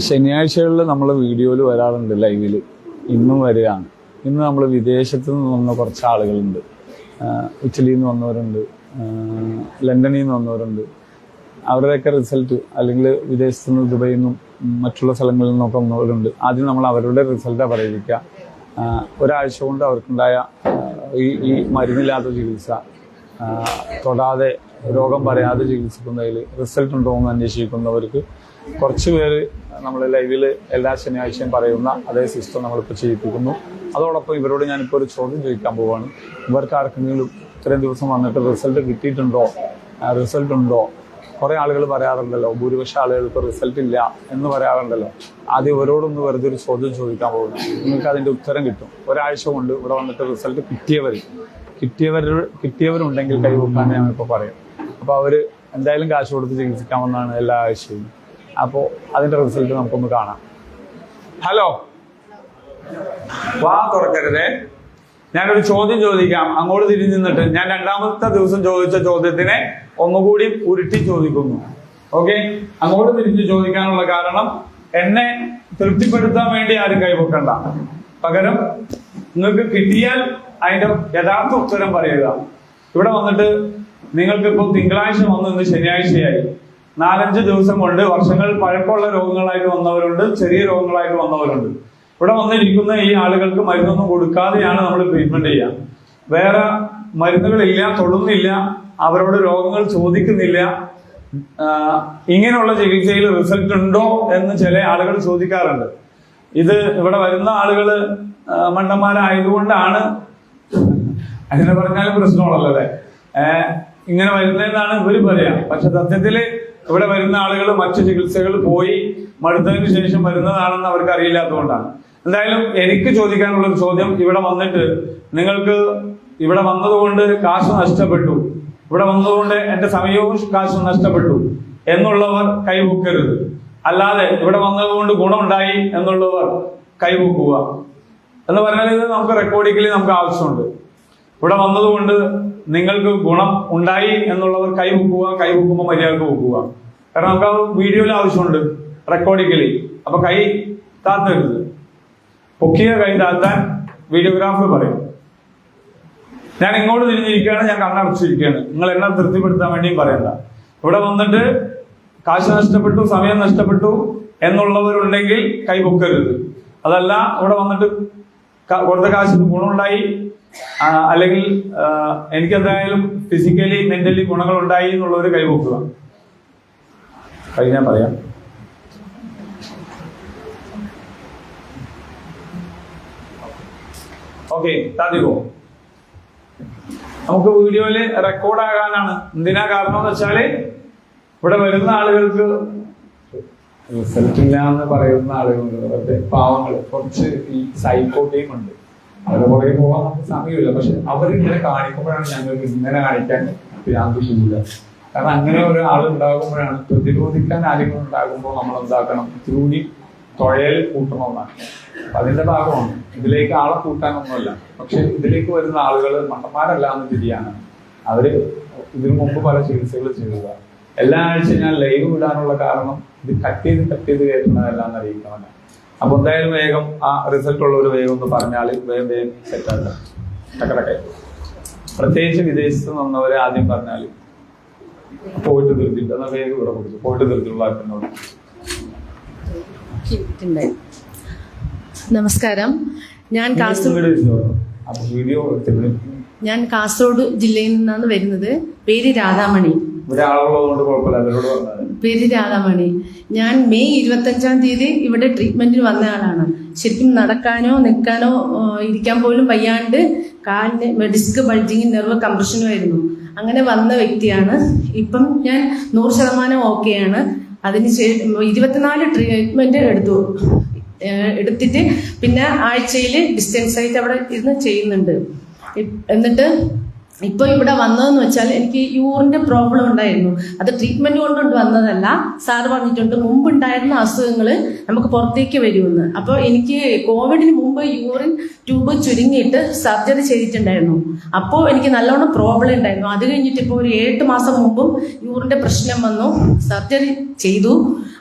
ശനിയാഴ്ചകളിൽ നമ്മൾ വീഡിയോയിൽ വരാറുണ്ട്, ലൈവിൽ. ഇന്നും വരികയാണ്. ഇന്ന് നമ്മൾ വിദേശത്ത് നിന്ന് വന്ന കുറച്ച് ആളുകളുണ്ട്. ഇറ്റലിയിൽ നിന്ന് വന്നവരുണ്ട്, ലണ്ടനിൽ നിന്ന് വന്നവരുണ്ട്. അവരുടെയൊക്കെ റിസൾട്ട്, അല്ലെങ്കിൽ വിദേശത്ത് നിന്ന് ദുബൈയിൽ നിന്നും മറ്റുള്ള സ്ഥലങ്ങളിൽ നിന്നൊക്കെ വന്നവരുണ്ട്. ആദ്യം നമ്മൾ അവരുടെ റിസൾട്ടാണ് പറയിപ്പിക്കുക. ഒരാഴ്ച കൊണ്ട് അവർക്കുണ്ടായ ഈ മരുന്നില്ലാത്ത ചികിത്സ, തൊടാതെ രോഗം പറയാതെ ചികിത്സിക്കുന്നതിൽ റിസൾട്ട് ഉണ്ടോ എന്ന് അന്വേഷിക്കുന്നവർക്ക് കുറച്ച് പേര് നമ്മൾ ലൈവിൽ എല്ലാ ശനിയാഴ്ചയും പറയുന്ന അതേ സിസ്റ്റം നമ്മളിപ്പോൾ ചെയ്യിപ്പിക്കുന്നു. അതോടൊപ്പം ഇവരോട് ഞാനിപ്പോൾ ഒരു ചോദ്യം ചോദിക്കാൻ പോവുകയാണ്. ഇവർക്ക് ആർക്കെങ്കിലും ഇത്രയും ദിവസം വന്നിട്ട് റിസൾട്ട് കിട്ടിയിട്ടുണ്ടോ, റിസൾട്ട് ഉണ്ടോ? കുറേ ആളുകൾ പറയാറുണ്ടല്ലോ, ഭൂരിപക്ഷം ആളുകൾക്ക് റിസൾട്ട് ഇല്ല എന്ന് പറയാറുണ്ടല്ലോ. ആദ്യം ഇവരോടൊന്ന് വെറുതെ ഒരു ചോദ്യം ചോദിക്കാൻ പോകുന്നു. നിങ്ങൾക്ക് അതിൻ്റെ ഉത്തരം കിട്ടും. ഒരാഴ്ച കൊണ്ട് ഇവിടെ വന്നിട്ട് റിസൾട്ട് കിട്ടിയവരുണ്ടെങ്കിൽ കൈവക്കാൻ ഞാനിപ്പോൾ പറയും. അപ്പോൾ അവർ എന്തായാലും കാശ് കൊടുത്ത് ചികിത്സിക്കാമെന്നാണ് എല്ലാ ആഴ്ചയും. അപ്പോൾ അതിൻ്റെ റിസൾട്ട് നമുക്കൊന്ന് കാണാം. ഹലോ, വാ തുറക്കരുതേ. ഞാനൊരു ചോദ്യം ചോദിക്കാം, അങ്ങോട്ട് തിരിഞ്ഞു നിന്നിട്ട്. ഞാൻ രണ്ടാമത്തെ ദിവസം ചോദിച്ച ചോദ്യത്തിനെ ഒന്നുകൂടി ഉരുട്ടി ചോദിക്കുന്നു. ഓക്കെ, അങ്ങോട്ട് തിരിഞ്ഞ് ചോദിക്കാനുള്ള കാരണം എന്നെ തൃപ്തിപ്പെടുത്താൻ വേണ്ടി ആരും കൈവെക്കണ്ട. പകരം നിങ്ങൾക്ക് കിട്ടിയാൽ അതിന്റെ യഥാർത്ഥ ഉത്തരം പറയുക. ഇവിടെ വന്നിട്ട് നിങ്ങൾക്കിപ്പോൾ തിങ്കളാഴ്ച വന്ന് ഇന്ന് ശനിയാഴ്ചയായി. 4-5 ദിവസം കൊണ്ട് വർഷങ്ങൾ പഴക്കമുള്ള രോഗങ്ങളായിട്ട് വന്നവരുണ്ട്, ചെറിയ രോഗങ്ങളായിട്ട് വന്നവരുണ്ട്. ഇവിടെ വന്നിരിക്കുന്ന ഈ ആളുകൾക്ക് മരുന്നൊന്നും കൊടുക്കാതെയാണ് നമ്മൾ ട്രീറ്റ്മെന്റ് ചെയ്യുക. വേറെ മരുന്നുകളില്ല, തൊടുന്നില്ല, അവരോട് രോഗങ്ങൾ ചോദിക്കുന്നില്ല. ഇങ്ങനെയുള്ള ചികിത്സയിൽ റിസൾട്ട് ഉണ്ടോ എന്ന് ചില ആളുകൾ ചോദിക്കാറുണ്ട്. ഇത് ഇവിടെ വരുന്ന ആളുകൾ മണ്ടന്മാരായതുകൊണ്ടാണ്, അങ്ങനെ പറഞ്ഞാലും പ്രശ്നമുള്ളല്ലേ, ഇങ്ങനെ വരുന്നതെന്നാണ് ഇവര് പറയാം. പക്ഷെ സത്യത്തില് ഇവിടെ വരുന്ന ആളുകൾ മറ്റു ചികിത്സകൾ പോയി മടുത്തതിന് ശേഷം വരുന്നതാണെന്ന് അവർക്ക് അറിയില്ലാത്തതുകൊണ്ടാണ്. എന്തായാലും എനിക്ക് ചോദിക്കാനുള്ള ഒരു ചോദ്യം, ഇവിടെ വന്നിട്ട് നിങ്ങൾക്ക് ഇവിടെ വന്നതുകൊണ്ട് കാശ് നഷ്ടപ്പെട്ടു, ഇവിടെ വന്നതുകൊണ്ട് എന്റെ സമയവും കാശും നഷ്ടപ്പെട്ടു എന്നുള്ളവർ കൈവെക്കരുത്. അല്ലാതെ ഇവിടെ വന്നതുകൊണ്ട് ഗുണമുണ്ടായി എന്നുള്ളവർ കൈവെക്കുക എന്ന് പറഞ്ഞാൽ ഇത് നമുക്ക് റെക്കോർഡിക്കലി നമുക്ക് ആവശ്യമുണ്ട്. ഇവിടെ വന്നതുകൊണ്ട് നിങ്ങൾക്ക് ഗുണം ഉണ്ടായി എന്നുള്ളവർ കൈവെക്കുമ്പോൾ മര്യാദക്ക് വെക്കുക. കാരണം നമുക്ക് ആ വീഡിയോയിൽ ആവശ്യമുണ്ട്, റെക്കോർഡിക്കലി. അപ്പൊ കൈ താത്തരുത്. പൊക്കിയ കൈ താത്താൻ വീഡിയോഗ്രാഫർ പറയും. ഞാൻ ഇങ്ങോട്ട് തിരിഞ്ഞിരിക്കുകയാണ്, ഞാൻ കണ്ണടച്ചിരിക്കുകയാണ്. നിങ്ങൾ എന്നെ തൃപ്തിപ്പെടുത്താൻ വേണ്ടിയും പറയണ്ട. ഇവിടെ വന്നിട്ട് കാശ് നഷ്ടപ്പെട്ടു, സമയം നഷ്ടപ്പെട്ടു എന്നുള്ളവരുണ്ടെങ്കിൽ കൈ പൊക്കരുത്. അതല്ല, ഇവിടെ വന്നിട്ട് കൊടുത്ത കാശിന് ഗുണമുണ്ടായി, അല്ലെങ്കിൽ എനിക്ക് എന്തായാലും ഫിസിക്കലി മെന്റലി ഗുണങ്ങൾ ഉണ്ടായി എന്നുള്ളവർ കൈവെക്കുക. ഞാൻ പറയാം. ഓക്കെ, താതികോ. നമുക്ക് വീഡിയോയില് റെക്കോർഡ് ആകാനാണ്. എന്തിനാ കാരണം എന്ന് വെച്ചാല് ഇവിടെ വരുന്ന ആളുകൾക്ക് റിസൾട്ട് ഇല്ല എന്ന് പറയുന്ന ആളുകളുണ്ട്. പാവങ്ങൾ, കുറച്ച് ഈ സൈക്കോ ടീം ഉണ്ട്. അവരുടെ പുറകെ പോകാൻ നമുക്ക് സമയമില്ല. പക്ഷെ അവരിങ്ങനെ കാണിക്കുമ്പോഴാണ് ഞങ്ങൾക്ക് ഇങ്ങനെ കാണിക്കാൻ ഭ്രാന്തില്ല. കാരണം അങ്ങനെ ഒരാൾ ഉണ്ടാകുമ്പോഴാണ്, പ്രതിരോധിക്കാൻ ആരെങ്കിലും ഉണ്ടാകുമ്പോൾ നമ്മൾ എന്താക്കണം, ഇത്തിരി തുഴയിൽ കൂട്ടണമെന്നാണ്. അതിന്റെ ഭാഗമാണ്. ഇതിലേക്ക് ആളെ കൂട്ടാനൊന്നുമല്ല. പക്ഷെ ഇതിലേക്ക് വരുന്ന ആളുകൾ മണ്ടന്മാരല്ല എന്ന് തിരിയാണ്. അവര് ഇതിനു മുമ്പ് പല ചികിത്സകൾ ചെയ്യുക. എല്ലാ ആഴ്ച ഞാൻ ലൈവ് വിടാനുള്ള കാരണം ഇത് കട്ട് ചെയ്ത് കയറ്റുന്നതല്ല എന്ന് അറിയിക്കണം. അപ്പൊ എന്തായാലും വേഗം ആ റിസൾട്ട് ഉള്ള ഒരു വേഗം ഒന്ന് പറഞ്ഞാൽ വേഗം സെറ്റാക്കാം. ടക്കടക്കെ. പ്രത്യേകിച്ച് വിദേശത്ത് നിന്നവരെ ആദ്യം പറഞ്ഞാൽ പോയിട്ട് തീർത്തിട്ട് എന്നാൽ വേഗം ഇവിടെ കൊടുത്തു. പോയിട്ട് തീർത്തിട്ടുള്ള ആക്കുന്നോട്. നമസ്കാരം. ഞാൻ കാസർഗോഡ് ജില്ലയിൽ നിന്നാണ് വരുന്നത്. പേര് രാധാമണി. പേര് രാധാമണി. ഞാൻ മെയ് 25-ാം തീയതി ഇവിടെ ട്രീറ്റ്മെന്റിന് വന്ന ആളാണ്. ശരിക്കും നടക്കാനോ നിൽക്കാനോ ഇരിക്കാൻ പോലും വയ്യാണ്ട് കാലിന് ഡിസ്ക് ബൾജിങ്, നെർവ് കംപ്രഷനും ആയിരുന്നു. അങ്ങനെ വന്ന വ്യക്തിയാണ്. ഇപ്പം ഞാൻ 100% ഓക്കെയാണ്. അതിനുശേഷം 24 ട്രീറ്റ്മെന്റ് എടുത്തിട്ട് പിന്നെ ആഴ്ചയിൽ ഡിസ്റ്റൻസ് ആയിട്ട് അവിടെ ഇരുന്ന് ചെയ്യുന്നുണ്ട്. എന്നിട്ട് ഇപ്പോൾ ഇവിടെ വന്നതെന്ന് വെച്ചാൽ എനിക്ക് യൂറിന്റെ പ്രോബ്ലം ഉണ്ടായിരുന്നു. അത് ട്രീറ്റ്മെന്റ് കൊണ്ടുകൊണ്ട് വന്നതല്ല. സാറ് പറഞ്ഞിട്ടുണ്ട് മുമ്പുണ്ടായിരുന്ന അസുഖങ്ങൾ നമുക്ക് പുറത്തേക്ക് വരുമെന്ന്. അപ്പോൾ എനിക്ക് കോവിഡിന് മുമ്പ് യൂറിൻ ട്യൂബ് ചുരുങ്ങിയിട്ട് സർജറി ചെയ്തിട്ടുണ്ടായിരുന്നു. അപ്പോൾ എനിക്ക് നല്ലോണം പ്രോബ്ലം ഉണ്ടായിരുന്നു. അത് കഴിഞ്ഞിട്ട് ഇപ്പോൾ ഒരു 8 മാസം മുമ്പും യൂറിന്റെ പ്രശ്നം വന്നു. സർജറി ചെയ്തു.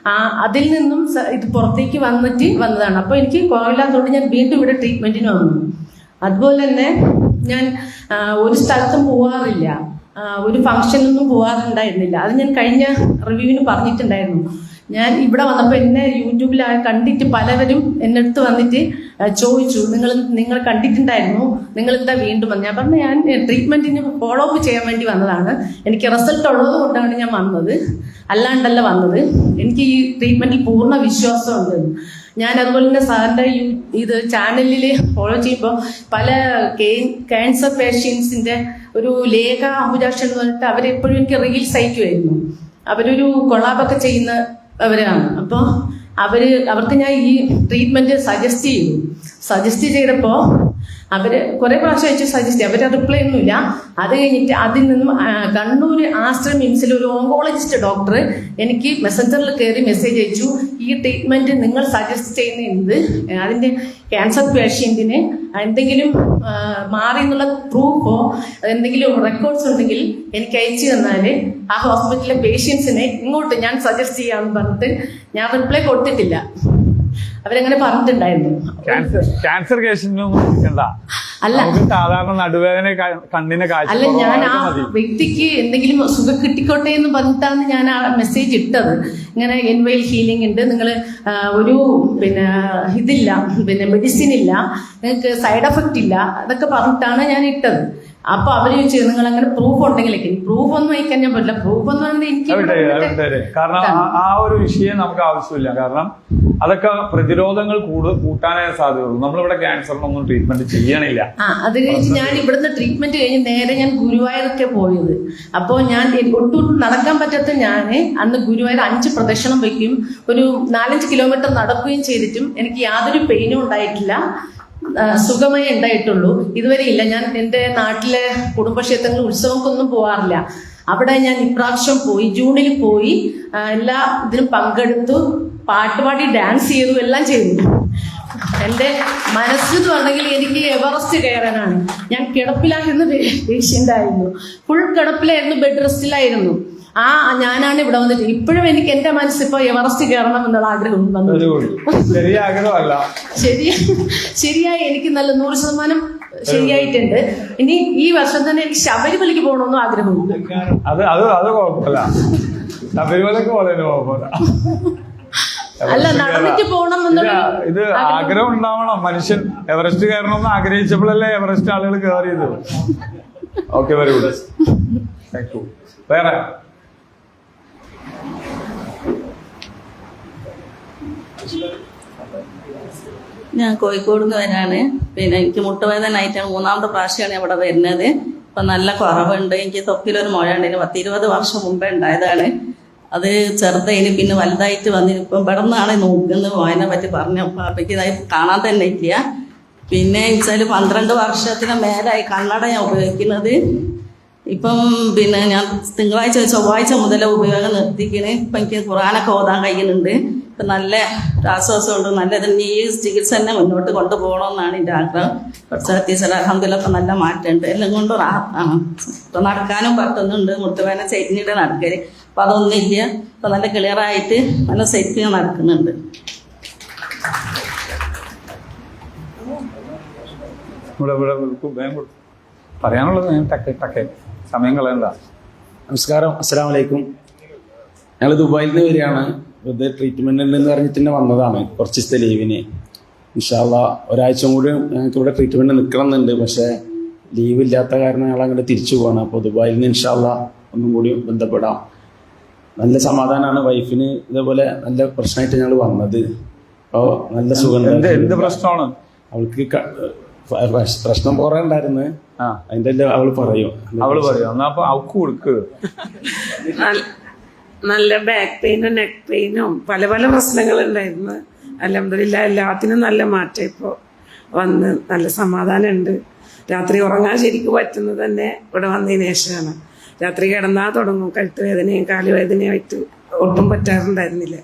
അതിൽ നിന്നും ഇത് പുറത്തേക്ക് വന്നതാണ്. അപ്പോൾ എനിക്ക് കുറവില്ലാത്തതുകൊണ്ട് ഞാൻ വീണ്ടും ഇവിടെ ട്രീറ്റ്മെൻറ്റിന് വന്നു. അതുപോലെ തന്നെ ഞാൻ ഒരു സ്ഥലത്തും പോകാറില്ല, ഒരു ഫംഗ്ഷനൊന്നും പോകാറുണ്ടായിരുന്നില്ല. അത് ഞാൻ കഴിഞ്ഞ റിവ്യൂവിന് പറഞ്ഞിട്ടുണ്ടായിരുന്നു. ഞാൻ ഇവിടെ വന്നപ്പോൾ എന്നെ യൂട്യൂബിൽ കണ്ടിട്ട് പലവരും എൻ്റെ അടുത്ത് വന്നിട്ട് ചോദിച്ചു, നിങ്ങൾ കണ്ടിട്ടുണ്ടായിരുന്നു, നിങ്ങൾ എന്താ വീണ്ടും വന്നത്? ഞാൻ പറഞ്ഞു ഞാൻ ട്രീറ്റ്മെൻറ്റിന് ഫോളോ അപ്പ് ചെയ്യാൻ വേണ്ടി വന്നതാണ്, എനിക്ക് റിസൾട്ട് ഉള്ളത് കൊണ്ടാണ് ഞാൻ വന്നത്, അല്ലാണ്ടല്ല വന്നത്. എനിക്ക് ഈ ട്രീറ്റ്മെൻറ്റിൽ പൂർണ്ണ വിശ്വാസമുണ്ട്. ഞാൻ അതുപോലെ തന്നെ സാറിൻ്റെ ഇത് ചാനലിൽ ഫോളോ ചെയ്യുമ്പോൾ പല ക്യാൻസർ പേഷ്യൻസിൻ്റെ ഒരു ലേഖ അംബുജാക്ഷൻ എന്ന് പറഞ്ഞിട്ട് അവരെപ്പോഴും എനിക്ക് റീൽസ് അയക്കുമായിരുന്നു. അവരൊരു കൊളാബൊക്കെ ചെയ്യുന്നവരാണ്. അപ്പോൾ അവർക്ക് ഞാൻ ഈ ട്രീറ്റ്മെൻറ്റ് സജസ്റ്റ് ചെയ്തപ്പോൾ അവർ കുറേ പ്രാവശ്യം അയച്ചു സജസ്റ്റ്, അവർ റിപ്ലൈ ഒന്നുമില്ല. അത് കഴിഞ്ഞിട്ട് അതിൽ നിന്നും കണ്ണൂർ ആശ്രമ മിംസിൽ ഒരു ഓങ്കോളജിസ്റ്റ് ഡോക്ടർ എനിക്ക് മെസ്സഞ്ചറിൽ കയറി മെസ്സേജ് അയച്ചു, ഈ ട്രീറ്റ്മെൻറ്റ് നിങ്ങൾ സജസ്റ്റ് ചെയ്യുന്നത് അതിൻ്റെ ക്യാൻസർ പേഷ്യൻറ്റിന് എന്തെങ്കിലും മാറി എന്നുള്ള പ്രൂഫോ എന്തെങ്കിലും റെക്കോർഡ്സ് ഉണ്ടെങ്കിൽ എനിക്ക് അയച്ചു തന്നാൽ ആ ഹോസ്പിറ്റലിലെ പേഷ്യൻസിനെ ഇങ്ങോട്ട് ഞാൻ സജസ്റ്റ് ചെയ്യാമെന്ന് പറഞ്ഞിട്ട് ഞാൻ റിപ്ലൈ കൊടുത്തിട്ടില്ല. അവരങ്ങനെ പറഞ്ഞിട്ടുണ്ടായിരുന്നു. ക്യാൻസർ കേസിനൊന്നും അല്ല, സാധാരണ നടുവേദന, കണ്ണിന് കാഴ്ച അല്ല, ഞാൻ ആ വ്യക്തിക്ക് എന്തെങ്കിലും സുഖം കിട്ടിക്കോട്ടെ എന്ന് പറഞ്ഞിട്ടാണ് ഞാൻ ആ മെസ്സേജ് ഇട്ടത്. ഇങ്ങനെ എൻവൈൽ ഹീലിംഗ് ഉണ്ട്, നിങ്ങൾ ഒരു ഇതില്ല, മെഡിസിൻ ഇല്ല, നിങ്ങൾക്ക് സൈഡ് എഫക്റ്റ് ഇല്ല, അതൊക്കെ പറഞ്ഞിട്ടാണ് ഞാൻ ഇട്ടത്. അപ്പൊ അവര് ചോദിച്ചത് നിങ്ങൾ അങ്ങനെ പ്രൂഫ് ഉണ്ടെങ്കിലേക്ക്. പ്രൂഫ് ഒന്നും അയക്കാൻ ഞാൻ പറ്റില്ല. പ്രൂഫ് എന്ന് പറഞ്ഞാൽ എനിക്ക് കാരണം ആ ഒരു വിഷയം നമുക്ക് ആവശ്യമില്ല. കാരണം അതൊക്കെ പ്രതിരോധങ്ങൾ കൂട്ടാനേ സാധ്യതയുള്ളൂ. നമ്മളിവിടെ ക്യാൻസറിനൊന്നും ട്രീറ്റ്മെന്റ് ചെയ്യണില്ല. അത് കഴിഞ്ഞ് ഞാൻ ഇവിടുന്ന് ട്രീറ്റ്മെന്റ് കഴിഞ്ഞ് നേരെ ഞാൻ ഗുരുവായൂരൊക്കെ പോയത്. അപ്പോൾ ഞാൻ ഒട്ടും നടക്കാൻ പറ്റാത്ത ഞാൻ അന്ന് ഗുരുവായൂർ 5 പ്രദക്ഷിണം വയ്ക്കും, ഒരു 4-5 കിലോമീറ്റർ നടക്കുകയും ചെയ്തിട്ടും എനിക്ക് യാതൊരു പെയിനും ഉണ്ടായിട്ടില്ല, സുഖമേ ഉണ്ടായിട്ടുള്ളൂ. ഇതുവരെ ഇല്ല. ഞാൻ എൻ്റെ നാട്ടിലെ കുടുംബക്ഷേത്രങ്ങളിൽ ഉത്സവങ്ങൾക്കൊന്നും പോകാറില്ല. അവിടെ ഞാൻ ഇപ്രാവശ്യം പോയി, ജൂണിൽ പോയി, എല്ലാ ഇതിനും പങ്കെടുത്തു, പാട്ടുപാടി ഡാൻസ് ചെയ്തു, എല്ലാം ചെയ്തു. എൻ്റെ മനസ്സെന്ന് പറഞ്ഞെങ്കിൽ എനിക്ക് എവറസ്റ്റ് കയറാനാണ്. ഞാൻ കിടപ്പിലായിരുന്ന പേഷ്യൻ്റായിരുന്നു, ഫുൾ കിടപ്പിലായിരുന്നു, ബെഡ് റെസ്റ്റിലായിരുന്നു. ഞാനാണ് ഇവിടെ വന്നിട്ട് ഇപ്പോഴും എനിക്ക് എൻ്റെ മനസ്സിപ്പോ എവറസ്റ്റ് കയറണം എന്നുള്ള ആഗ്രഹം വന്നു. ശരിയായി എനിക്ക് നല്ല 100% ശരിയായിട്ടുണ്ട്. ഇനി ഈ വർഷം തന്നെ എനിക്ക് ശബരിമലയ്ക്ക് പോകണമെന്നും ആഗ്രഹമുണ്ട്. അല്ല, നടന്നിട്ട് പോകണം എന്നുള്ള ഇത് ആഗ്രഹം ഉണ്ടാവണം. മനുഷ്യൻ എവറസ്റ്റ് കയറണമെന്ന് ആഗ്രഹിച്ചപ്പോഴല്ലേ എവറസ്റ്റ് ആളുകൾ കയറിയത്. Okay, very good, thank you. വേറെ ഞാൻ കോഴിക്കോട് നിന്ന് വരാണ്. എനിക്ക് മുട്ടുവേദനായിട്ടാണ് 3ാമത്തെ പ്രാവശ്യമാണ് ഇവിടെ വരുന്നത്. ഇപ്പം നല്ല കുറവുണ്ട്. എനിക്ക് തൊപ്പിലൊരു മുഴ ഉണ്ട്, 10-20 വർഷം മുമ്പേ ഉണ്ടായതാണ്. അത് ചെറുതായിന്, പിന്നെ വലുതായിട്ട് വന്നിന്. ഇപ്പം ഇവിടെ നിന്നാണ് നോക്കുന്നത്. മോയനെ പറ്റി പറഞ്ഞു, പാപ്പയ്ക്ക് ഇതായി കാണാൻ തന്നെ ഇല്ല. പിന്നെ വെച്ചാൽ 12 വർഷത്തിന് മേലായി കണ്ണട ഞാൻ ഉപയോഗിക്കുന്നത്. ഇപ്പം ഞാൻ തിങ്കളാഴ്ച ചൊവ്വാഴ്ച മുതൽ ഉപയോഗം നിർത്തിക്കണേ. ഇപ്പം എനിക്ക് ഖുർആനൊക്കെ ഓതാൻ കഴിയുന്നുണ്ട്. ഇപ്പം നല്ല ആശ്വാസമുണ്ട്. നല്ല ഇതിന് ഈ ചികിത്സ തന്നെ മുന്നോട്ട് കൊണ്ടുപോകണമെന്നാണ് എൻ്റെ ആഗ്രഹം. ടീച്ചർ അൽഹംദുലില്ലാ ഇപ്പം നല്ല മാറ്റമുണ്ട്. എല്ലാം കൊണ്ടും ഇപ്പം നടക്കാനും പറ്റുന്നുണ്ട്. മുട്ടുവേദന ചൈറ്റിനിടെ നടക്കല്, അപ്പം അതൊന്നും ഇല്ല. ഇപ്പം നല്ല ക്ലിയറായിട്ട് നല്ല സെറ്റ് നടക്കുന്നുണ്ട്. പറയാനുള്ളത് സമയം കളയണ്ട. നമസ്കാരം, അസ്സലാമു അലൈക്കും. ഞങ്ങൾ ദുബായിൽ നിന്ന് വരികയാണ്. വെറുതെ ട്രീറ്റ്മെന്റ് ഉണ്ടെന്ന് പറഞ്ഞിട്ട് തന്നെ വന്നതാണ്, കുറച്ച് ദിവസത്തെ ലീവിന്. ഇൻഷാ അള്ളാ ഒരാഴ്ച കൂടി ഞങ്ങൾക്ക് ഇവിടെ ട്രീറ്റ്മെന്റ് നിൽക്കണം എന്നുണ്ട്. പക്ഷേ ലീവ് ഇല്ലാത്ത കാരണം ഞങ്ങൾ അങ്ങോട്ട് തിരിച്ചു പോകണം. അപ്പോൾ ദുബായിൽ നിന്ന് ഇൻഷാ അള്ളാ ഒന്നും കൂടി ബന്ധപ്പെടാം. നല്ല സമാധാനമാണ്. വൈഫിന് ഇതേപോലെ നല്ല പ്രശ്നമായിട്ട് ഞങ്ങൾ വന്നത്. അപ്പോൾ നല്ല സുഖം. എന്ത് പ്രശ്നമാണ് അവൾക്ക്? പ്രശ്നം കുറെ ഉണ്ടായിരുന്നു. അതിന്റെ അവള് പറയും. നല്ല ബാക്ക് പെയിനും നെക്ക് പെയിനും പല പ്രശ്നങ്ങളുണ്ടായിരുന്നു. അൽഹംദുലില്ലാ എല്ലാത്തിനും നല്ല മാറ്റം ഇപ്പോൾ വന്ന് നല്ല സമാധാനമുണ്ട്. രാത്രി ഉറങ്ങാൻ ശരിക്കും പറ്റുന്നത് തന്നെ ഇവിടെ വന്നതിന് ശേഷമാണ്. രാത്രി കിടന്നാൽ തുടങ്ങും കഴുത്ത് വേദനയും കാലുവേദനയും ആയിട്ട് ഒട്ടും പറ്റാറുണ്ടായിരുന്നില്ല.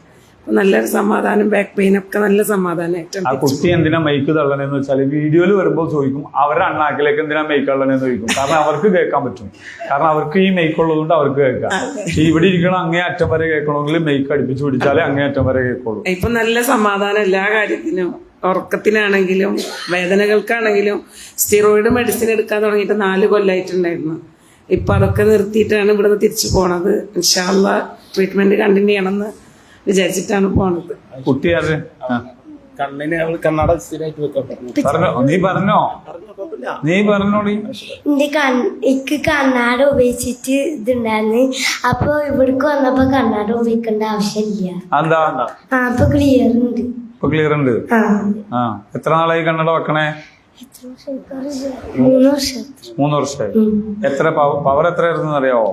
നല്ലൊരു സമാധാനം, ബാക്ക് പെയിൻ ഒക്കെ നല്ല സമാധാനമായിട്ടുണ്ട്. ആ കുട്ടി എന്തിനാ മൈക്ക് തള്ളണെന്ന് വെച്ചാൽ വീഡിയോയിൽ വരുമ്പോൾ ചോദിക്കും അവരുടെ അണ്ണാക്കിലേക്ക് എന്തിനാ മൈക്ക് തള്ളണെന്ന് ചോദിക്കും. കാരണം അവർക്ക് കേൾക്കാൻ പറ്റും, കാരണം അവർക്ക് ഈ മൈക്ക് ഉള്ളതുകൊണ്ട് അവർക്ക് കേൾക്കാം. പക്ഷെ ഇവിടെ ഇരിക്കണം അങ്ങേ അറ്റം വരെ കേൾക്കണമെങ്കിൽ മൈക്ക് അടുപ്പിച്ച് പിടിച്ചാലേ അങ്ങേ അറ്റം വരെ കേൾക്കുള്ളൂ. ഇപ്പൊ നല്ല സമാധാനം എല്ലാ കാര്യത്തിനും, ഉറക്കത്തിനാണെങ്കിലും വേദനകൾക്കാണെങ്കിലും. സ്റ്റിറോയിഡ് മെഡിസിൻ എടുക്കാൻ തുടങ്ങിയിട്ട് 4 കൊല്ലമായിട്ടുണ്ടായിരുന്നു. ഇപ്പൊ അതൊക്കെ നിർത്തിയിട്ടാണ് ഇവിടുന്ന് തിരിച്ചു പോണത്. ഇൻഷാ അല്ലാഹ് ട്രീറ്റ്മെന്റ് കണ്ടിന്യൂ ചെയ്യണമെന്ന് വിചാരിച്ചിട്ടാണ് പോണത്. കുട്ടി ആര്? കണ്ണിന് അവൾ കണ്ണട സ്ഥിരമായിട്ട് വെക്കാൻ പറഞ്ഞോ, നീ പറഞ്ഞോടി. എനിക്ക് കണ്ണാട ഉപയോഗിച്ചിട്ട് ഇതുണ്ടായിരുന്നു. അപ്പൊ ഇവിടേക്ക് വന്നപ്പോ കണ്ണാട ഉപയോഗിക്കേണ്ട ആവശ്യമില്ല. എന്താ അപ്പൊ ക്ലിയർ ഉണ്ട്. ഇപ്പൊ ക്ലിയർ ഉണ്ട്. എത്ര നാളായി കണ്ണട വെക്കണേ? 3 വർഷം. 3 വർഷമായി. എത്ര പവർ എത്രയായിരുന്നു അറിയാവോ?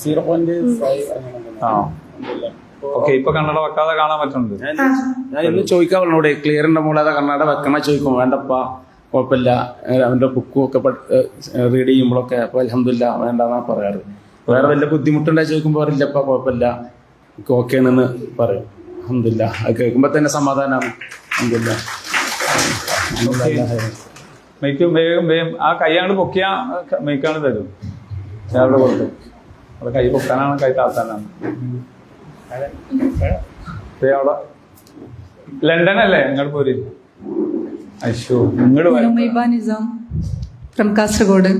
0.5. ഓക്കെ, ഇപ്പൊ കണ്ണട വെക്കാതെ കാണാൻ പറ്റുന്നുണ്ട്. ഞാൻ ഇന്ന് ചോദിക്കാൻ പറഞ്ഞോട് ക്ലിയറിന്റെ മുകളിൽ അതാ കണ്ണട വെക്കണ ചോദിക്കും. വേണ്ടപ്പാ കുഴപ്പമില്ല, അവന്റെ ബുക്കും ഒക്കെ റീഡ് ചെയ്യുമ്പോഴൊക്കെ അപ്പൊ അൽഹംദുലില്ലാ വേണ്ടെന്നാ പറയാറ്. വേറെ വല്ല ബുദ്ധിമുട്ടുണ്ടായി ചോദിക്കുമ്പോൾ അറിയില്ലപ്പാ കുഴപ്പമില്ല എനിക്ക് ഓക്കെ ആണെന്ന് പറയും. അൽഹംദുലില്ലാ, അത് കേൾക്കുമ്പോ തന്നെ സമാധാനമാണ്. അൽഹംദുലില്ലാ. മൈക്ക് വേഗം ആ കൈയാണ് പൊക്കിയ മൈക്കാണ് തരും. ഞാൻ അവിടെ കൊടുത്തു. അവിടെ കൈ പൊക്കാനാണ് കൈ താത്താനാണ്. അവിടെ ലണ്ടൻ അല്ലേ? ഇങ്ങോട്ട് പോര്. അയ്യോ, ഇങ്ങോട്ട് നിസാം ഫ്രം കാസർഗോഡ്.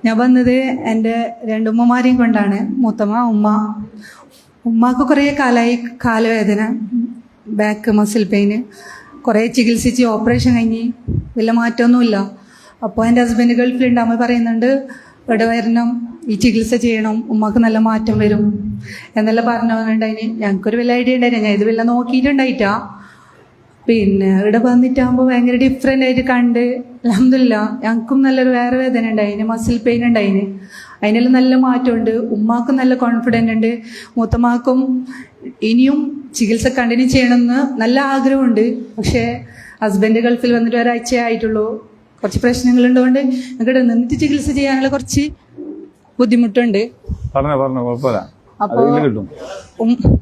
ഞാൻ വന്നത് എൻ്റെ 2 ഉമ്മമാരെയും കൊണ്ടാണ്. മൂത്തമ്മ ഉമ്മക്ക് കുറേ കാലമായി കാലുവേദന, ബാക്ക് മസിൽ പെയിന്, കുറേ ചികിത്സിച്ച് ഓപ്പറേഷൻ കഴിഞ്ഞ് വലിയ മാറ്റമൊന്നുമില്ല. അപ്പോൾ എൻ്റെ ഹസ്ബൻഡ് ഗൾഫിലുണ്ടാകുമ്പോൾ പറയുന്നുണ്ട് ഇവിടെ വരണം, ഈ ചികിത്സ ചെയ്യണം, ഉമ്മക്ക് നല്ല മാറ്റം വരും എന്നെല്ലാം പറഞ്ഞുണ്ടായിന്. ഞങ്ങൾക്കൊരു വലിയ ഐഡിയ ഉണ്ടായിരുന്നു. ഞാൻ ഇത് വല്ല നോക്കിയിട്ടുണ്ടായിട്ടാ. പിന്നെ ഇവിടെ വന്നിട്ടാകുമ്പോൾ ഭയങ്കര ഡിഫറെൻ്റ് ആയിട്ട് കണ്ട് അൽഹംദുലില്ലാ ഞങ്ങൾക്കും നല്ലൊരു വേറെ വേദന ഉണ്ടായിന്, മസിൽ പെയിൻ ഉണ്ടായിന്. അതിനെല്ലാം നല്ല മാറ്റമുണ്ട്. ഉമ്മാക്കും നല്ല കോൺഫിഡൻ്റ് ഉണ്ട്. മൂത്തമാക്കും ഇനിയും ചികിത്സ കണ്ടിന്യൂ ചെയ്യണമെന്ന് നല്ല ആഗ്രഹമുണ്ട്. പക്ഷേ ഹസ്ബൻഡ് ഗൾഫിൽ വന്നിട്ട് ഒരാഴ്ച ആയിട്ടുള്ളൂ. കുറച്ച് പ്രശ്നങ്ങളുള്ളതുകൊണ്ട് ഞങ്ങൾക്ക് നിന്നിട്ട് ചികിത്സ ചെയ്യാനുള്ള കുറച്ച് ബുദ്ധിമുട്ടുണ്ട്. അപ്പോൾ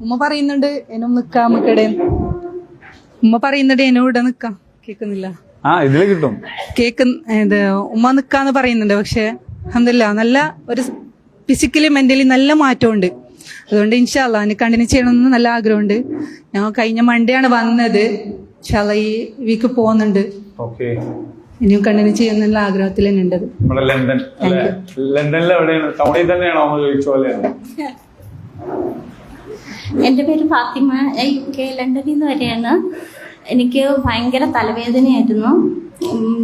ഉമ്മ പറയുന്നുണ്ട് എന്നും നിൽക്കാം, നമുക്കിടെ ഉമ്മ പറയുന്നുണ്ട് എന്നോട് ഇവിടെ നിൽക്കാം. കേൾക്കുന്നില്ല? ഉമ്മ നിൽക്കാന്ന് പറയുന്നുണ്ട്. പക്ഷെ അൽഹംദുലില്ലാ നല്ല ഒരു ഫിസിക്കലി മെന്റലി നല്ല മാറ്റമുണ്ട്. അതുകൊണ്ട് ഇൻഷാ അല്ലാഹ് എനിക്ക് കണ്ടിന്യൂ ചെയ്യണമെന്ന് നല്ല ആഗ്രഹമുണ്ട്. ഞങ്ങൾ കഴിഞ്ഞ മൺഡേ ആണ് വന്നത്. ഇൻഷാ അല്ലാഹ് ഈ വീക്ക് പോകുന്നുണ്ട്. ഇനിയും കണ്ടിന്യൂ ചെയ്യുന്നുള്ള ആഗ്രഹത്തിൽ തന്നെ ഉണ്ട്. എൻ്റെ പേര് ഫാത്തിമ, UK ലണ്ടനിൽ നിന്ന് വരെയാണ്. എനിക്ക് ഭയങ്കര തലവേദനയായിരുന്നു.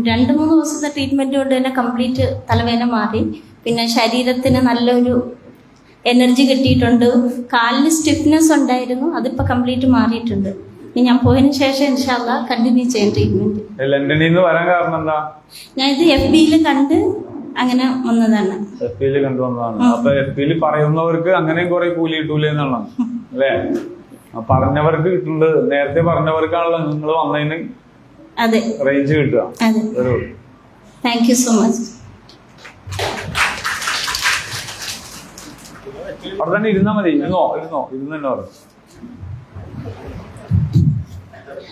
2-3 ദിവസത്തെ ട്രീറ്റ്മെൻറ്റ് കൊണ്ട് തന്നെ കംപ്ലീറ്റ് തലവേദന മാറി. പിന്നെ ശരീരത്തിന് നല്ലൊരു എനർജി കിട്ടിയിട്ടുണ്ട്. കാലിന് സ്റ്റിഫ്നെസ് ഉണ്ടായിരുന്നു, അതിപ്പോൾ കംപ്ലീറ്റ് മാറിയിട്ടുണ്ട്. ഇനി ഞാൻ പോയതിനു ശേഷം ഇൻഷാ അല്ലാഹ് കണ്ടിന്യൂ ചെയ്യാൻ ട്രീറ്റ്മെൻറ്റ്. ലണ്ടനിൽ നിന്ന് വരാൻ കാരണം എന്താ? ഞാൻ ഇത് FB-യിൽ കണ്ട് അങ്ങനെ വന്നതാണ്. FB-യിൽ കണ്ടുവന്നതാണ്. അപ്പൊ FB-യിൽ പറയുന്നവർക്ക് അങ്ങനെയും കുറെ കൂലി കിട്ടൂലേ എന്നാണ് അല്ലേ? പറഞ്ഞവർക്ക് കിട്ടുന്നുണ്ട്. നേരത്തെ പറഞ്ഞവർക്കാണല്ലോ നിങ്ങൾ വന്നതിന് അതെ റേഞ്ച് കിട്ടുക. അതെ, താങ്ക് യു സോ മച്ച്. അവിടെ തന്നെ ഇരുന്നാ മതി. ഇരുന്നോ തന്നെ പറഞ്ഞു.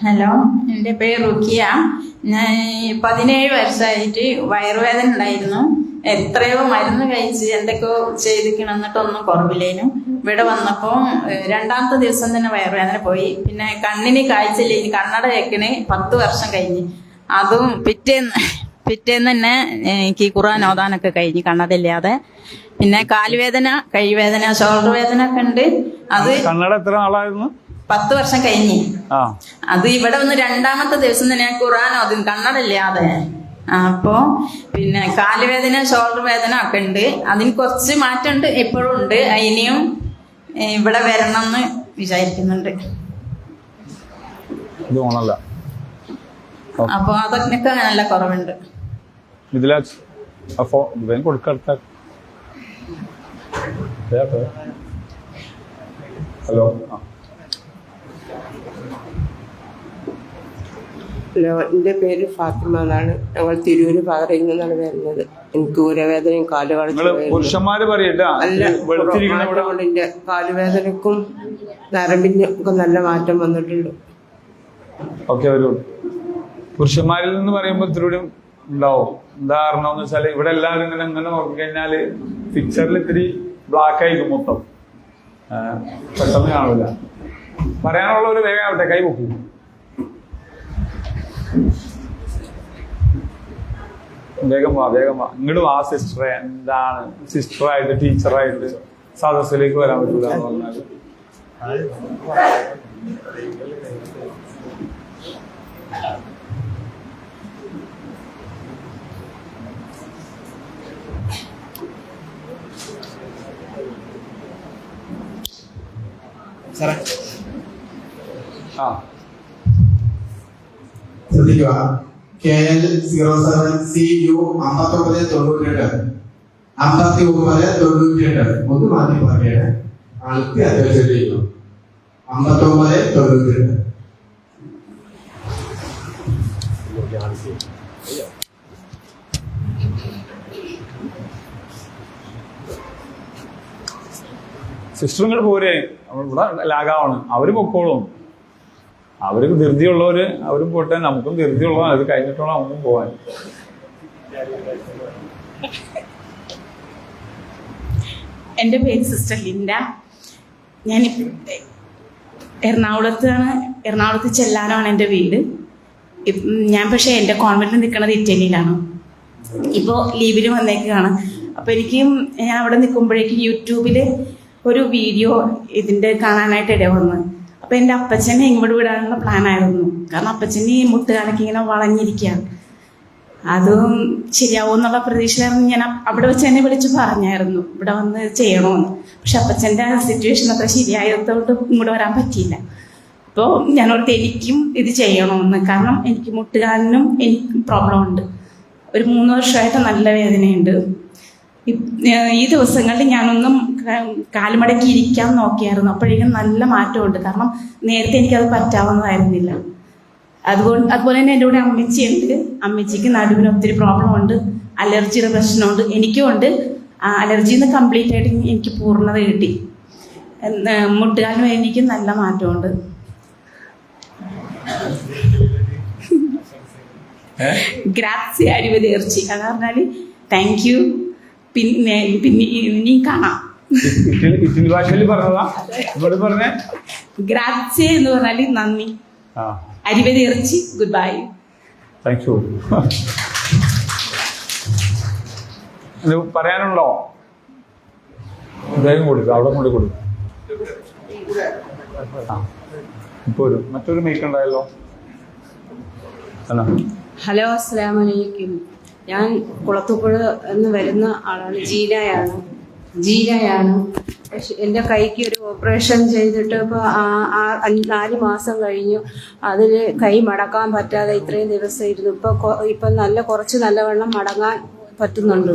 ഹലോ, എൻ്റെ പേര് റുക്കിയ. ഞാൻ 17 വർഷമായിട്ട് വയറുവേദന ഉണ്ടായിരുന്നു. എത്രയോ മരുന്ന് കഴിച്ച് എന്തൊക്കെയോ ചെയ്തിരിക്കണം, എന്നിട്ടൊന്നും കുറവില്ലേനും. ഇവിടെ വന്നപ്പോൾ 2ാമത്തെ ദിവസം തന്നെ വയറുവേദന പോയി. പിന്നെ കണ്ണിന് കാഴ്ചയില്ല, കണ്ണട വെക്കണേ 10 വർഷം കഴിഞ്ഞ്. അതും പിറ്റേന്ന് തന്നെ എനിക്ക് ഖുർആൻ ഓതാനൊക്കെ കഴിഞ്ഞ് കണ്ണടയില്ലാതെ. പിന്നെ കാലുവേദന, കൈവേദന, ഷോൾഡർ വേദന ഒക്കെ ഉണ്ട്. അത് കണ്ണട എത്ര നാളായിരുന്നു? 10 വർഷം കഴിഞ്ഞ്. അത് ഇവിടെ വന്ന് 2ാമത്തെ ദിവസം തന്നെ ഖുർആൻ ഓതി കണ്ണടയില്ലാതെ. അപ്പോൾ പിന്നെ കാലുവേദന, ഷോൾഡർ വേദന ഒക്കെ ഉണ്ട്. അതിന് കുറച്ച് മാറ്റമുണ്ട്, ഇപ്പോഴും ഉണ്ട്. ഇനിയും ഇവിടെ വരണം എന്ന് വിചാരിക്കുന്നുണ്ട്. അപ്പൊ അതൊക്കെ നല്ല കുറവുണ്ട്. ഹലോ, ഹലോ, എൻ്റെ പേര് ഫാത്തിമ എന്നാണ്. ഞങ്ങൾ തിരൂര് പകരയിൽ നിന്നാണ് വരുന്നത്. എനിക്ക് ഊരവേദനയും പുരുഷന്മാര് പറയട്ടാ എൻ്റെ കാലുവേദനക്കും നരമ്പിനും ഒക്കെ നല്ല മാറ്റം വന്നിട്ടുണ്ട്. ഓക്കെ, ഒരു പുരുഷന്മാരിൽ നിന്ന് പറയുമ്പോൾ ഇത്തിരി ഉണ്ടാവും. എന്താ കാരണം എന്ന് വെച്ചാൽ ഇവിടെ എല്ലാവരും ഇങ്ങനെ നോക്കിക്കഴിഞ്ഞാല് പിക്ചറിൽ ഇത്തിരി ബ്ലാക്ക് ആയിരിക്കും മൊത്തം, പെട്ടെന്ന് കാണില്ല. പറയാനുള്ള ഒരു വേഗം ആവട്ടെ, കൈ പൊക്കൂ. വേഗം വാ. ഇങ്ങോട്ട് വാ സിസ്റ്ററെ. എന്താണ് സിസ്റ്ററായിട്ട് ടീച്ചറായിട്ട് സദസ്സിലേക്ക് വരാൻ പറ്റൂല എന്ന് പറഞ്ഞാൽ ശ്രദ്ധിക്കുക. KL 07CU 5992 ഒന്ന് മാറ്റി പറയാണ്. ആൾക്ക് അത്യാവശ്യം ചെയ്യുന്നു. 5992. സിസ്റ്ററുകൾ പോരെ, ഇവിടെ ലാഗാവാണ്. അവര് പൊക്കോളും. അവർക്ക് ധൃതിയുള്ളവര് അവരും പോട്ടെ, നമുക്കും ധൃതിയുള്ളവർ. അത് കഴിഞ്ഞിട്ടുള്ള നമുക്കും പോവാൻ. എൻ്റെ പേര് സിസ്റ്റർ ലിൻഡ. ഞാൻ എറണാകുളത്ത് ചെല്ലാനാണ് എൻ്റെ വീട്. ഞാൻ പക്ഷേ എൻ്റെ കോൺവെന്റിൽ നിൽക്കുന്നത് ഇറ്റലിയിലാണ്. ഇപ്പോൾ ലീവിന് വന്നേക്കാണ്. അപ്പോൾ ഞാൻ അവിടെ നിൽക്കുമ്പോഴേക്കും യൂട്യൂബിൽ ഒരു വീഡിയോ ഇതിൻ്റെ കാണാനായിട്ട് ഇട വന്ന്. അപ്പോൾ എൻ്റെ അപ്പച്ചനെ ഇങ്ങോട്ട് വിടാനുള്ള പ്ലാനായിരുന്നു. കാരണം അപ്പച്ചന് ഈ മുട്ടുകാലൊക്കെ ഇങ്ങനെ വളഞ്ഞിരിക്കുകയാണ്. അതും ശരിയാവും എന്നുള്ള പ്രതീക്ഷയിലായിരുന്നു. ഞാൻ അവിടെ വെച്ച് എന്നെ വിളിച്ച് പറഞ്ഞായിരുന്നു ഇവിടെ വന്ന് ചെയ്യണമെന്ന്. പക്ഷെ അപ്പച്ചൻ്റെ സിറ്റുവേഷൻ അത്ര ശരിയായതുകൊണ്ട് ഇങ്ങോട്ട് വരാൻ പറ്റിയില്ല. അപ്പോൾ ഞാനോർത്ത് എനിക്കും ഇത് ചെയ്യണമെന്ന്. കാരണം എനിക്ക് മുട്ടുകാലിനും എനിക്ക് പ്രോബ്ലം ഉണ്ട്. ഒരു 3 വർഷമായിട്ട് നല്ല വേദനയുണ്ട്. ഈ ദിവസങ്ങളിൽ ഞാനൊന്നും കാലുമടക്കി ഇരിക്കാൻ നോക്കിയായിരുന്നു. അപ്പോഴേക്കും നല്ല മാറ്റമുണ്ട്. കാരണം നേരത്തെ എനിക്കത് പറ്റാവുന്നതായിരുന്നില്ല. അതുപോലെ തന്നെ എൻ്റെ കൂടെ അമ്മച്ചിയുണ്ട്. അമ്മച്ചിക്ക് നടുവിന് ഒത്തിരി പ്രോബ്ലം ഉണ്ട്. അലർജിയുടെ പ്രശ്നമുണ്ട്. എനിക്കും ഉണ്ട്. അലർജിയിൽ നിന്ന് കംപ്ലീറ്റ് ആയിട്ട് എനിക്ക് പൂർണ്ണത കിട്ടി. മുട്ടുകാലിനും എനിക്ക് നല്ല മാറ്റമുണ്ട്. ഗ്രാസി അടിവതേർച്ചി അത് പറഞ്ഞാൽ താങ്ക് യു. പിന്നെ ഇനി കാണാം. ഇറ്റലി ഭാഷയിൽ പറഞ്ഞേ ഗ്രാസി എന്ന് പറഞ്ഞാൽ നന്ദി. അരിവതേർച്ചി ഗുഡ് ബൈ. Thank you. പറയാനുണ്ടോ? വേഗം കൊടുക്കുക, അവിടെ കൊണ്ട് കൊടുക്കും. ഇപ്പൊ മറ്റൊരു മേക്ക് ഉണ്ടായല്ലോ. ഹലോ, അസ്സലാമു അലൈക്കും. ഞാൻ കുളത്തൂപ്പുഴ എന്ന് വരുന്ന ആളാണ്. ജീനയാണ്. എൻ്റെ കൈക്ക് ഒരു ഓപ്പറേഷൻ ചെയ്തിട്ട് ഇപ്പോൾ 4 മാസം കഴിഞ്ഞു. അതിൽ കൈ മടക്കാൻ പറ്റാതെ ഇത്രയും ദിവസം ഇരുന്നു. ഇപ്പം കുറച്ച് നല്ലവണ്ണം മടങ്ങാൻ പറ്റുന്നുണ്ട്.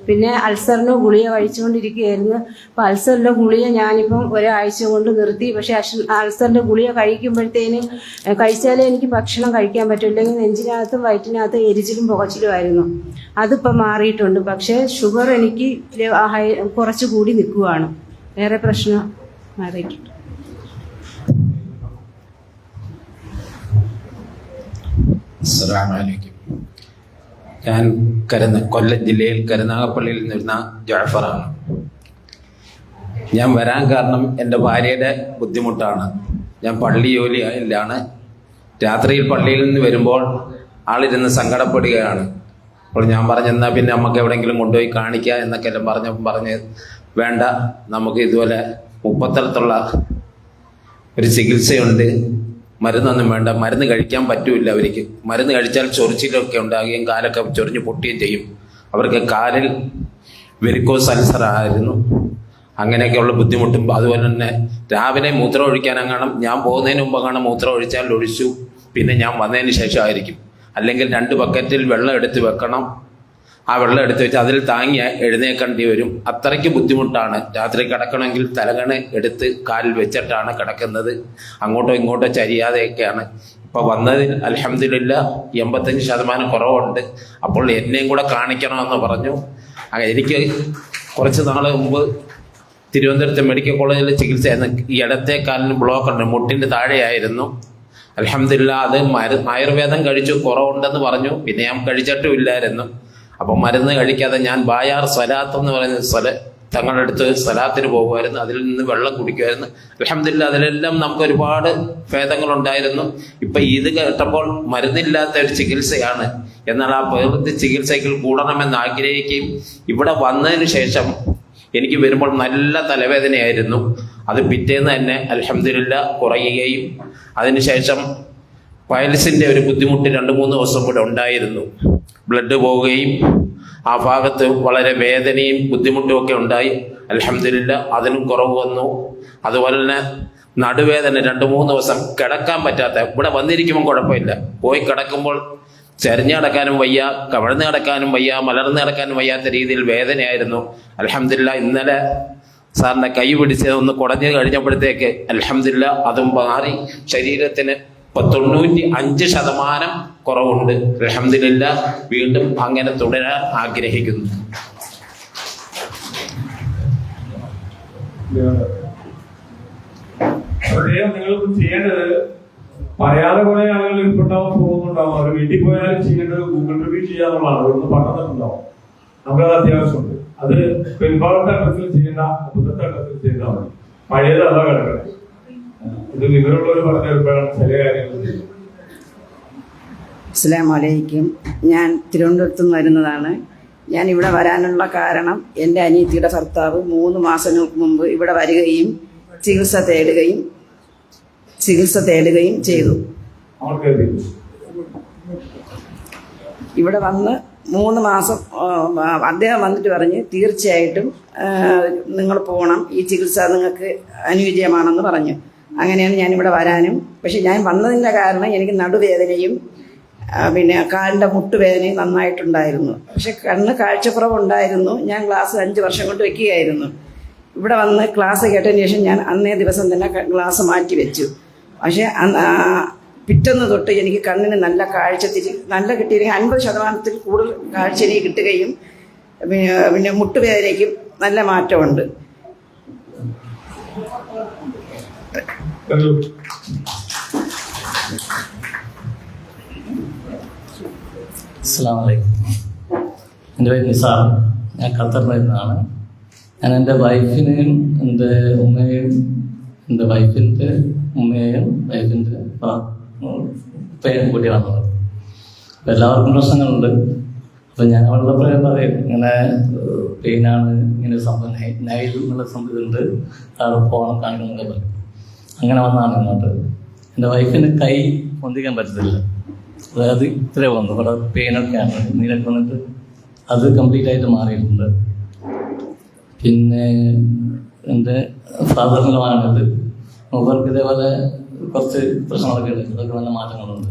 പിന്നെ അൾസറിന് ഗുളിക കഴിച്ചുകൊണ്ടിരിക്കുകയായിരുന്നു. അപ്പം അൾസറിൻ്റെ ഗുളിക ഞാനിപ്പം ഒരാഴ്ച കൊണ്ട് നിർത്തി. പക്ഷേ അൾസറിൻ്റെ ഗുളിക കഴിച്ചാലേ എനിക്ക് ഭക്ഷണം കഴിക്കാൻ പറ്റും. ഇല്ലെങ്കിൽ നെഞ്ചിനകത്തും വയറ്റിനകത്തും എരിച്ചിലും പുകച്ചിലുമായിരുന്നു. അതിപ്പം മാറിയിട്ടുണ്ട്. പക്ഷേ ഷുഗർ എനിക്ക് കുറച്ചുകൂടി നിൽക്കുകയാണ്. വേറെ പ്രശ്നം മാറിയിട്ടുണ്ട്. അസ്സലാമു ഞാൻ കൊല്ലം ജില്ലയിൽ കരുനാഗപ്പള്ളിയിൽ നിന്നിരുന്ന ജാഫറാണ്. ഞാൻ വരാൻ കാരണം എൻ്റെ ഭാര്യയുടെ ബുദ്ധിമുട്ടാണ്. ഞാൻ പള്ളി ജോലിയിലാണ്. രാത്രിയിൽ പള്ളിയിൽ നിന്ന് വരുമ്പോൾ ആളിരുന്ന് സങ്കടപ്പെടുകയാണ്. അപ്പോൾ ഞാൻ പറഞ്ഞെന്നാൽ പിന്നെ നമുക്ക് എവിടെയെങ്കിലും കൊണ്ടുപോയി കാണിക്കുക എന്നൊക്കെ എല്ലാം പറഞ്ഞ് വേണ്ട, നമുക്ക് ഇതുപോലെ 30 തരത്തിലുള്ള ഒരു ചികിത്സയുണ്ട്, മരുന്നൊന്നും വേണ്ട, മരുന്ന് കഴിക്കാൻ പറ്റൂല അവർക്ക്. മരുന്ന് കഴിച്ചാൽ ചൊറിച്ചിലൊക്കെ ഉണ്ടാകുകയും കാലൊക്കെ ചൊറിഞ്ഞ് പൊട്ടുകയും ചെയ്യും. അവർക്ക് കാലിൽ വെരിക്കോസ് അൾസർ ആയിരുന്നു. അങ്ങനെയൊക്കെയുള്ള ബുദ്ധിമുട്ടും. അതുപോലെ തന്നെ രാവിലെ മൂത്രം ഒഴിക്കാനെങ്ങാനും ഞാൻ പോകുന്നതിന് മുമ്പ് മൂത്രം ഒഴിച്ചാൽ ഒഴിച്ചു, പിന്നെ ഞാൻ വന്നതിന് ശേഷമായിരിക്കും. അല്ലെങ്കിൽ 2 ബക്കറ്റിൽ വെള്ളം എടുത്ത് വെക്കണം. ആ വെള്ളം എടുത്ത് വെച്ച് അതിൽ താങ്ങി എഴുന്നേക്കേണ്ടി വരും. അത്രയ്ക്ക് ബുദ്ധിമുട്ടാണ്. രാത്രി കിടക്കണമെങ്കിൽ തലകണ എടുത്ത് കാലിൽ വെച്ചിട്ടാണ് കിടക്കുന്നത്. അങ്ങോട്ടോ ഇങ്ങോട്ടോ ചരിയാതെയൊക്കെയാണ്. ഇപ്പോൾ വന്നതിൽ അൽഹംദുലില്ലാ 85% കുറവുണ്ട്. അപ്പോൾ എന്നെയും കൂടെ കാണിക്കണമെന്ന് പറഞ്ഞു. എനിക്ക് കുറച്ച് നാൾ മുമ്പ് തിരുവനന്തപുരത്ത് മെഡിക്കൽ കോളേജിൽ ചികിത്സയായിരുന്നു. ഈ ഇടത്തെ കാലിന് ബ്ലോക്ക് ഉണ്ട്, മുട്ടിൻ്റെ താഴെയായിരുന്നു. അൽഹംദുലില്ലാ അത് ആയുർവേദം കഴിച്ചു, കുറവുണ്ടെന്ന് പറഞ്ഞു. പിന്നെ ഞാൻ കഴിച്ചിട്ടും ഇല്ലായിരുന്നു. അപ്പം മരുന്ന് കഴിക്കാതെ ഞാൻ ബായാർ സ്വലാത്ത് എന്ന് പറയുന്ന തങ്ങളുടെ അടുത്ത് സ്വലാത്തിന് പോകുമായിരുന്നു. അതിൽ നിന്ന് വെള്ളം കുടിക്കുമായിരുന്നു. അൽഹംദുലില്ലാ അതിലെല്ലാം നമുക്ക് ഒരുപാട് ഭേദങ്ങളുണ്ടായിരുന്നു. ഇപ്പം ഇത് കേട്ടപ്പോൾ മരുന്നില്ലാത്ത ഒരു ചികിത്സയാണ്. എന്നാൽ ആ പ്രകൃതി ചികിത്സയ്ക്ക് കൂടണമെന്ന് ആഗ്രഹിക്കുകയും ഇവിടെ വന്നതിന് ശേഷം എനിക്ക് വരുമ്പോൾ നല്ല തലവേദനയായിരുന്നു. അത് പിറ്റേന്ന് തന്നെ അൽഹംദുലില്ലാ കുറയുകയും അതിനുശേഷം പൈൽസിൻ്റെ ഒരു ബുദ്ധിമുട്ട് 2-3 ദിവസം കൂടെ ഉണ്ടായിരുന്നു. ബ്ലഡ് പോവുകയും ആ ഭാഗത്ത് വളരെ വേദനയും ബുദ്ധിമുട്ടും ഒക്കെ ഉണ്ടായി. അൽഹംദുലില്ലാ അതിനും കുറവ് വന്നു. അതുപോലെ തന്നെ നടുവേദന 2-3 ദിവസം കിടക്കാൻ പറ്റാത്ത, ഇവിടെ വന്നിരിക്കുമ്പോൾ കുഴപ്പമില്ല, പോയി കിടക്കുമ്പോൾ ചരിഞ്ഞ് കിടക്കാനും വയ്യ, കവിഴ്ന്ന് കിടക്കാനും വയ്യ, മലർന്ന് കിടക്കാനും വയ്യാത്ത രീതിയിൽ വേദനയായിരുന്നു. അൽഹംദുലില്ലാ ഇന്നലെ സാറിൻ്റെ കൈ പിടിച്ച് ഒന്ന് കുടഞ്ഞു കഴിഞ്ഞപ്പോഴത്തേക്ക് അൽഹംദുലില്ലാ അതും മാറി. ശരീരത്തിന് 95% കുറവുണ്ട്. അൽഹംദുലില്ലാ വീണ്ടും അങ്ങനെ തുടരാൻ ആഗ്രഹിക്കുന്നു. നിങ്ങൾക്ക് ചെയ്യേണ്ടത്, പറയാതെ കുറെ ആളുകൾ ഇരിപ്പുണ്ടാവും, പോകുന്നുണ്ടാവും. അവർ വീട്ടിൽ പോയാലും ചെയ്യേണ്ടത് ഗൂഗിൾ റിവ്യൂ ചെയ്യാന്നുള്ളതാണ്. ഇവിടുന്ന് പറഞ്ഞിട്ടുണ്ടാവും. നമുക്കത് അത്യാവശ്യമുണ്ട്. അത് പിൻഭാഗത്തെ അഡ്രസ്സിൽ ചെയ്യേണ്ട, മുപ്പത്തെ അഡ്രസ്സിൽ ചെയ്താൽ മതി. പഴയത് അതാ കിടക്കണേ. ഇത് വിവരമുള്ളവർ പറഞ്ഞു തരുമ്പോഴാണ് ചില കാര്യങ്ങൾ. അസ്സലാമു അലൈക്കും. ഞാൻ തിരുവനന്തപുരത്ത് നിന്ന് വരുന്നതാണ്. ഞാൻ ഇവിടെ വരാനുള്ള കാരണം എൻ്റെ അനിയത്തിയുടെ ഭർത്താവ് 3 മാസങ്ങൾക്ക് മുമ്പ് ഇവിടെ വരികയും ചികിത്സ തേടുകയും ചെയ്തു. ഇവിടെ വന്ന് 3 മാസം അദ്ദേഹം വന്നിട്ട് പറഞ്ഞ് തീർച്ചയായിട്ടും നിങ്ങൾ പോകണം, ഈ ചികിത്സ നിങ്ങൾക്ക് അനുയോജ്യമാണെന്ന് പറഞ്ഞു. അങ്ങനെയാണ് ഞാനിവിടെ വരാനും. പക്ഷെ ഞാൻ വന്നതിൻ്റെ കാരണം എനിക്ക് നടുവേദനയും പിന്നെ കാലിൻ്റെ മുട്ടുവേദനയും നന്നായിട്ടുണ്ടായിരുന്നു. പക്ഷെ കണ്ണ് കാഴ്ചക്കുറവുണ്ടായിരുന്നു. ഞാൻ ക്ലാസ് 5 വർഷം കൊണ്ട് വയ്ക്കുകയായിരുന്നു. ഇവിടെ വന്ന് ക്ലാസ് കേട്ടതിന് ശേഷം ഞാൻ അന്നേ ദിവസം തന്നെ ക്ലാസ് മാറ്റി വെച്ചു. പക്ഷേ പിറ്റേന്ന് തൊട്ട് എനിക്ക് കണ്ണിന് നല്ല കാഴ്ച നല്ല കിട്ടിയെങ്കിൽ 50% കൂടുതൽ കാഴ്ച എനിക്ക് കിട്ടുകയും പിന്നെ മുട്ടുവേദനയ്ക്കും നല്ല മാറ്റമുണ്ട്. അസ്സലാമു അലൈക്കും. എൻ്റെ പേര് നിസാർ. ഞാൻ ഖത്തറിൽ നിന്നാണ്. ഞാൻ എൻ്റെ വൈഫിനെയും എൻ്റെ ഉമ്മയെയും എൻ്റെ വൈഫിൻ്റെ ഉമ്മയെയും വൈഫിൻ്റെ ഉപ്പയും കൂടി വന്നത്. അപ്പം എല്ലാവർക്കും പ്രശ്നങ്ങളുണ്ട്. അപ്പം ഞാൻ അവളുടെ പറയും ഇങ്ങനെ പെയിനാണ്, ഇങ്ങനെ സംഭവം നൈൽ എന്നുള്ള സംഭവം ഉണ്ട്, അവിടെ പോകണം കാണിക്കണം എന്നൊക്കെ പറയും. അങ്ങനെ വന്നതാണ് ഇങ്ങോട്ട്. എൻ്റെ വൈഫിന് കൈ പൊന്തിക്കാൻ പറ്റത്തില്ല. അതായത് ഇത്രേ വന്നു, അവിടെ പെയിനൊക്കെയാണ്, നീരൊക്കെ വന്നിട്ട് അത് കംപ്ലീറ്റ് ആയിട്ട് മാറിയിട്ടുണ്ട്. പിന്നെ എൻ്റെ ഫാദറിനുമാണത്, അവർക്ക് ഇതേപോലെ കുറച്ച് പ്രശ്നങ്ങളൊക്കെ ഉണ്ട്. അതൊക്കെ നല്ല മാറ്റങ്ങളുണ്ട്.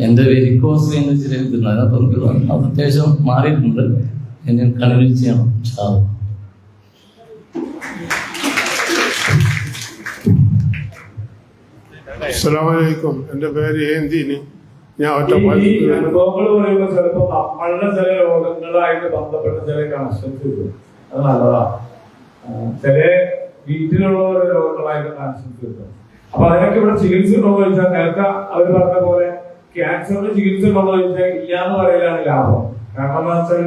എൻ്റെ വെരിക്കോസ് എന്ന് ഇച്ചിരി ഇതുണ്ട്. അപ്പം അത് അത്യാവശ്യം മാറിയിട്ടുണ്ട്. എന്നെ കണ്ടിന്യൂ ചെയ്യണം. അസ്സലാമലൈക്കും. എൻ്റെ പേര് ഏന്തീന്. ഞാൻ അനുഭവങ്ങൾ പറയുമ്പോൾ ചിലപ്പോൾ നമ്മളുടെ ചില രോഗങ്ങളായിട്ട് ബന്ധപ്പെട്ട ചില കണക്ഷൻസ് കിട്ടും. അത് നല്ലതാണ്. ചില വീട്ടിലുള്ള ഓരോ രോഗങ്ങളായിട്ട് കണക്ഷൻസ് കിട്ടും. അപ്പൊ അതിനൊക്കെ ഇവിടെ ചികിത്സ ഉണ്ടോ എന്ന് ചോദിച്ചാൽ നേരത്തെ അവർ പറഞ്ഞ പോലെ ക്യാൻസറിന് ചികിത്സ ഉണ്ടോ എന്ന് ചോദിച്ചാൽ ഇല്ലാന്ന് പറയലാണ് ലാഭം. കാരണം എന്താ വെച്ചാൽ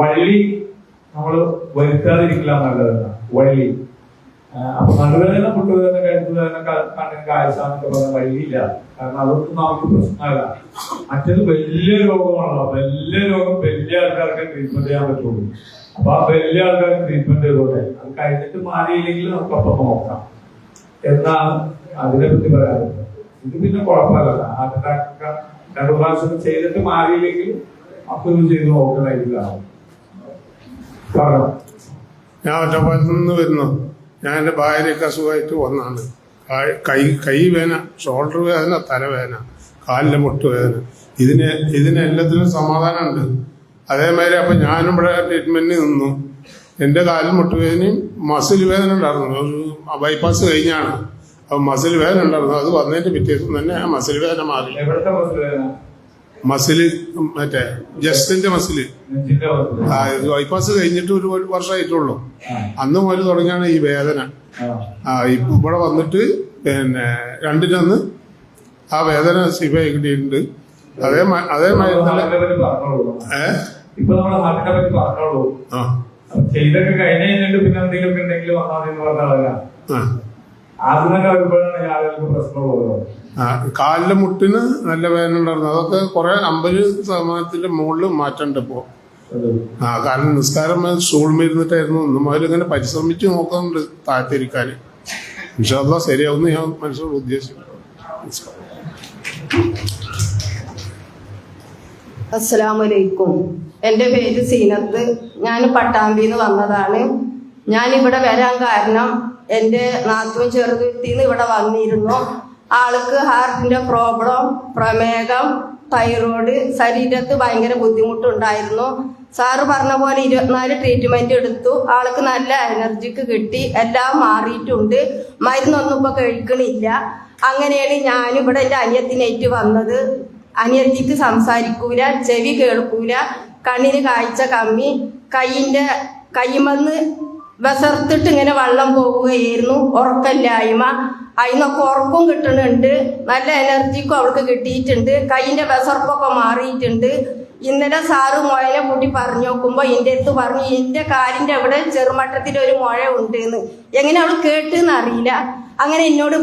വള്ളി നമ്മൾ വരുത്താതിരിക്കില്ല നല്ലതാണ്. വള്ളി അപ്പൊ നടുവേദന, മുട്ടുവേദന, കഴുത്തുവേദന, കണ്ണിന് കാഴ്ച എന്നൊക്കെ പറഞ്ഞ വഴിയില്ല. കാരണം അതൊന്നും നമുക്ക് പ്രശ്നമല്ല. മറ്റേത് വലിയ രോഗമാണല്ലോ. വലിയ രോഗം വലിയ ആൾക്കാർക്ക് ട്രീറ്റ്മെന്റ് ചെയ്യാൻ പറ്റുള്ളൂ. അപ്പൊ ആ വലിയ ആൾക്കാർക്ക് ട്രീറ്റ്മെന്റ് ചെയ്തോട്ടെ. അത് കഴിഞ്ഞിട്ട് മാറിയില്ലെങ്കിൽ നമുക്കപ്പം നോക്കാം എന്നാണ് അതിനെ പറ്റി പറയാറുണ്ട്. ഇത് പിന്നെ കുഴപ്പമില്ല. ഹാർട്ട് അറ്റാക്ക് 2 പ്രാവശ്യം ചെയ്തിട്ട് മാറിയില്ലെങ്കിൽ അപ്പൊ ചെയ്ത് നോക്കുന്നതായിരിക്കും. ഞാൻ ഒറ്റപ്പാലത്ത് നിന്ന് വരുന്നു. ഞാൻ എൻ്റെ ഭാര്യയൊക്കെ അസുഖമായിട്ട് വന്നാണ്. കൈ വേദന, ഷോൾഡർ വേദന, തലവേദന, കാലിൻ്റെ മുട്ടുവേദന, ഇതിനെല്ലാത്തിനും സമാധാനമുണ്ട്. അതേമാതിരി അപ്പം ഞാനും ഇവിടെ ട്രീറ്റ്മെൻറ്റിന് നിന്നു. എൻ്റെ കാലിൽ മുട്ടുവേദനയും മസിൽ വേദന ഉണ്ടായിരുന്നു. ബൈപ്പാസ് കഴിഞ്ഞാണ്. അപ്പം മസിൽ വേദന ഉണ്ടായിരുന്നു. അത് വന്നതിൻ്റെ പിറ്റേ ദിവസം തന്നെ ആ മസിൽ വേദന മാറി. മസില് മറ്റേ ജസ്റ്റിന്റെ മസില് ബൈപ്പാസ് കഴിഞ്ഞിട്ട് ഒരു വർഷമായിട്ടുള്ളൂ. അന്ന് മുതൽ തുടങ്ങിയാണ് ഈ വേദന. ഇപ്പൊ ഇവിടെ വന്നിട്ട് പിന്നെ 2-ന് ആ വേദന ശിവയായി കിട്ടിയിട്ടുണ്ട്. അതേ കാലിലെ മുട്ടിന് നല്ല വേദന ഉണ്ടായിരുന്നു. അതൊക്കെ കുറെ 50% മുകളിൽ മാറ്റമുണ്ട് ഇപ്പോ. കാരണം നിസ്കാരം സ്റ്റൂൾമിരുന്നിട്ടായിരുന്നു. ഒന്നുമാരും ഇങ്ങനെ പരിശ്രമിച്ച് നോക്കുന്നുണ്ട് താഴ്ത്തിരിക്കാൻ. ഇൻഷാ അല്ലാഹ് ശരിയാവുമെന്ന് ഞാൻ മനസ്സിലോട് ഉദ്ദേശിക്കുന്നു. അസ്സലാമലൈക്കും. എൻ്റെ പേര് സീനത്ത്. ഞാൻ പട്ടാമ്പിന്ന് വന്നതാണ്. ഞാനിവിടെ വരാൻ കാരണം എൻ്റെ നാത്തൂൻ ചെറുതുരുത്തിന്ന് ഇവിടെ വന്നിരുന്നു. ആൾക്ക് ഹാർട്ടിൻ്റെ പ്രോബ്ലം, പ്രമേഹം, തൈറോയ്ഡ്, ശരീരത്ത് ഭയങ്കര ബുദ്ധിമുട്ടുണ്ടായിരുന്നു. സാറ് പറഞ്ഞ പോലെ 24 ട്രീറ്റ്മെൻറ്റ് എടുത്തു. ആൾക്ക് നല്ല എനർജിക്ക് കിട്ടി. എല്ലാം മാറിയിട്ടുണ്ട്. മരുന്നൊന്നും ഇപ്പോൾ കഴിക്കണില്ല. അങ്ങനെയാണ് ഞാനിവിടെ എൻ്റെ അനിയത്തിനേറ്റ് വന്നത്. അനിയത്തിക്ക് സംസാരിക്കൂല, ചെവി കേൾക്കൂല, കണ്ണിന് കാഴ്ച കമ്മി, കൈമന്ന് വിസർത്തിട്ട് ഇങ്ങനെ വെള്ളം പോവുകയായിരുന്നു. ഉറക്കമില്ലായ്മ, അതിനൊക്കെ ഉറക്കം കിട്ടുന്നുണ്ട്. നല്ല എനർജിക്കും അവൾക്ക് കിട്ടിയിട്ടുണ്ട്. കൈയിൻ്റെ വിസർപ്പൊക്കെ മാറിയിട്ടുണ്ട്. ഇന്നലെ സാറ് മുഴനെ കൂട്ടി പറഞ്ഞു നോക്കുമ്പോൾ എൻ്റെ അടുത്ത് പറഞ്ഞു എൻ്റെ കാലിൻ്റെ അവിടെ ചെറുമട്ടത്തിലൊരു മുഴ ഉണ്ട് എന്ന്. എങ്ങനെ അവൾ കേട്ടെന്ന് അറിയില്ല. അങ്ങനെ എന്നോട്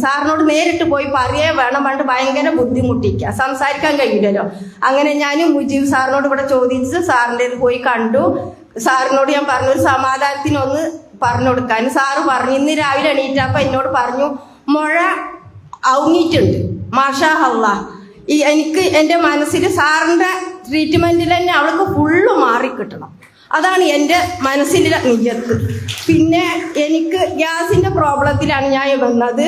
സാറിനോട് നേരിട്ട് പോയി പറയേ വേണം. പണ്ട് ഭയങ്കര ബുദ്ധിമുട്ടിക്കുക, സംസാരിക്കാൻ കഴിയില്ലല്ലോ. അങ്ങനെ ഞാൻ മുജീബ് സാറിനോട് ഇവിടെ ചോദിച്ച് സാറിൻ്റെ പോയി കണ്ടു. സാറിനോട് ഞാൻ പറഞ്ഞു ഒരു സമാധാനത്തിനൊന്ന് പറഞ്ഞു കൊടുക്കാൻ. സാറ് പറഞ്ഞു ഇന്ന് രാവിലെ എണീറ്റപ്പോൾ എന്നോട് പറഞ്ഞു മുഴ ഔങ്ങിയിട്ടുണ്ട്. മാഷാ അല്ലാഹ്. എനിക്ക് എൻ്റെ മനസ്സിൽ സാറിൻ്റെ ട്രീറ്റ്മെൻറ്റിൽ തന്നെ അവൾക്ക് ഫുള്ള് മാറിക്കിട്ടണം. അതാണ് എൻ്റെ മനസ്സിലെ നിയ്യത്ത്. പിന്നെ എനിക്ക് ഗ്യാസിൻ്റെ പ്രോബ്ലത്തിലാണ് ഞാൻ വന്നത്.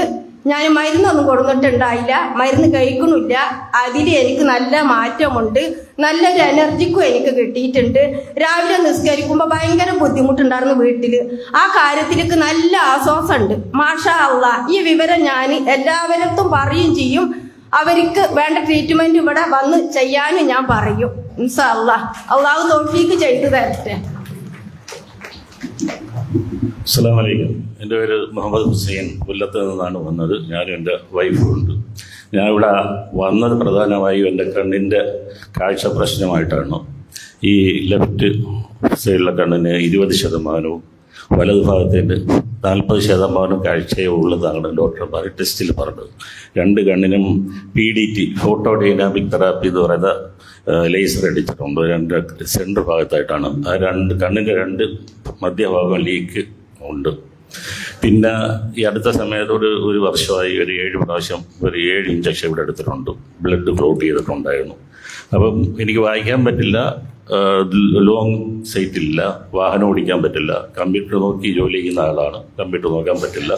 ഞാൻ മരുന്നൊന്നും കൊടുത്തിട്ടുണ്ടായില്ല, മരുന്ന് കഴിക്കണില്ല. അതിൽ എനിക്ക് നല്ല മാറ്റമുണ്ട്. നല്ലൊരു എനർജിക്കും എനിക്ക് കിട്ടിയിട്ടുണ്ട്. രാവിലെ നിസ്കരിക്കുമ്പോൾ ഭയങ്കര ബുദ്ധിമുട്ടുണ്ടായിരുന്നു വീട്ടിൽ. ആ കാര്യത്തിലേക്ക് നല്ല ആശ്വാസമുണ്ട്. മാഷാ അല്ലാഹ്. ഈ വിവരം ഞാൻ എല്ലാവരത്തും പറയുകയും ചെയ്യും. അവർക്ക് വേണ്ട ട്രീറ്റ്മെന്റ് ഇവിടെ വന്ന് ചെയ്യാനും ഞാൻ പറയും. ഇൻഷാ അല്ലാഹ്. അള്ളാഹു തൗഫീഖ് ചെയ്തു തരട്ടെ. അസ്സലാമു അലൈക്കും. എൻ്റെ പേര് മുഹമ്മദ് ഹുസൈൻ. കൊല്ലത്ത് നിന്നാണ് വന്നത്. ഞാനും എൻ്റെ വൈഫും ഉണ്ട്. ഞാനിവിടെ വന്നത് പ്രധാനമായും എൻ്റെ കണ്ണിൻ്റെ കാഴ്ച പ്രശ്നമായിട്ടാണ്. ഈ ലെഫ്റ്റ് സൈഡിലെ കണ്ണിന് 20%, വലതു ഭാഗത്തേക്ക് 40% കാഴ്ചയോ ഉള്ളതാണ് ഡോക്ടർമാർ ടെസ്റ്റിൽ പറഞ്ഞത്. 2 കണ്ണിനും PDT, ഫോട്ടോ ഡൈനാമിക് തെറാപ്പി എന്ന് പറയുന്ന ലേസർ അടിച്ചിട്ടുണ്ട്. 2 സെൻറ്റർ ഭാഗത്തായിട്ടാണ്. ആ കണ്ണിൻ്റെ 2 മധ്യഭാഗം ലീക്ക് ഉണ്ട്. പിന്നെ ഈ അടുത്ത സമയത്ത് ഒരു വർഷമായി ഒരു 7 പ്രാവശ്യം 7 ഇഞ്ചക്ഷൻ ഇവിടെ എടുത്തിട്ടുണ്ട്. ബ്ലഡ് ക്ലോട്ട് ചെയ്തിട്ടുണ്ടായിരുന്നു. അപ്പം എനിക്ക് വായിക്കാൻ പറ്റില്ല, ലോങ് സൈറ്റില്ല, വാഹനം ഓടിക്കാൻ പറ്റില്ല. കമ്പ്യൂട്ടർ നോക്കി ജോലി ചെയ്യുന്ന ആളാണ്. കമ്പ്യൂട്ടർ നോക്കാൻ പറ്റില്ല.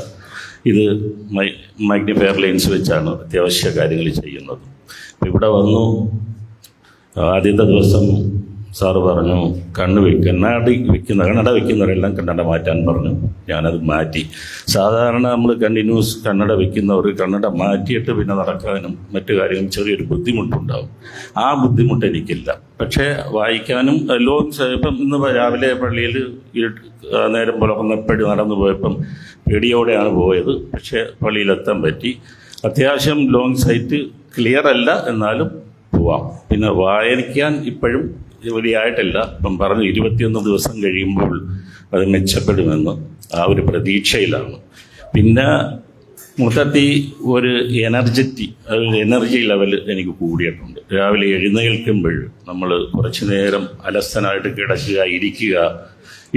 ഇത് മാഗ്നിഫയർ ലെൻസ് വെച്ചാണ് അത്യാവശ്യ കാര്യങ്ങൾ ചെയ്യുന്നത്. ഇവിടെ വന്നു ആദ്യത്തെ ദിവസം സാറ് പറഞ്ഞു കണ്ണട വെക്കുന്നവരെല്ലാം കണ്ണട മാറ്റാൻ പറഞ്ഞു. ഞാനത് മാറ്റി. സാധാരണ നമ്മൾ കണ്ടിന്യൂസ് കണ്ണട വെക്കുന്നവർ കണ്ണട മാറ്റിയിട്ട് പിന്നെ നടക്കാനും മറ്റു കാര്യങ്ങളും ചെറിയൊരു ബുദ്ധിമുട്ടുണ്ടാകും. ആ ബുദ്ധിമുട്ട് എനിക്കില്ല. പക്ഷേ വായിക്കാനും ഇപ്പം ഇന്ന് രാവിലെ പള്ളിയിൽ നേരം പുലർന്നപ്പോഴും നടന്നു പോയപ്പം പേടിയോടെയാണ് പോയത്. പക്ഷേ പള്ളിയിലെത്താൻ പറ്റി. അത്യാവശ്യം ലോങ് സൈറ്റ് ക്ലിയർ അല്ല, എന്നാലും പോവാം. പിന്നെ വായിക്കാൻ ഇപ്പോഴും ജോലിയായിട്ടില്ല. ഇപ്പം പറഞ്ഞു 21 ദിവസം കഴിയുമ്പോൾ അത് മെച്ചപ്പെടുമെന്ന് ആ ഒരു പ്രതീക്ഷയിലാണ്. പിന്നെ മൊത്തത്തിൽ ഒരു എനർജി ലെവൽ എനിക്ക് കൂടിയിട്ടുണ്ട്. രാവിലെ എഴുന്നേൽക്കുമ്പോൾ നമ്മൾ കുറച്ചു നേരം അലസനായിട്ട് കിടക്കുക, ഇരിക്കുക.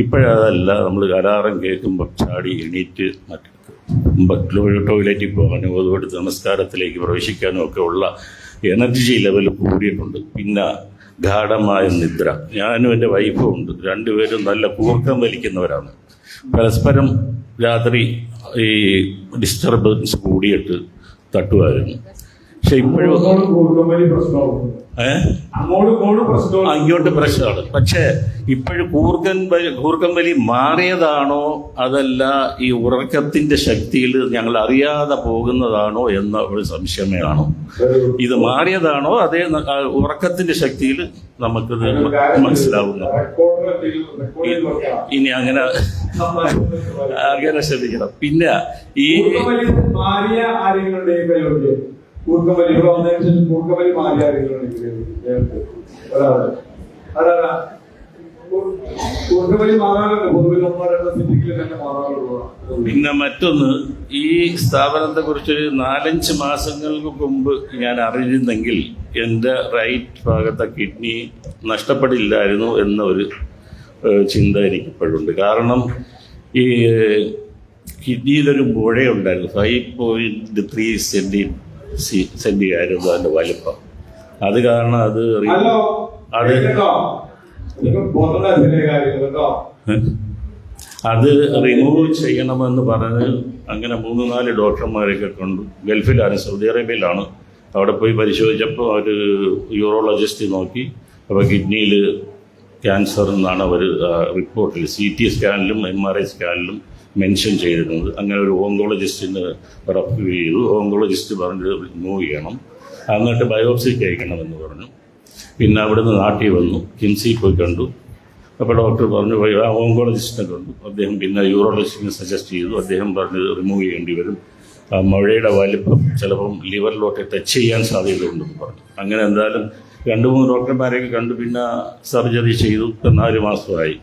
ഇപ്പോഴതല്ല. നമ്മൾ അലാറം കേൾക്കുമ്പോൾ ചാടി എണീറ്റ് ടോയ്ലറ്റിൽ പോകാനും അതുകൊണ്ട് നമസ്കാരത്തിലേക്ക് പ്രവേശിക്കാനും ഒക്കെ ഉള്ള എനർജി ലെവൽ കൂടിയിട്ടുണ്ട്. പിന്നെ ഗാഢമായ നിദ്ര. ഞാനും എൻ്റെ വൈഫും ഉണ്ട്. 2 പേരും നല്ല കൂർക്കം വലിക്കുന്നവരാണ്. പരസ്പരം രാത്രി ഈ ഡിസ്റ്റർബൻസ് കൂടിയിട്ട് തട്ടുമായിരുന്നു. പക്ഷെ പക്ഷെ ഇപ്പോഴും അങ്ങോട്ട് പ്രശ്നമാണ്. പക്ഷേ ഇപ്പോഴും കൂർക്കം വലി മാറിയതാണോ അതല്ല ഈ ഉറക്കത്തിന്റെ ശക്തിയിൽ ഞങ്ങൾ അറിയാതെ പോകുന്നതാണോ എന്ന ഒരു സംശയമേയാണോ? ഇത് മാറിയതാണോ അതേ ഉറക്കത്തിന്റെ ശക്തിയിൽ നമുക്കിത് മനസ്സിലാവുന്നു? ഇനി അങ്ങനെ ശ്രദ്ധിക്കണം. പിന്നെ ഈ കൂർക്കമ്പലി ഇവിടെ വന്നതിന് ശേഷം കൂർക്കമ്പലി മാറിയ ആരെങ്കിലും കൂർക്കമ്പലി മാറാറുണ്ട് പൊതുവിൽ 1-2 സിറ്റിയിൽ തന്നെ മാറാറുള്ളൂ. പിന്നെ മറ്റൊന്ന്, ഈ സ്ഥാപനത്തെ കുറിച്ച് 4-5 മാസങ്ങൾക്ക് മുമ്പ് ഞാൻ അറിഞ്ഞിരുന്നെങ്കിൽ എൻ്റെ റൈറ്റ് ഭാഗത്തെ കിഡ്നി നഷ്ടപ്പെടില്ലായിരുന്നു എന്ന ഒരു ചിന്ത എനിക്കിപ്പോഴുണ്ട്. കാരണം ഈ കിഡ്നിയിലൊരു മുഴയുണ്ടായിരുന്നു, 5.3 സെന്റിയായിരുന്നു അതിൻ്റെ വലിപ്പം. അത് കാരണം അത് റിമൂവ് ചെയ്യണമെന്ന് പറഞ്ഞ് അങ്ങനെ 3-4 ഡോക്ടർമാരെയൊക്കെ കണ്ടു. ഗൾഫിലാണ്, സൗദി അറേബ്യയിലാണ്. അവിടെ പോയി പരിശോധിച്ചപ്പോൾ അവർ യൂറോളജിസ്റ്റ് നോക്കി. അപ്പോൾ കിഡ്നിയിൽ ക്യാൻസർ എന്നാണ് അവർ റിപ്പോർട്ടിൽ CT സ്കാനിലും MRI സ്കാനിലും മെൻഷൻ ചെയ്തിരുന്നത്. അങ്ങനെ ഒരു ഓങ്കോളജിസ്റ്റിന് റെഫർ ചെയ്തു. ഓങ്കോളജിസ്റ്റ് പറഞ്ഞ് റിമൂവ് ചെയ്യണം, എന്നിട്ട് ബയോപ്സിക്ക് അയക്കണമെന്ന് പറഞ്ഞു. പിന്നെ അവിടുന്ന് നാട്ടിൽ വന്നു, കിംസിൽ പോയി കണ്ടു. അപ്പോൾ ഡോക്ടർ പറഞ്ഞു, ആ ഓങ്കോളജിസ്റ്റിനെ കണ്ടു. അദ്ദേഹം പിന്നെ യൂറോളജിസ്റ്റിനെ സജസ്റ്റ് ചെയ്തു. അദ്ദേഹം പറഞ്ഞ് റിമൂവ് ചെയ്യേണ്ടി വരും, മുഴയുടെ വലിപ്പം ചിലപ്പം ലിവറിലോട്ട് ടച്ച് ചെയ്യാൻ സാധ്യതയുണ്ടെന്ന് പറഞ്ഞു. അങ്ങനെ എന്തായാലും 2-3 ഡോക്ടർമാരെയൊക്കെ കണ്ടു. പിന്നെ സർജറി ചെയ്തു. 4 മാസമായി.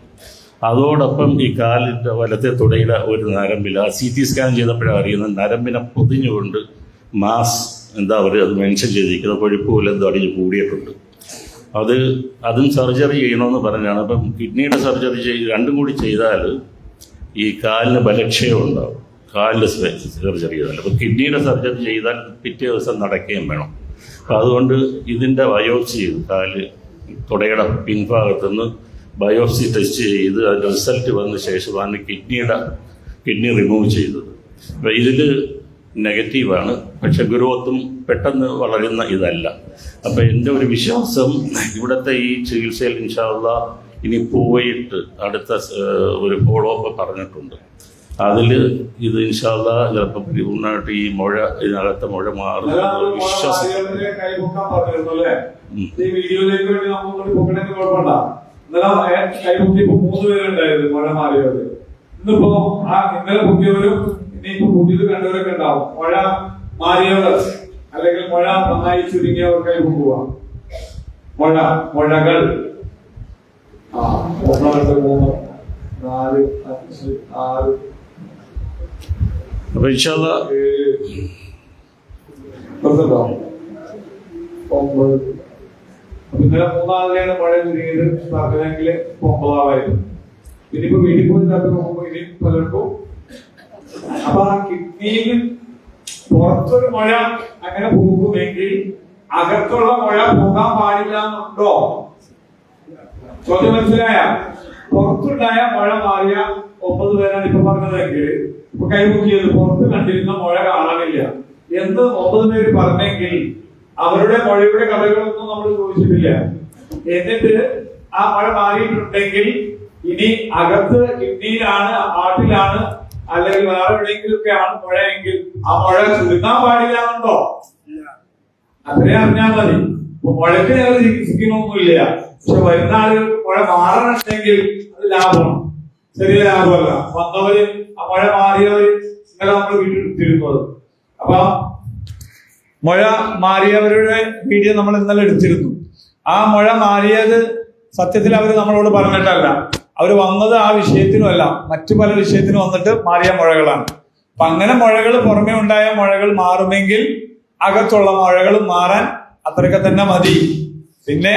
അതോടൊപ്പം ഈ കാലിൻ്റെ വലത്തെ തുടയിലെ ഒരു നരമ്പിൽ, ആ CT സ്കാൻ ചെയ്തപ്പോഴാണ് അറിയുന്നത്, നരമ്പിനെ പൊതിഞ്ഞുകൊണ്ട് അത് മെൻഷൻ ചെയ്തിരിക്കുന്നത് കൊഴുപ്പ് പോലെ എന്തോ അടിഞ്ഞ് കൂടിയിട്ടുണ്ട്. അതും സർജറി ചെയ്യണമെന്ന് പറഞ്ഞാണ്. അപ്പം കിഡ്നിയുടെ സർജറി രണ്ടും കൂടി ചെയ്താൽ ഈ കാലിന് ബലക്ഷയം ഉണ്ടാവും, കാലിൻ്റെ സർജറി ചെയ്താൽ. അപ്പം കിഡ്നിയുടെ സർജറി ചെയ്താൽ പിറ്റേ ദിവസം നടക്കുകയും വേണം. അപ്പം അതുകൊണ്ട് ഇതിൻ്റെ ബയോപ്സി ചെയ്തു, കാല് തുടയുടെ പിൻഭാഗത്തുനിന്ന് ബയോപ്സി ടെസ്റ്റ് ചെയ്ത് അതിൻ്റെ റിസൾട്ട് വന്ന ശേഷമാണ് കിഡ്നി റിമൂവ് ചെയ്തത്. അപ്പോൾ ഇതിൽ നെഗറ്റീവാണ്, പക്ഷെ ഗ്രോത്തും പെട്ടെന്ന് വളരുന്ന ഇതല്ല. അപ്പോൾ എൻ്റെ ഒരു വിശ്വാസം, ഇവിടുത്തെ ഈ ചികിത്സയിൽ ഇൻഷാ അല്ലാഹ് ഇനി പോയിട്ട് അടുത്ത ഒരു ഫോളോ അപ്പ് പറഞ്ഞിട്ടുണ്ട്. അതിൽ ഇത് ഇൻഷാ അല്ലാഹ് ചിലപ്പോൾ പരിപൂർണ്ണമായിട്ട് ഈ ഇതിനകത്തെ മുഴ മാറുന്ന വിശ്വാസം. കൈമുക്കി 3 പേരുണ്ടായിരുന്നു മഴ മാറിയവര്. ഇന്നിപ്പോ ഇന്നലെ പൊക്കിയവരും ഇനിയിപ്പോ പുതിയത് കണ്ടവരൊക്കെ ഉണ്ടാവും. മഴ മാറിയവർ അല്ലെങ്കിൽ മഴ നന്നായി ചുരുങ്ങിയവർ കൈമുക്കുക. മുഴകൾ 1 2 3 4 5 6 അപ്പൊ ഇൻഷാ അല്ലാഹ് 9. ഇന്നലെ 3 മഴ ചുരുങ്ങിയത് പറഞ്ഞെങ്കിൽ 9 ഇനിയിപ്പോ വീട്ടിൽ പോയി നോക്കുമ്പോ ഇനി പലർക്കും. അപ്പൊ ആ കിഡ്നിയിൽ പുറത്തൊരു മഴ അങ്ങനെ പോകുമെങ്കിൽ അകത്തുള്ള മഴ പോകാൻ പാടില്ല എന്നുണ്ടോ? ചോദ്യം മനസ്സിലായ? പുറത്തുണ്ടായ മഴ മാറിയ 9 പേരാണ് ഇപ്പൊ പറഞ്ഞതെങ്കിൽ ഇപ്പൊ കൈമുക്കിയത് പുറത്ത് കണ്ടിരുന്ന മഴ കാണാനില്ല എന്ന് 9 പേര് പറഞ്ഞെങ്കിൽ അവരുടെ മഴയുടെ കഥകളൊന്നും നമ്മൾ ചോദിച്ചിട്ടില്ല. എന്നിട്ട് ആ മഴ മാറിയിട്ടുണ്ടെങ്കിൽ ഇനി അകത്ത് കിഡ്നിയിലാണ്, ഹാർട്ടിലാണ്, അല്ലെങ്കിൽ വേറെ എവിടെയെങ്കിലൊക്കെയാണ് മഴയെങ്കിൽ ആ മഴ ചുരുങ്ങാൻ പാടില്ല എന്നുണ്ടോ? അത്രയും അറിഞ്ഞാൽ മതി. ഇപ്പൊ മഴയ്ക്ക് ഞങ്ങൾ ചികിത്സിക്കണമൊന്നുമില്ല. പക്ഷെ വരുന്ന ആളുകൾക്ക് മഴ മാറണമെങ്കിൽ അത് ലാഭമാണ്, ചെറിയ ലാഭമല്ല. വന്നവര് ആ മഴ മാറിയവര് ഇന്നലെ നമ്മൾ വീട്ടിലെടുത്തിരുന്നത്. അപ്പൊ മഴ മാറിയവരുടെ വീഡിയോ നമ്മൾ ഇന്നലെ എടുത്തിരുന്നു. ആ മഴ മാറിയത് സത്യത്തിൽ അവർ നമ്മളോട് പറഞ്ഞിട്ടല്ല, അവർ വന്നത് ആ വിഷയത്തിനുമല്ല, മറ്റു പല വിഷയത്തിനും വന്നിട്ട് മാറിയ മുഴകളാണ്. അപ്പൊ അങ്ങനെ മുഴകൾ പുറമെ ഉണ്ടായ മുഴകൾ മാറുമെങ്കിൽ അകത്തുള്ള മുഴകൾ മാറാൻ അത്രയൊക്കെ തന്നെ മതി. പിന്നെ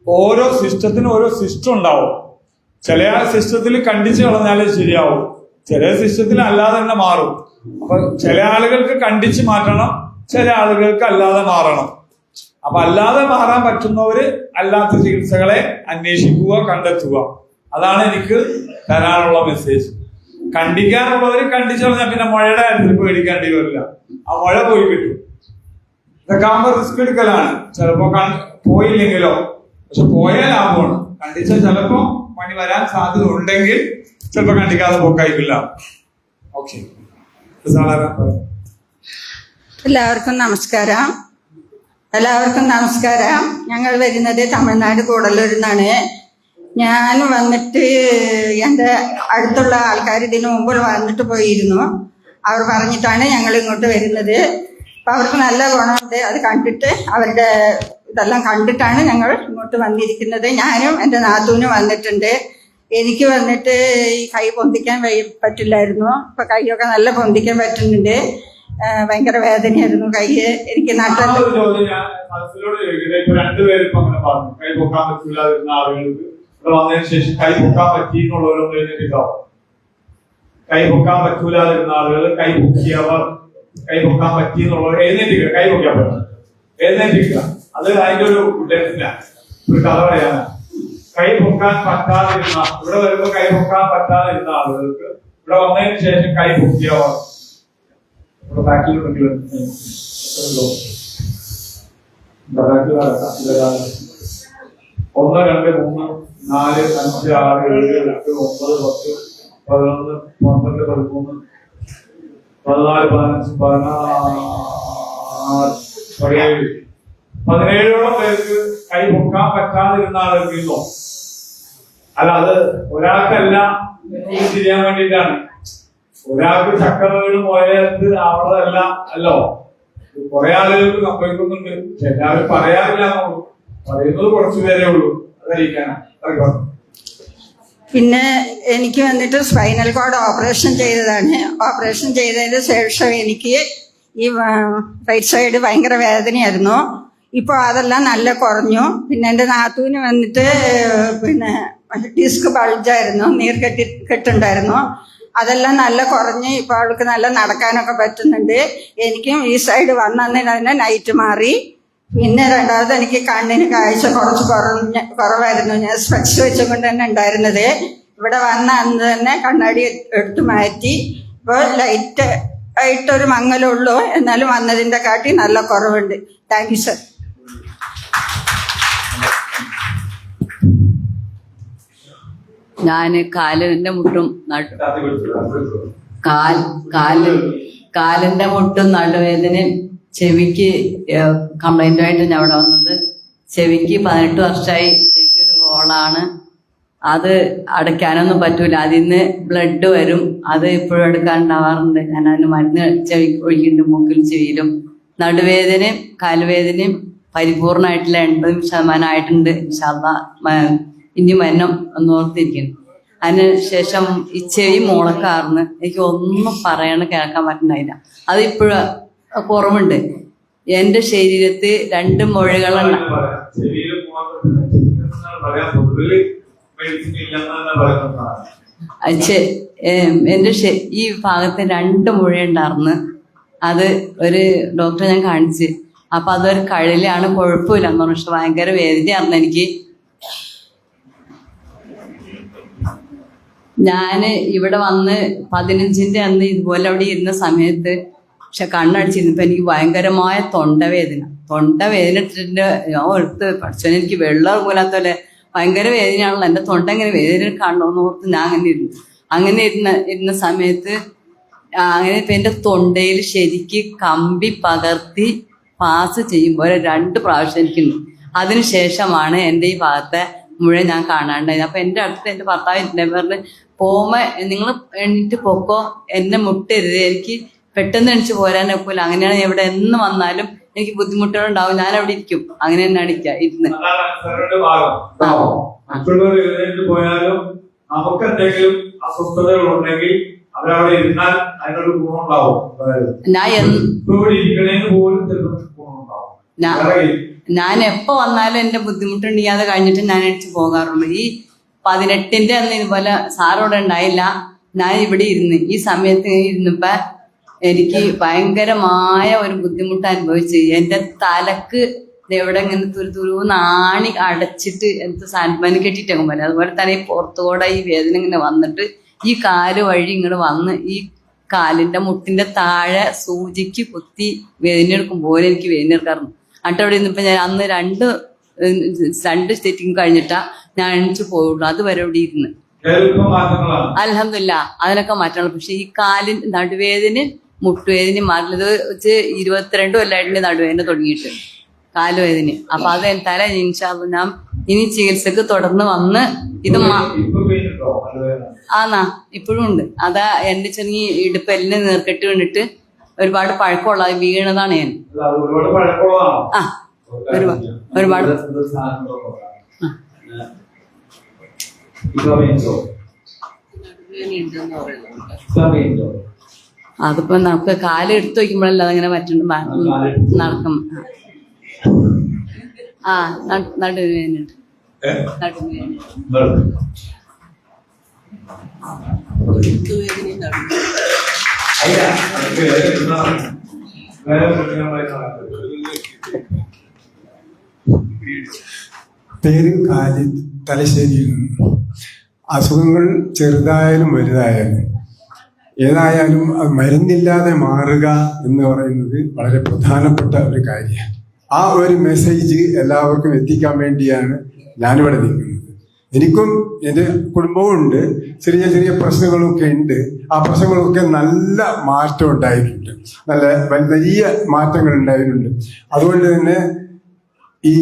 ഓരോ സിസ്റ്റത്തിനും ഓരോ സിസ്റ്റം ഉണ്ടാവും. ചില സിസ്റ്റത്തിൽ കണ്ടിച്ച് കളഞ്ഞാലേ ശരിയാവും, ചില സിസ്റ്റത്തിൽ അല്ലാതെ തന്നെ മാറും. അപ്പൊ ചില ആളുകൾക്ക് കണ്ടിച്ച് മാറ്റണം, ചില ആളുകൾക്ക് അല്ലാതെ മാറണം. അപ്പൊ അല്ലാതെ മാറാൻ പറ്റുന്നവര് അല്ലാത്ത ചികിത്സകളെ അന്വേഷിക്കുക, കണ്ടെത്തുക. അതാണ് എനിക്ക് തരാനുള്ള മെസ്സേജ്. കണ്ടിക്കാനുള്ളവര് കണ്ടിച്ചു പറഞ്ഞാൽ പിന്നെ മഴയുടെ കാര്യത്തിൽ പേടിക്കേണ്ടി വരില്ല, ആ മഴ പോയി കിട്ടും. ഇതൊക്കെ ആകുമ്പോൾ റിസ്ക് എടുക്കലാണ്. ചിലപ്പോ പോയില്ലെങ്കിലോ, പക്ഷെ പോയാൽ ലാഭമാണ്. കണ്ടിച്ചാൽ ചിലപ്പോ പണി വരാൻ സാധ്യത ഉണ്ടെങ്കിൽ ചിലപ്പോ കണ്ടിക്കാതെ പോക്കായിക്കില്ല. ഓക്കെ, എല്ലാവർക്കും നമസ്കാരം. ഞങ്ങൾ വരുന്നത് തമിഴ്നാട് കൂടല്ലൂരിൽ നിന്നാണ്. ഞാൻ വന്നിട്ട് എൻ്റെ അടുത്തുള്ള ആൾക്കാർ ഇതിനു മുമ്പ് വന്നിട്ട് പോയിരുന്നു. അവർ പറഞ്ഞിട്ടാണ് ഞങ്ങൾ ഇങ്ങോട്ട് വരുന്നത്. അപ്പം അവർക്ക് നല്ല ഗുണമുണ്ട്. അത് കണ്ടിട്ട് അവരുടെ ഇതെല്ലാം കണ്ടിട്ടാണ് ഞങ്ങൾ ഇങ്ങോട്ട് വന്നിരിക്കുന്നത്. ഞാനും എൻ്റെ നാത്തൂനും വന്നിട്ടുണ്ട്. എനിക്ക് വന്നിട്ട് ഈ കൈ പൊന്തിക്കാൻ പറ്റില്ലായിരുന്നു. ഇപ്പം കൈയൊക്കെ നല്ല പൊന്തിക്കാൻ പറ്റുന്നുണ്ട്. ഭയങ്കര വേദനയായിരുന്നു കൈ. എനിക്ക് രണ്ടുപേരും കൈ പൊക്കാൻ പറ്റില്ലാതിരുന്ന ആളുകൾക്ക് ഇവിടെ വന്നതിന് ശേഷം കൈ പൊക്കാൻ പറ്റിയെന്നുള്ളവരൊന്നും എഴുന്നേറ്റിട്ടാവും. കൈ പൊക്കാൻ പറ്റൂലാതിരുന്ന ആളുകൾ, കൈ പൊക്കിയവർ, കൈ പൊക്കാൻ പറ്റിയെന്നുള്ളവർ എഴുന്നേറ്റിക്കുക. കൈ പൊക്കാൻ പറ്റും, എഴുന്നേറ്റിക്കുക. അത് അതിന്റെ ഒരു കഥ പറയാനാണ്. കൈ പൊക്കാൻ പറ്റാതിരുന്ന, ഇവിടെ വരുമ്പോ കൈ പൊക്കാൻ പറ്റാതിരുന്ന ആളുകൾക്ക് ഇവിടെ വന്നതിന് ശേഷം കൈ പൊക്കിയവർ, ഇവിടെ ബാക്കിലുണ്ടെങ്കിൽ 1, 2, 3, 4, 5, 6, 7, 8, 9, 10, 11, 12, 13, 14, 15, 17ഓളം പേർക്ക് കൈ പൊക്കാൻ പറ്റാതിരുന്ന ആളുകൾക്കില്ലോ. അല്ല, അത് ഒരാൾക്കല്ല ചെയ്യാൻ വേണ്ടിയിട്ടാണ്. ഒരാൾക്ക് ചക്ര വീണ് പോയത് അവിടെയല്ല അല്ലോ. കുറെ ആളുകൾക്ക് സംഭവിക്കുന്നുണ്ട്. എല്ലാവരും പറയാറില്ല എന്നുള്ളൂ, പറയുന്നത് കുറച്ചു പേരേ ഉള്ളൂ. അതറിയിക്കാനാണ്. പിന്നെ എനിക്ക് വന്നിട്ട് സ്പൈനൽ കോഡ് ഓപ്പറേഷൻ ചെയ്തതാണ്. ഓപ്പറേഷൻ ചെയ്തതിന് ശേഷം എനിക്ക് ഈ റൈറ്റ് സൈഡ് ഭയങ്കര വേദനയായിരുന്നു. ഇപ്പോൾ അതെല്ലാം നല്ല കുറഞ്ഞു. പിന്നെ എൻ്റെ നാത്തൂന് വന്നിട്ട് പിന്നെ ഡിസ്ക് ബൾജായിരുന്നു, കെട്ടുണ്ടായിരുന്നു. അതെല്ലാം നല്ല കുറഞ്ഞ് ഇപ്പോൾ അവൾക്ക് നല്ല നടക്കാനൊക്കെ പറ്റുന്നുണ്ട്. എനിക്കും ഈ സൈഡ് വന്നതിന് തന്നെ നൈറ്റ് മാറി. പിന്നെ രണ്ടാമത് എനിക്ക് കണ്ണിന് കാഴ്ച കുറച്ച് കുറവായിരുന്നു. ഞാൻ സ്പെക്സ് വെച്ചുകൊണ്ട് തന്നെ ഉണ്ടായിരുന്നത്. ഇവിടെ വന്ന അന്ന് തന്നെ കണ്ണാടി എടുത്തു മാറ്റി. ഇപ്പോൾ ലൈറ്റ് ആയിട്ടൊരു മങ്ങലുള്ളൂ, എന്നാലും വന്നതിൻ്റെ കാട്ടി നല്ല കുറവുണ്ട്. Thank you sir. ഞാൻ കാലിൻ്റെ മുട്ടും കാലിൻ്റെ മുട്ടും നടുവേദനയും ചെവിക്ക് കംപ്ലൈൻറ്റുമായിട്ട് ഞാൻ അവിടെ വന്നത്. ചെവിക്ക് 18 വർഷമായി. ചെവിക്ക് ഒരു ഹോളാണ്. അത് അടയ്ക്കാനൊന്നും പറ്റൂല. അതിൽ നിന്ന് ബ്ലഡ് വരും. അത് ഇപ്പോഴും എടുക്കാനുണ്ടാവാറുണ്ട്. ഞാൻ അതിന് മരുന്ന് ചെവിക്ക് ഒഴിക്കുന്നുണ്ട്, മൂക്കിൽ ചെവിയിലും. നടുവേദനയും കാലുവേദനയും പരിപൂർണമായിട്ടുള്ള 80% ആയിട്ടുണ്ട്. ഇനി മരണം എന്നോർത്തിരിക്കുന്നു. അതിന് ശേഷം ഈ ചെവി മുളക്കാർന്ന് എനിക്ക് ഒന്നും പറയണ കേൾക്കാൻ പറ്റുന്നില്ല. അതിപ്പോഴും കുറവുണ്ട്. എൻ്റെ ശരീരത്തിൽ 2 മുഴകളുണ്ട്. എൻ്റെ ഈ ഭാഗത്ത് 2 മുഴയുണ്ടായിരുന്നു. അത് ഒരു ഡോക്ടറെ ഞാൻ കാണിച്ച്. അപ്പൊ അതൊരു കഴലാണ്, കുഴപ്പമില്ല എന്ന് പറഞ്ഞു. പക്ഷെ ഭയങ്കര വേദനയായിരുന്നു എനിക്ക്. ഞാൻ ഇവിടെ വന്ന് 15ൻ്റെ അന്ന് ഇതുപോലെ അവിടെ ഇരുന്ന സമയത്ത് പക്ഷെ കണ്ണടിച്ചിരുന്നപ്പോൾ എനിക്ക് ഭയങ്കരമായ തൊണ്ടവേദന ഇട്ടിട്ട് ഞാൻ എടുത്ത് പഠിച്ചോനെ എനിക്ക് വെള്ളം പോലാത്ത പോലെ ഭയങ്കര വേദനയാണല്ലോ. എൻ്റെ തൊണ്ട ഇങ്ങനെ വേദന കാണണമെന്ന് ഓർത്ത് ഞാൻ അങ്ങനെ ഇരുന്ന സമയത്ത് അങ്ങനെ ഇപ്പം എൻ്റെ തൊണ്ടയിൽ ശരിക്ക് കമ്പി പകർത്തി പാസ് ചെയ്യുമ്പോൾ 2 പ്രാവശ്യം എനിക്കുണ്ട്. അതിനുശേഷമാണ് എൻ്റെ ഈ ഭാഗത്തെ മുഴ ഞാൻ കാണാണ്ടായത്. അപ്പം എൻ്റെ അടുത്ത് എൻ്റെ ഭർത്താവ് പറഞ്ഞ് പോകുമ്പോൾ നിങ്ങൾ എണീറ്റ് പൊക്കോ, എന്നെ മുട്ടരുത്, എനിക്ക് പെട്ടെന്ന് എണിച്ച് പോരാനൊക്കില്ല. അങ്ങനെയാണ് എവിടെ എന്ന് വന്നാലും എനിക്ക് ബുദ്ധിമുട്ടുകളുണ്ടാവും. ഞാൻ അവിടെ ഇരിക്കും. അങ്ങനെ തന്നെ ഇരുന്ന് പോയാലും നമുക്ക് എന്തെങ്കിലും അസ്വസ്ഥതകൾ ഉണ്ടെങ്കിൽ അവരവിടെ ഇരുന്നാൽ അതിനൊരു ഗുണമുണ്ടാവും. ഞാൻ എപ്പോ വന്നാലും എന്റെ ബുദ്ധിമുട്ടുണ്ടെങ്കിൽ അത് കഴിഞ്ഞിട്ട് ഞാൻ എണിച്ച് പോകാറുള്ളൂ. ഈ 18ൻ്റെ അന്ന് ഇതുപോലെ സാറോടെ ഉണ്ടായില്ല. ഞാൻ ഇവിടെ ഇരുന്ന് ഈ സമയത്ത് ഇരുന്നപ്പോ എനിക്ക് ഭയങ്കരമായ ഒരു ബുദ്ധിമുട്ട് അനുഭവിച്ച് എൻ്റെ തലക്ക് എവിടെ ഇങ്ങനെ തുരുന്നാണി അടച്ചിട്ട് എന്ത് സാൻഡ്മാനി കെട്ടിയിട്ടൊക്കെ പോലെ. അതുപോലെ തന്നെ ഈ പുറത്തുകൂടെ ഈ വേദന ഇങ്ങനെ വന്നിട്ട് ഈ കാല് വഴി ഇങ്ങോട്ട് വന്ന് ഈ കാലിന്റെ മുട്ടിന്റെ താഴെ സൂചിക്ക് കുത്തി വേദന എടുക്കും പോലെ എനിക്ക് വേദന എടുക്കാറുണ്ട്. എന്നിട്ട് അവിടെ നിന്നിപ്പോ ഞാൻ അന്ന് രണ്ട് സ്റ്റിച്ചിങ് കഴിഞ്ഞിട്ടാ ഞാൻ എണിച്ചു പോയുള്ളൂ. അതുവരെ ഇവിടെ ഇരുന്ന് അൽഹംദുലില്ലാ അതിനൊക്കെ മാറ്റണം. പക്ഷെ ഈ കാലിൻ നടുവേദന മുട്ടുവേദന മാറില്ല. ഇത് വെച്ച് 22 കൊല്ലമായിട്ട് നടുവേദന തുടങ്ങിയിട്ട് കാലുവേദന. അപ്പൊ അത് തല ഇൻഷാ അല്ലാഹ് ഞാൻ ഇനി ചികിത്സക്ക് തുടർന്ന് വന്ന് ഇത് ആന്നാ ഇപ്പോഴും ഉണ്ട്. അതാ എന്റെ ചെറിയ ഇടുപ്പെല്ലിന് നീർക്കെട്ട് വീണിട്ട് ഒരുപാട് പഴക്കമുള്ള വീണതാണ് ഞാൻ. ആ ഒരുപാട് അതിപ്പോ നമുക്ക് കാല് എടുത്തു വയ്ക്കുമ്പോഴല്ല അതങ്ങനെ പറ്റുന്നുണ്ട് നടക്കും. ആ നടുവേദനയുണ്ട്. പേര് ഖാലിദ്, തലശ്ശേരിയിൽ നിന്ന്. അസുഖങ്ങൾ ചെറുതായാലും വലുതായാലും ഏതായാലും അത് മരുന്നില്ലാതെ മാറുക എന്ന് പറയുന്നത് വളരെ പ്രധാനപ്പെട്ട ഒരു കാര്യമാണ്. ആ ഒരു മെസ്സേജ് എല്ലാവർക്കും എത്തിക്കാൻ വേണ്ടിയാണ് ഞാനിവിടെ നിൽക്കുന്നത്. എനിക്കും എൻ്റെ കുടുംബവും ഉണ്ട്, ചെറിയ ചെറിയ പ്രശ്നങ്ങളൊക്കെ ഉണ്ട്. ആ പ്രശ്നങ്ങളൊക്കെ നല്ല മാറ്റം ഉണ്ടായിട്ടുണ്ട്, നല്ല വലിയ മാറ്റങ്ങൾ ഉണ്ടായിട്ടുണ്ട്. അതുകൊണ്ട് തന്നെ ഈ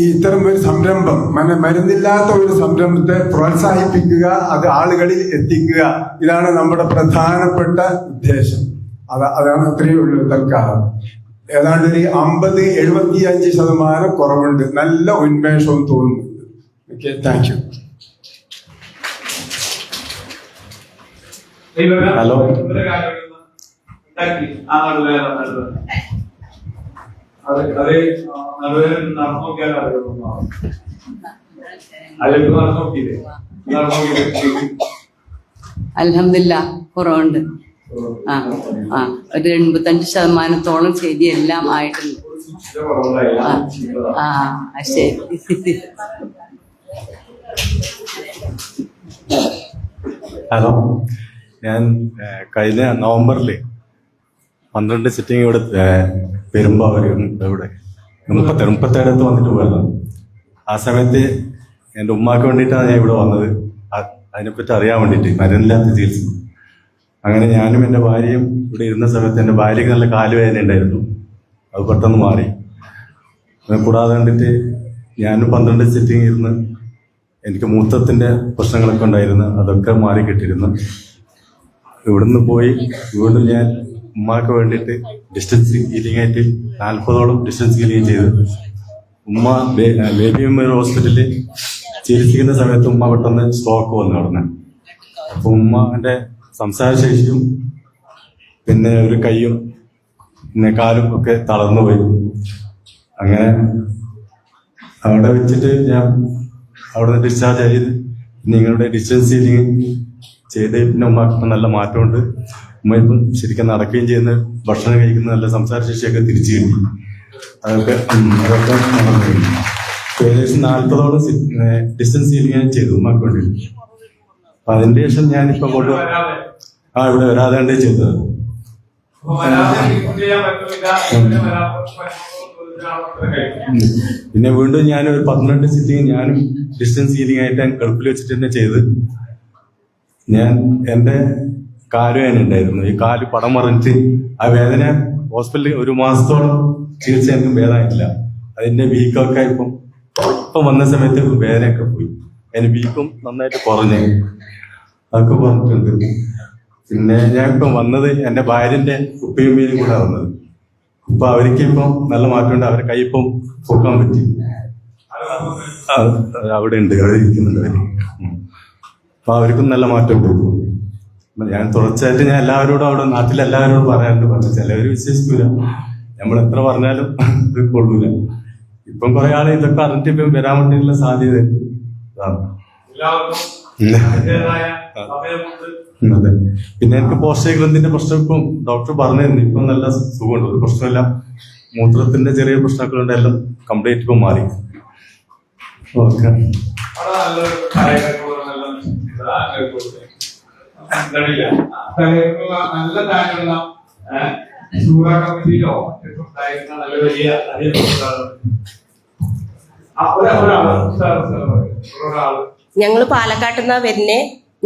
ഇത്തരം ഒരു സംരംഭം, മരുന്നില്ലാത്ത ഒരു സംരംഭത്തെ പ്രോത്സാഹിപ്പിക്കുക, അത് ആളുകളിൽ എത്തിക്കുക, ഇതാണ് നമ്മുടെ പ്രധാനപ്പെട്ട ഉദ്ദേശം. അതാണ് അത്രയേ ഉള്ളൂ. തൽക്കാലം ഏതാണ്ട് ഒരു 50-75% കുറവുണ്ട്. നല്ല ഉന്മേഷവും തോന്നുന്നുണ്ട്. Okay, thank you. ഹലോ അൽഹംദുലില്ലാ കുറവുണ്ട്. ആ ഒരു 85% ശരിയെല്ലാം ആയിട്ടുണ്ട്. ആ ശരി. ഹലോ, ഞാൻ കഴിഞ്ഞ നവംബറിൽ 12 സിറ്റിംഗ് ഇവിടെ ഇവിടെ 37 വന്നിട്ട് പോയതാണ്. ആ സമയത്ത് എൻ്റെ ഉമ്മാക്ക് വേണ്ടിയിട്ടാണ് ഞാൻ ഇവിടെ വന്നത്, അതിനെപ്പറ്റി അറിയാൻ വേണ്ടിയിട്ട്, മരുന്നില്ലാത്ത ചികിത്സ. അങ്ങനെ ഞാനും എൻ്റെ ഭാര്യയും ഇവിടെ ഇരുന്ന സമയത്ത് എൻ്റെ ഭാര്യയ്ക്ക് നല്ല കാലുവേദന ഉണ്ടായിരുന്നു, അത് പെട്ടെന്ന് മാറി. കൂടാതെ കണ്ടിട്ട് ഞാനും 12 സിറ്റിംഗ് ഇരുന്ന് എനിക്ക് മൂത്രത്തിൻ്റെ പ്രശ്നങ്ങളൊക്കെ ഉണ്ടായിരുന്നു, അതൊക്കെ മാറി കിട്ടിയിരുന്നു. ഇവിടുന്ന് പോയി വീണ്ടും ഞാൻ ഉമ്മാക്ക് വേണ്ടിയിട്ട് ഡിസ്റ്റൻസ് ഹീലിംഗ് ആയിട്ട് 40ഓളം ഡിസ്റ്റൻസ് ഹീലിംഗ് ചെയ്തു. ഉമ്മ ബേബി മെമ്മോറിയൽ ഹോസ്പിറ്റലിൽ ചികിത്സിക്കുന്ന സമയത്ത് ഉമ്മ പെട്ടെന്ന് സ്ട്രോക്ക് വന്നു കിടന്നു. അപ്പൊ ഉമ്മന്റെ സംസാരശേഷിയും പിന്നെ ഒരു കൈയും പിന്നെ കാലും ഒക്കെ തളർന്നു പോയി. അങ്ങനെ അവിടെ വെച്ചിട്ട് ഞാൻ അവിടെ നിന്ന് ഡിസ്ചാർജ് ആയത്. നിങ്ങളുടെ ഡിസ്റ്റൻസ് ഹീലിംഗ് ചെയ്ത് പിന്നെ ഉമ്മക്ക് നല്ല മാറ്റമുണ്ട്. ഉമ്മ ഇപ്പം ശരിക്കും നടക്കുകയും ചെയ്യുന്ന, ഭക്ഷണം കഴിക്കുന്ന, നല്ല സംസാരശേഷിയൊക്കെ തിരിച്ചു കിട്ടി. അതൊക്കെ ഏകദേശം 40ഓളം ഡിസ്റ്റൻസ് ഹീലിംഗ് ചെയ്തു ഉമ്മക്ക് വേണ്ടി. അപ്പൊ അതിന്റെ ശേഷം ഞാനിപ്പോ ഇവിടെ വരാതെ ചെയ്തത്. പിന്നെ വീണ്ടും ഞാൻ ഒരു 12 സിറ്റിംഗ് ഞാനും ഡിസ്റ്റൻസ് ഹീലിംഗ് ആയിട്ട് ഗൾഫിൽ വെച്ചിട്ട് തന്നെ ചെയ്ത്. ഞാൻ എൻ്റെ കാലുവേദന ഉണ്ടായിരുന്നു, ഈ കാല് പടം മറിഞ്ഞിട്ട് ആ വേദന ഹോസ്പിറ്റലിൽ 1 മാസത്തോളം ചികിത്സ എനിക്കും ഭേദമായിട്ടില്ല. അതിന്റെ വീക്കൊക്കെ ഇപ്പം വന്ന സമയത്ത് വേദനയൊക്കെ പോയി, അതിന് വീക്കും നന്നായിട്ട് കുറഞ്ഞു, അതൊക്കെ പറഞ്ഞിട്ടുണ്ട്. പിന്നെ ഞാൻ ഇപ്പം വന്നത് എൻ്റെ ഭാര്യന്റെ ഉപ്പയും ഉമ്മയും കൂടെ വന്നത്. അപ്പൊ അവർക്ക് ഇപ്പം നല്ല മാറ്റമുണ്ട്, അവരെ കൈ ഇപ്പം പൊക്കാൻ പറ്റി. അവിടെ ഉണ്ട്, അവിടെ ഇരിക്കുന്നുണ്ട് അവര്. അപ്പൊ അവർക്കും നല്ല മാറ്റമുണ്ട്. ഞാൻ തുടർച്ചയായിട്ട് ഞാൻ എല്ലാവരോടും അവിടെ നാട്ടിലെല്ലാവരോടും പറയാറുണ്ട്. പറഞ്ഞു ചിലവര് വിശ്വസിക്കൂല, നമ്മൾ എത്ര പറഞ്ഞാലും ഇത് കൊള്ളൂല. ഇപ്പം കുറെ ആള് ഇതൊക്കെ അറിഞ്ഞിട്ട് ഇപ്പം വരാൻ വേണ്ടിയിട്ടുള്ള സാധ്യത അതാണ്. അതെ. പിന്നെ എനിക്ക് പോഷകഗ്രന്ഥിന്റെ പ്രശ്നം ഇപ്പം ഡോക്ടർ പറഞ്ഞിരുന്നു, ഇപ്പം നല്ല സുഖമുണ്ട്, ഒരു പ്രശ്നമില്ല. മൂത്രത്തിന്റെ ചെറിയ പ്രശ്നമൊക്കെ ഉണ്ട്, എല്ലാം കംപ്ലീറ്റ് ഇപ്പം മാറി. ഓക്കെ. നല്ല താങ്കളുള്ള ശൂറ കമ്മിറ്റിയിലോ ഉണ്ടായിരുന്ന നല്ല വലിയ ഒരാള്. ഞങ്ങള് പാലക്കാട്ടിൽ നിന്നാ വരുന്നേ.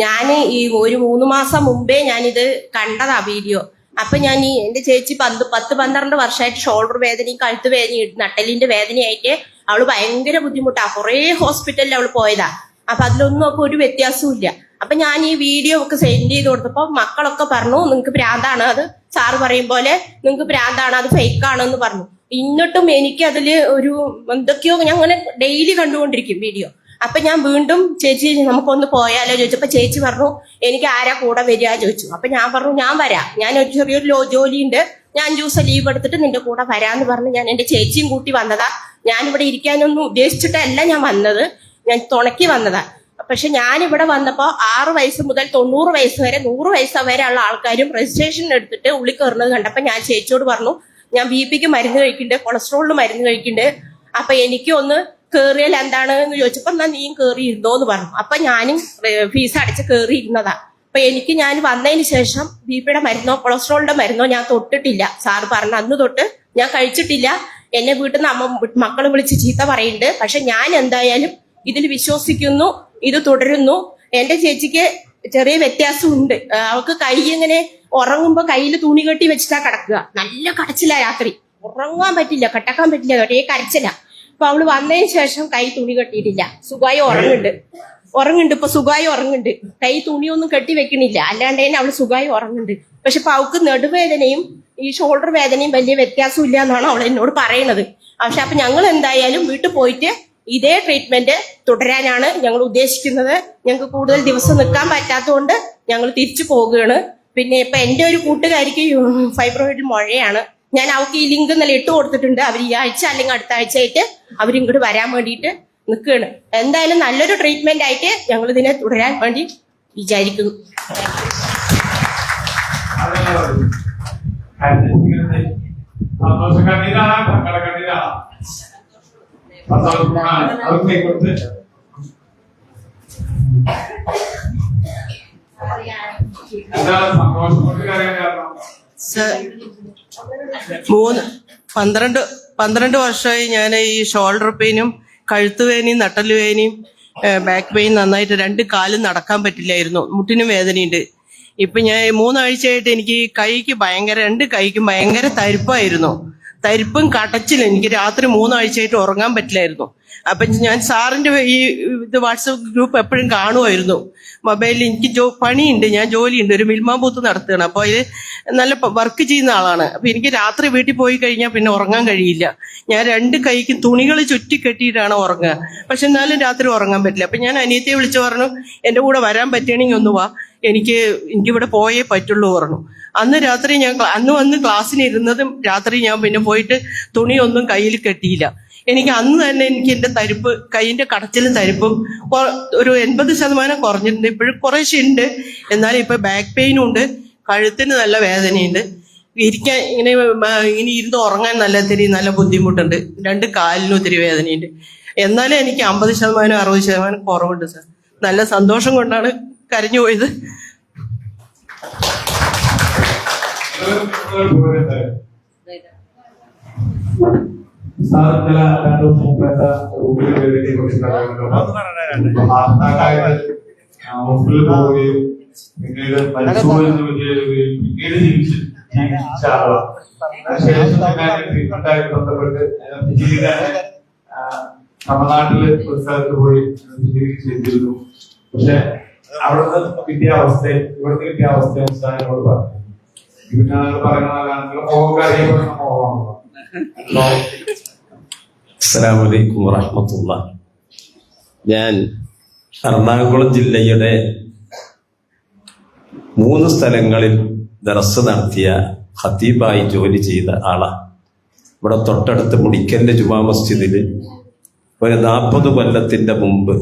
ഞാൻ ഈ ഒരു 3 മാസം മുമ്പേ ഞാനിത് കണ്ടതാ വീഡിയോ. അപ്പൊ ഞാൻ എന്റെ ചേച്ചി 10-12 വർഷമായിട്ട് ഷോൾഡർ വേദനയും കഴുത്ത് വേദനയും നട്ടലിന്റെ വേദനയായിട്ട് അവള് ഭയങ്കര ബുദ്ധിമുട്ടാ. കുറെ ഹോസ്പിറ്റലിൽ അവള് പോയതാ. അപ്പൊ അതിലൊന്നും ഒക്കെ ഒരു വ്യത്യാസവും ഇല്ല. അപ്പൊ ഞാൻ ഈ വീഡിയോ ഒക്കെ സെൻഡ് ചെയ്ത് കൊടുത്തപ്പോ മക്കളൊക്കെ പറഞ്ഞു നിങ്ങൾക്ക് ഭ്രാന്താണ്, അത് സാറ് പറയും പോലെ നിങ്ങൾക്ക് ഭ്രാന്താണ്, അത് ഫേക്ക് ആണെന്ന് പറഞ്ഞു. എന്നിട്ടും എനിക്ക് അതില് ഒരു എന്തൊക്കെയോ ഞാൻ അങ്ങനെ ഡെയിലി കണ്ടുകൊണ്ടിരിക്കും വീഡിയോ. അപ്പൊ ഞാൻ വീണ്ടും ചേച്ചി നമുക്കൊന്ന് പോയാലോ ചോദിച്ചപ്പോ ചേച്ചി പറഞ്ഞു എനിക്ക് ആരാ കൂടെ വരിക ചോദിച്ചു. അപ്പൊ ഞാൻ പറഞ്ഞു ഞാൻ വരാം, ഞാൻ ഒരു ചെറിയൊരു ജോലിയുണ്ട്, ഞാൻ ദിവസം ലീവ് എടുത്തിട്ട് നിന്റെ കൂടെ വരാന്ന് പറഞ്ഞ് ഞാൻ എന്റെ ചേച്ചിയും കൂട്ടി വന്നതാ. ഞാനിവിടെ ഇരിക്കാനൊന്നും ഉദ്ദേശിച്ചിട്ടല്ല ഞാൻ വന്നത്, ഞാൻ തുണക്കി വന്നതാ. പക്ഷെ ഞാനിവിടെ വന്നപ്പോ 6 വയസ്സ് മുതൽ 90 വയസ്സ് വരെ 100 വയസ്സ് വരെ ഉള്ള ആൾക്കാരും രജിസ്ട്രേഷൻ എടുത്തിട്ട് ഉള്ളിൽ കയറുന്നത് കണ്ടപ്പോ ഞാൻ ചേച്ചിയോട് പറഞ്ഞു ഞാൻ BP മരുന്ന് കഴിക്കുന്നുണ്ട്, കൊളസ്ട്രോളിന് മരുന്ന് കഴിക്കുന്നുണ്ട്, അപ്പൊ എനിക്ക് ഒന്ന് കേറിയാൽ എന്താണ് എന്ന് ചോദിച്ചപ്പോ എന്നാ നീയും കേറി ഇരുന്നോന്ന് പറഞ്ഞു. അപ്പൊ ഞാനും ഫീസ് അടച്ച് കേറി ഇരുന്നതാ. അപ്പൊ ഞാൻ വന്നതിന് ശേഷം BP മരുന്നോ കൊളസ്ട്രോളിന്റെ മരുന്നോ ഞാൻ തൊട്ടിട്ടില്ല. സാറ് പറഞ്ഞ അന്ന് തൊട്ട് ഞാൻ കഴിച്ചിട്ടില്ല. എന്നെ വീട്ടിൽ നിന്ന് മക്കള് വിളിച്ച് ചീത്ത പറയുന്നുണ്ട്. പക്ഷെ ഞാൻ എന്തായാലും ഇതിൽ വിശ്വസിക്കുന്നു, ഇത് തുടരുന്നു. എന്റെ ചേച്ചിക്ക് ചെറിയ വ്യത്യാസമുണ്ട്. അവൾക്ക് കൈ ഇങ്ങനെ ഉറങ്ങുമ്പോ കയ്യിൽ തുണി കെട്ടി വെച്ചിട്ടാ കിടക്കുക. നല്ല കടച്ചില്ല, രാത്രി ഉറങ്ങാൻ പറ്റില്ല, കെട്ടക്കാൻ പറ്റില്ല, ഒരേ കരച്ചില്ല. അപ്പൊ അവള് വന്നതിന് ശേഷം കൈ തുണി കെട്ടിയിട്ടില്ല, സുഖമായി ഉറങ്ങുന്നുണ്ട്. ഇപ്പൊ സുഖമായി ഉറങ്ങുന്നുണ്ട്, കൈ തുണിയൊന്നും കെട്ടി വെക്കണില്ല, അല്ലാണ്ട് തന്നെ അവള് സുഖമായി ഉറങ്ങുന്നുണ്ട്. പക്ഷെ ഇപ്പൊ അവൾക്ക് നടുവേദനയും ഈ ഷോൾഡർ വേദനയും വലിയ വ്യത്യാസം ഇല്ല എന്നാണ് അവൾ എന്നോട് പറയണത്. പക്ഷെ അപ്പൊ ഞങ്ങൾ എന്തായാലും വീട്ടിൽ പോയിട്ട് ഇതേ ട്രീറ്റ്മെന്റ് തുടരാനാണ് ഞങ്ങൾ ഉദ്ദേശിക്കുന്നത്. ഞങ്ങൾക്ക് കൂടുതൽ ദിവസം നിൽക്കാൻ പറ്റാത്തതുകൊണ്ട് ഞങ്ങൾ തിരിച്ചു പോവുകയാണ്. പിന്നെ ഇപ്പൊ എന്റെ ഒരു കൂട്ടുകാരിക്ക് ഫൈബ്രോയിഡ് മുഴയാണ്. ഞാൻ അവർക്ക് ഈ ലിങ്ക് ഇന്നലെ ഇട്ട് കൊടുത്തിട്ടുണ്ട്. അവർ ഈ ആഴ്ച അല്ലെങ്കിൽ അടുത്ത ആഴ്ച ആയിട്ട് അവരിങ്ങോട്ട് വരാൻ വേണ്ടിയിട്ട് നിൽക്കുകയാണ്. എന്തായാലും നല്ലൊരു ട്രീറ്റ്മെന്റ് ആയിട്ട് ഞങ്ങൾ ഇതിനെ തുടരാൻ വേണ്ടി വിചാരിക്കുന്നു. പന്ത്രണ്ട് വർഷമായി ഞാൻ ഈ ഷോൾഡർ പെയിനും കഴുത്ത് വേദനയും നട്ടല് വേദനയും ബാക്ക് പെയിൻ നന്നായിട്ട് 2 കാലും നടക്കാൻ പറ്റില്ലായിരുന്നു. മുട്ടിനും വേദനയുണ്ട്. ഇപ്പൊ ഞാൻ 3 ആഴ്ചയായിട്ട് എനിക്ക് 2 കൈക്കും ഭയങ്കര തരിപ്പായിരുന്നു. തരിപ്പും കടച്ചിലും. എനിക്ക് രാത്രി 3 ആഴ്ചയായിട്ട് ഉറങ്ങാൻ പറ്റില്ലായിരുന്നു. അപ്പൊ ഞാൻ സാറിന്റെ ഈ വാട്സപ്പ് ഗ്രൂപ്പ് എപ്പോഴും കാണുമായിരുന്നു. മൊബൈലിൽ എനിക്ക് പണിയുണ്ട്, ഞാൻ ജോലിയുണ്ട്, ഒരു മിൽമാ ബൂത്ത് നടത്തുകയാണ്. അപ്പോൾ അതിൽ നല്ല വർക്ക് ചെയ്യുന്ന ആളാണ്. അപ്പൊ എനിക്ക് രാത്രി വീട്ടിൽ പോയി കഴിഞ്ഞാൽ പിന്നെ ഉറങ്ങാൻ കഴിയില്ല. ഞാൻ 2 കൈക്കും തുണികൾ ചുറ്റി കെട്ടിയിട്ടാണ് ഉറങ്ങുക. പക്ഷെ എന്നാലും രാത്രി ഉറങ്ങാൻ പറ്റില്ല. അപ്പൊ ഞാൻ അനിയത്തിയെ വിളിച്ചു പറഞ്ഞു എന്റെ കൂടെ വരാൻ പറ്റുകയാണെങ്കിൽ ഒന്ന് വാ, എനിക്കിവിടെ പോയേ പറ്റുള്ളൂ പറഞ്ഞു. അന്ന് രാത്രി അന്ന് വന്ന് ക്ലാസ്സിന് ഇരുന്നതും രാത്രി ഞാൻ പിന്നെ പോയിട്ട് തുണിയൊന്നും കയ്യിൽ കെട്ടിയില്ല. എനിക്ക് അന്ന് തന്നെ എനിക്ക് എന്റെ തരിപ്പ്, കൈയിന്റെ കടച്ചിലും തരിപ്പും ഒരു 80% കുറഞ്ഞിട്ടുണ്ട്. ഇപ്പോഴും കുറേശ്ശെ ഉണ്ട്, എന്നാലും ഇപ്പൊ ബാക്ക് പെയിനും ഉണ്ട്, കഴുത്തിന് നല്ല വേദനയുണ്ട്, ഇരിക്കാൻ ഇങ്ങനെ ഇരുന്ന് ഉറങ്ങാൻ നല്ല ബുദ്ധിമുട്ടുണ്ട്, 2 കാലിനും ഒത്തിരി വേദനയുണ്ട്. എന്നാലും എനിക്ക് 50% 60% കുറവുണ്ട് സാർ. നല്ല സന്തോഷം കൊണ്ടാണ് കരഞ്ഞു പോയത്. പിന്നീട് ബന്ധപ്പെട്ട് തമിഴ്നാട്ടില് ഒരു സ്ഥലത്ത് പോയി ചെയ്തിരുന്നു. പക്ഷെ അവിടുന്ന് കിട്ടിയ അവസ്ഥയും ഇവിടുന്ന് കിട്ടിയ അവസ്ഥയും ഉസ്താദിനോട് പറഞ്ഞു. പിന്നെ പറയുന്നതാണെങ്കിൽ മോഹകാരിയെന്ന് മോഹമാണല്ലോ. അസ്സലാമു അലൈക്കും വറഹ്മത്തുള്ളാഹി. ഞാൻ എറണാകുളം ജില്ലയുടെ 3 സ്ഥലങ്ങളിൽ ദർസ് നടത്തിയ ഖതീബായി ജോലി ചെയ്ത ആളാണ്. ഇവിടെ തൊട്ടടുത്ത് മുടിക്കലിന്റെ ജുമാ മസ്ജിദിൽ ഒരു 40 കൊല്ലത്തിന്റെ മുമ്പ്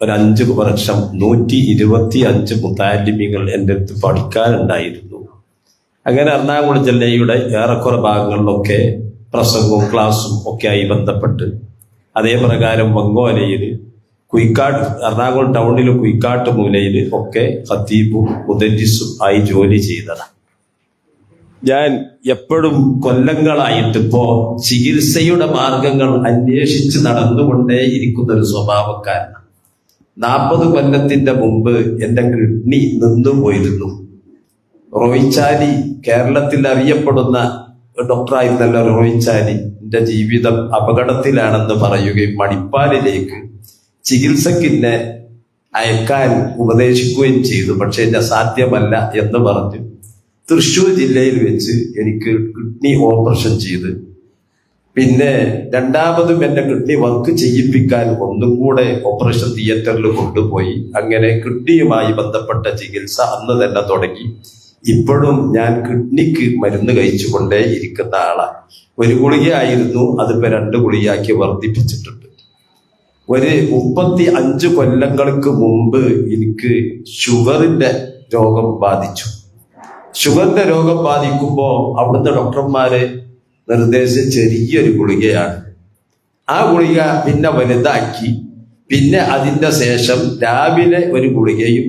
ഒരു 5 വർഷം 125 മുതാലിമികൾ എൻ്റെ അടുത്ത് പഠിക്കാനുണ്ടായിരുന്നു. അങ്ങനെ എറണാകുളം ജില്ലയുടെ ഏറെക്കുറെ ഭാഗങ്ങളിലൊക്കെ പ്രസംഗവും ക്ലാസ്സും ഒക്കെ ആയി ബന്ധപ്പെട്ട് അതേ പ്രകാരം വങ്കോലയിൽ കുയിക്കാട്ട് എറണാകുളം ടൗണിൽ കുയിക്കാട്ട് മൂലയിൽ ഒക്കെ ഖത്തീബും മുദരിസും ആയി ജോലി ചെയ്തതാണ്. ഞാൻ എപ്പോഴും കൊല്ലങ്ങളായിട്ടിപ്പോ ചികിത്സയുടെ മാർഗങ്ങൾ അന്വേഷിച്ച് നടന്നുകൊണ്ടേ ഇരിക്കുന്ന ഒരു സ്വഭാവക്കാരനാണ്. 40 കൊല്ലത്തിന്റെ മുമ്പ് എന്റെ കിഡ്നി നിന്നുപോയിരുന്നു. റോയിച്ചാലി, കേരളത്തിൽ അറിയപ്പെടുന്ന ഡോക്ടറായിരുന്നല്ലോ റോയിച്ചാലി, എന്റെ ജീവിതം അപകടത്തിലാണെന്ന് പറയുകയും മണിപ്പാലിലേക്ക് ചികിത്സക്കിന്നെ അയക്കാൻ ഉപദേശിക്കുകയും ചെയ്തു. പക്ഷെ എന്നെ സാധ്യമല്ല എന്ന് പറഞ്ഞു തൃശ്ശൂർ ജില്ലയിൽ വെച്ച് എനിക്ക് കിഡ്നി ഓപ്പറേഷൻ ചെയ്ത്, പിന്നെ രണ്ടാമതും എന്റെ കിഡ്നി വർക്ക് ചെയ്യിപ്പിക്കാൻ ഒന്നും കൂടെ ഓപ്പറേഷൻ തിയേറ്ററിൽ കൊണ്ടുപോയി. അങ്ങനെ കിഡ്നിയുമായി ബന്ധപ്പെട്ട ചികിത്സ അന്ന് തന്നെ തുടങ്ങി. ഇപ്പോഴും ഞാൻ കിഡ്നിക്ക് മരുന്ന് കഴിച്ചുകൊണ്ടേ ഇരിക്കുന്ന ആളാണ്. ഒരു ഗുളികയായിരുന്നു, അതിപ്പോ 2 ഗുളികയാക്കി വർദ്ധിപ്പിച്ചിട്ടുണ്ട്. ഒരു 35 കൊല്ലങ്ങൾക്ക് മുമ്പ് എനിക്ക് ഷുഗറിന്റെ രോഗം ബാധിച്ചു. ഷുഗറിന്റെ രോഗം ബാധിക്കുമ്പോൾ അവിടുത്തെ ഡോക്ടർമാര് നിർദ്ദേശിച്ച ചെറിയൊരു ഗുളികയാണ്. ആ ഗുളിക പിന്നെ വലുതാക്കി, പിന്നെ അതിന്റെ ശേഷം രാവിലെ ഒരു ഗുളികയും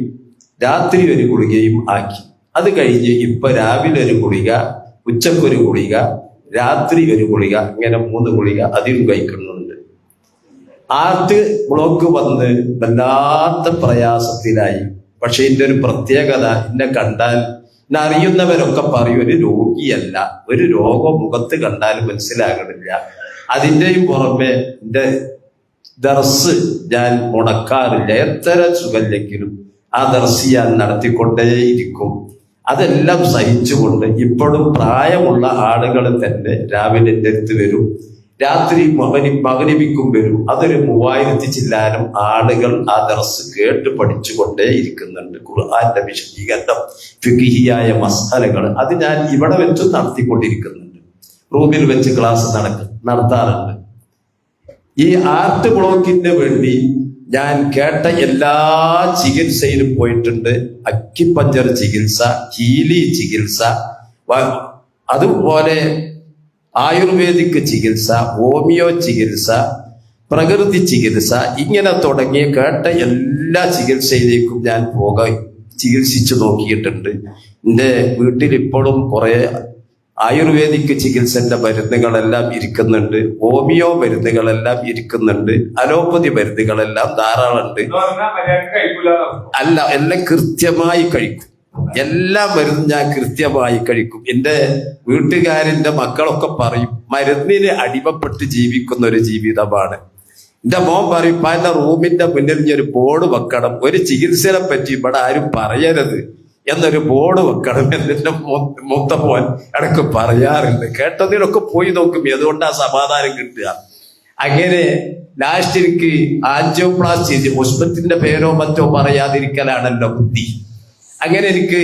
രാത്രി ഒരു ഗുളികയും ആക്കി. അത് കഴിഞ്ഞ് ഇപ്പൊ രാവിലെ ഒരു ഗുളിക, ഉച്ചക്കൊരു ഗുളിക, രാത്രി ഒരു ഗുളിക, ഇങ്ങനെ 3 ഗുളിക അതിലും കഴിക്കുന്നുണ്ട്. ഹാർട്ട് ബ്ലോക്ക് വന്ന് വല്ലാത്ത പ്രയാസത്തിലായി. പക്ഷെ ഇതിന്റെ ഒരു പ്രത്യേകത, എന്നെ കണ്ടാൽ എന്നെ അറിയുന്നവരൊക്കെ പറയും ഒരു രോഗിയല്ല, ഒരു രോഗം മുഖത്ത് കണ്ടാൽ മനസ്സിലാകണില്ല. അതിൻ്റെയും പുറമെ എൻ്റെ ദർസ് ഞാൻ മുടക്കാറില്ല. എത്ര സുഖല്ലെങ്കിലും ആ ദർസ് ഞാൻ നടത്തിക്കൊണ്ടേയിരിക്കും. അതെല്ലാം സഹിച്ചുകൊണ്ട് ഇപ്പോഴും പ്രായമുള്ള ആളുകൾ തന്നെ രാവിലെ എൻ്റെ അടുത്ത് വരും, രാത്രി മഗ്‌രിബിക്കും വരും. അതൊരു 3000 ചില്ലാനം ആളുകൾ ആ ദർസ് കേട്ട് പഠിച്ചുകൊണ്ടേ ഇരിക്കുന്നുണ്ട്. ഖുർആന്റെ വിശദീകരണം, ഫിഖ്ഹിയായ മസ്അലകൾ അത് ഞാൻ ഇവിടെ വെച്ച് നടത്തിക്കൊണ്ടിരിക്കുന്നുണ്ട്. റൂമിൽ വെച്ച് ക്ലാസ് നടത്താറുണ്ട്. ഈ ഹാർട്ട് ബ്ലോക്കിന് വേണ്ടി ഞാൻ കേട്ട എല്ലാ ചികിത്സയിലും പോയിട്ടുണ്ട്. അക്യുപഞ്ചർ ചികിത്സ, ഹീലി ചികിത്സ, അതുപോലെ ആയുർവേദിക് ചികിത്സ, ഹോമിയോ ചികിത്സ, പ്രകൃതി ചികിത്സ, ഇങ്ങനെ തുടങ്ങിയ കേട്ട എല്ലാ ചികിത്സയിലേക്കും ഞാൻ ചികിത്സിച്ചു നോക്കിയിട്ടുണ്ട്. എൻ്റെ വീട്ടിൽ ഇപ്പോഴും കുറെ ആയുർവേദിക് ചികിത്സന്റെ മരുന്നുകളെല്ലാം ഇരിക്കുന്നുണ്ട്, ഹോമിയോ മരുന്നുകളെല്ലാം ഇരിക്കുന്നുണ്ട്, അലോപ്പതി മരുന്നുകളെല്ലാം ധാരാളമുണ്ട്. അല്ല, എല്ലാം കൃത്യമായി കഴിക്കും. എല്ലാ മരുന്നും ഞാൻ കൃത്യമായി കഴിക്കും. എൻ്റെ വീട്ടുകാരൻ്റെ മക്കളൊക്കെ പറയും മരുന്നിന് അടിമപ്പെട്ട് ജീവിക്കുന്ന ഒരു ജീവിതമാണ്. എൻ്റെ മോൻ പറയും എന്റെ റൂമിന്റെ മുന്നിൽ ഒരു ബോർഡ് വെക്കണം, ഒരു ചികിത്സയെ പറ്റി ഇവിടെ ആരും പറയരുത് എന്നൊരു ബോർഡ് വെക്കണം എന്നെ മൂത്ത മോൻ ഇടയ്ക്ക് പറയാറുണ്ട്. കേട്ടതിലൊക്കെ പോയി നോക്കും, അതുകൊണ്ടാ സമാധാനം കിട്ടുക. അങ്ങനെ ലാസ്റ്റ് എനിക്ക് ആൻജിയോപ്ലാസ്റ്റി ചെയ്തു. ഹോസ്പിറ്റലിന്റെ പേരോ മറ്റോ പറയാതിരിക്കലാണല്ലോ ബുദ്ധി. അങ്ങനെ എനിക്ക്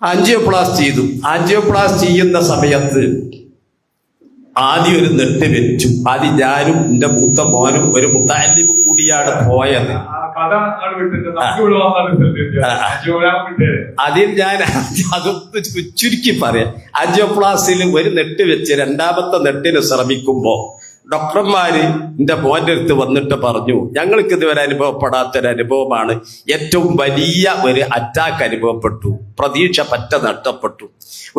ആൻജിയോപ്ലാസ്റ്റി ചെയ്തു. ആൻജിയോപ്ലാസ്റ്റി ചെയ്യുന്ന സമയത്ത് ആദ്യം ഒരു നെട്ട് വെച്ചു. ആദ്യം ഞാനും എന്റെ മൂത്ത മോനും ഒരു മുത്താലിമും കൂടിയാണ് പോയത്. അതിൽ ഞാൻ അതൊന്ന് ചുരുക്കി പറയാം. ആൻജിയോപ്ലാസ്റ്റിയിൽ ഒരു നെട്ട് വെച്ച് രണ്ടാമത്തെ നെട്ടിന് ശ്രമിക്കുമ്പോ ഡോക്ടർമാര് എന്റെ മോന്റെ അടുത്ത് വന്നിട്ട് പറഞ്ഞു, ഞങ്ങൾക്ക് ഇതുവരെ അനുഭവപ്പെടാത്തൊരു അനുഭവമാണ്, ഏറ്റവും വലിയ ഒരു അറ്റാക്ക് അനുഭവപ്പെട്ടു, പ്രതീക്ഷ പറ്റ നഷ്ടപ്പെട്ടു,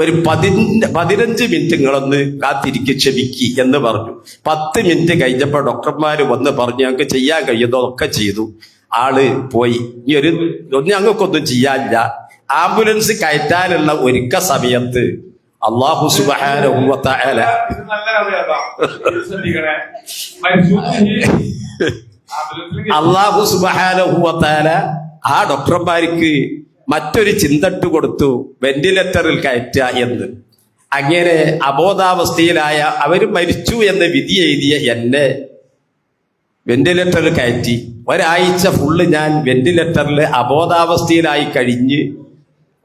ഒരു 15 മിനിറ്റ് നിങ്ങളൊന്ന് കാത്തിരിക്കും, ക്ഷമിക്കി എന്ന് പറഞ്ഞു. 10 മിനിറ്റ് കഴിഞ്ഞപ്പോൾ ഡോക്ടർമാര് വന്ന് പറഞ്ഞു ഞങ്ങൾക്ക് ചെയ്യാൻ കഴിയുന്നതൊക്കെ ചെയ്തു. ആള് പോയി. ഈ ഞങ്ങൾക്കൊന്നും ചെയ്യാനില്ല. ആംബുലൻസ് കയറ്റാനുള്ള ഒരുക്ക സമയത്ത് അല്ലാഹു സുബ്ഹാനഹു വ തആല അല്ലാഹു സുബ്ഹാനഹു വ തആല ആ ഡോക്ടർമാർക്ക് മറ്റൊരു ചിന്തട്ട് കൊടുത്തു, വെന്റിലേറ്ററിൽ കയറ്റുക എന്ന്. അങ്ങനെ അബോധാവസ്ഥയിലായ അവർ മരിച്ചു എന്ന് വിധി എഴുതിയ എന്നെ വെന്റിലേറ്ററിൽ കയറ്റി. ഒരാഴ്ച ഫുള്ള് ഞാൻ വെന്റിലേറ്ററിൽ അബോധാവസ്ഥയിലായി കഴിഞ്ഞ്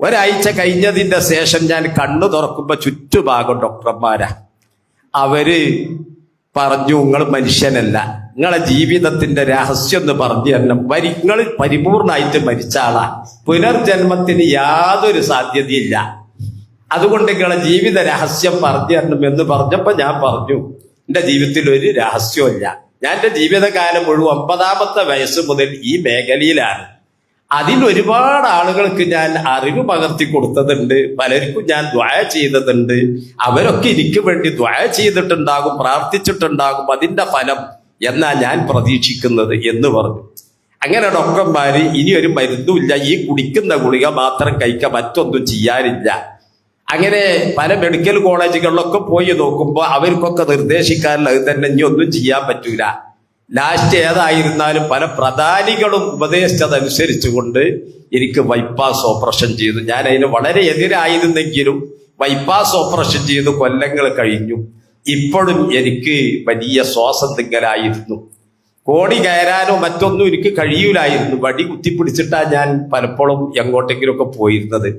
ഒരാഴ്ച കഴിഞ്ഞതിന്റെ ശേഷം ഞാൻ കണ്ണു തുറക്കുമ്പോ ചുറ്റുഭാഗം ഡോക്ടർമാരാ. അവര് പറഞ്ഞു നിങ്ങൾ മനുഷ്യനല്ല, നിങ്ങളെ ജീവിതത്തിന്റെ രഹസ്യം എന്ന് പറഞ്ഞു തരണം, നിങ്ങൾ പരിപൂർണമായിട്ട് മരിച്ച ആളാ, പുനർജന്മത്തിന് യാതൊരു സാധ്യതയില്ല, അതുകൊണ്ട് നിങ്ങളെ ജീവിത രഹസ്യം പറഞ്ഞു തരണം എന്ന് പറഞ്ഞപ്പോ ഞാൻ പറഞ്ഞു എന്റെ ജീവിതത്തിൽ ഒരു രഹസ്യമില്ല, ഞാൻ എൻ്റെ ജീവിതകാലം മുഴുവൻ 50-ാമത്തെ വയസ്സ് മുതൽ ഈ മേഖലയിലാണ്. അതിലൊരുപാട് ആളുകൾക്ക് ഞാൻ അറിവ് പകർത്തി കൊടുത്തതുണ്ട്. പലർക്കും ഞാൻ ദ്വാ ചെയ്തതുണ്ട്. അവരൊക്കെ എനിക്ക് വേണ്ടി ദ്വാ ചെയ്തിട്ടുണ്ടാകും, പ്രാർത്ഥിച്ചിട്ടുണ്ടാകും. അതിൻ്റെ ഫലം എന്നാ ഞാൻ പ്രതീക്ഷിക്കുന്നത് എന്ന് പറഞ്ഞു. അങ്ങനെ ഡോക്ടർമാര് ഇനി ഒരു മരുന്നുമില്ല, ഈ കുടിക്കുന്ന ഗുളിക മാത്രം കഴിക്കുക, മറ്റൊന്നും ചെയ്യാനില്ല. അങ്ങനെ പല മെഡിക്കൽ കോളേജുകളിലൊക്കെ പോയി നോക്കുമ്പോൾ അവർക്കൊക്കെ നിർദ്ദേശിക്കാനുള്ള അത് തന്നെ, ഇനി ഒന്നും ചെയ്യാൻ പറ്റൂല. ലാസ്റ്റ് ഏതായിരുന്നാലും പല പ്രധാനികളും ഉപദേശിച്ചതനുസരിച്ചുകൊണ്ട് എനിക്ക് ബൈപ്പാസ് ഓപ്പറേഷൻ ചെയ്തു. ഞാൻ അതിന് വളരെ എതിരായിരുന്നെങ്കിലും ബൈപ്പാസ് ഓപ്പറേഷൻ ചെയ്ത് കൊല്ലങ്ങൾ കഴിഞ്ഞു. ഇപ്പോഴും എനിക്ക് വലിയ ശ്വാസം തിങ്ങലായിരുന്നു. കോടി കയറാനോ മറ്റൊന്നും എനിക്ക് കഴിയൂലായിരുന്നു. വടി കുത്തിപ്പിടിച്ചിട്ടാണ് ഞാൻ പലപ്പോഴും എങ്ങോട്ടെങ്കിലുമൊക്കെ പോയിരുന്നത്.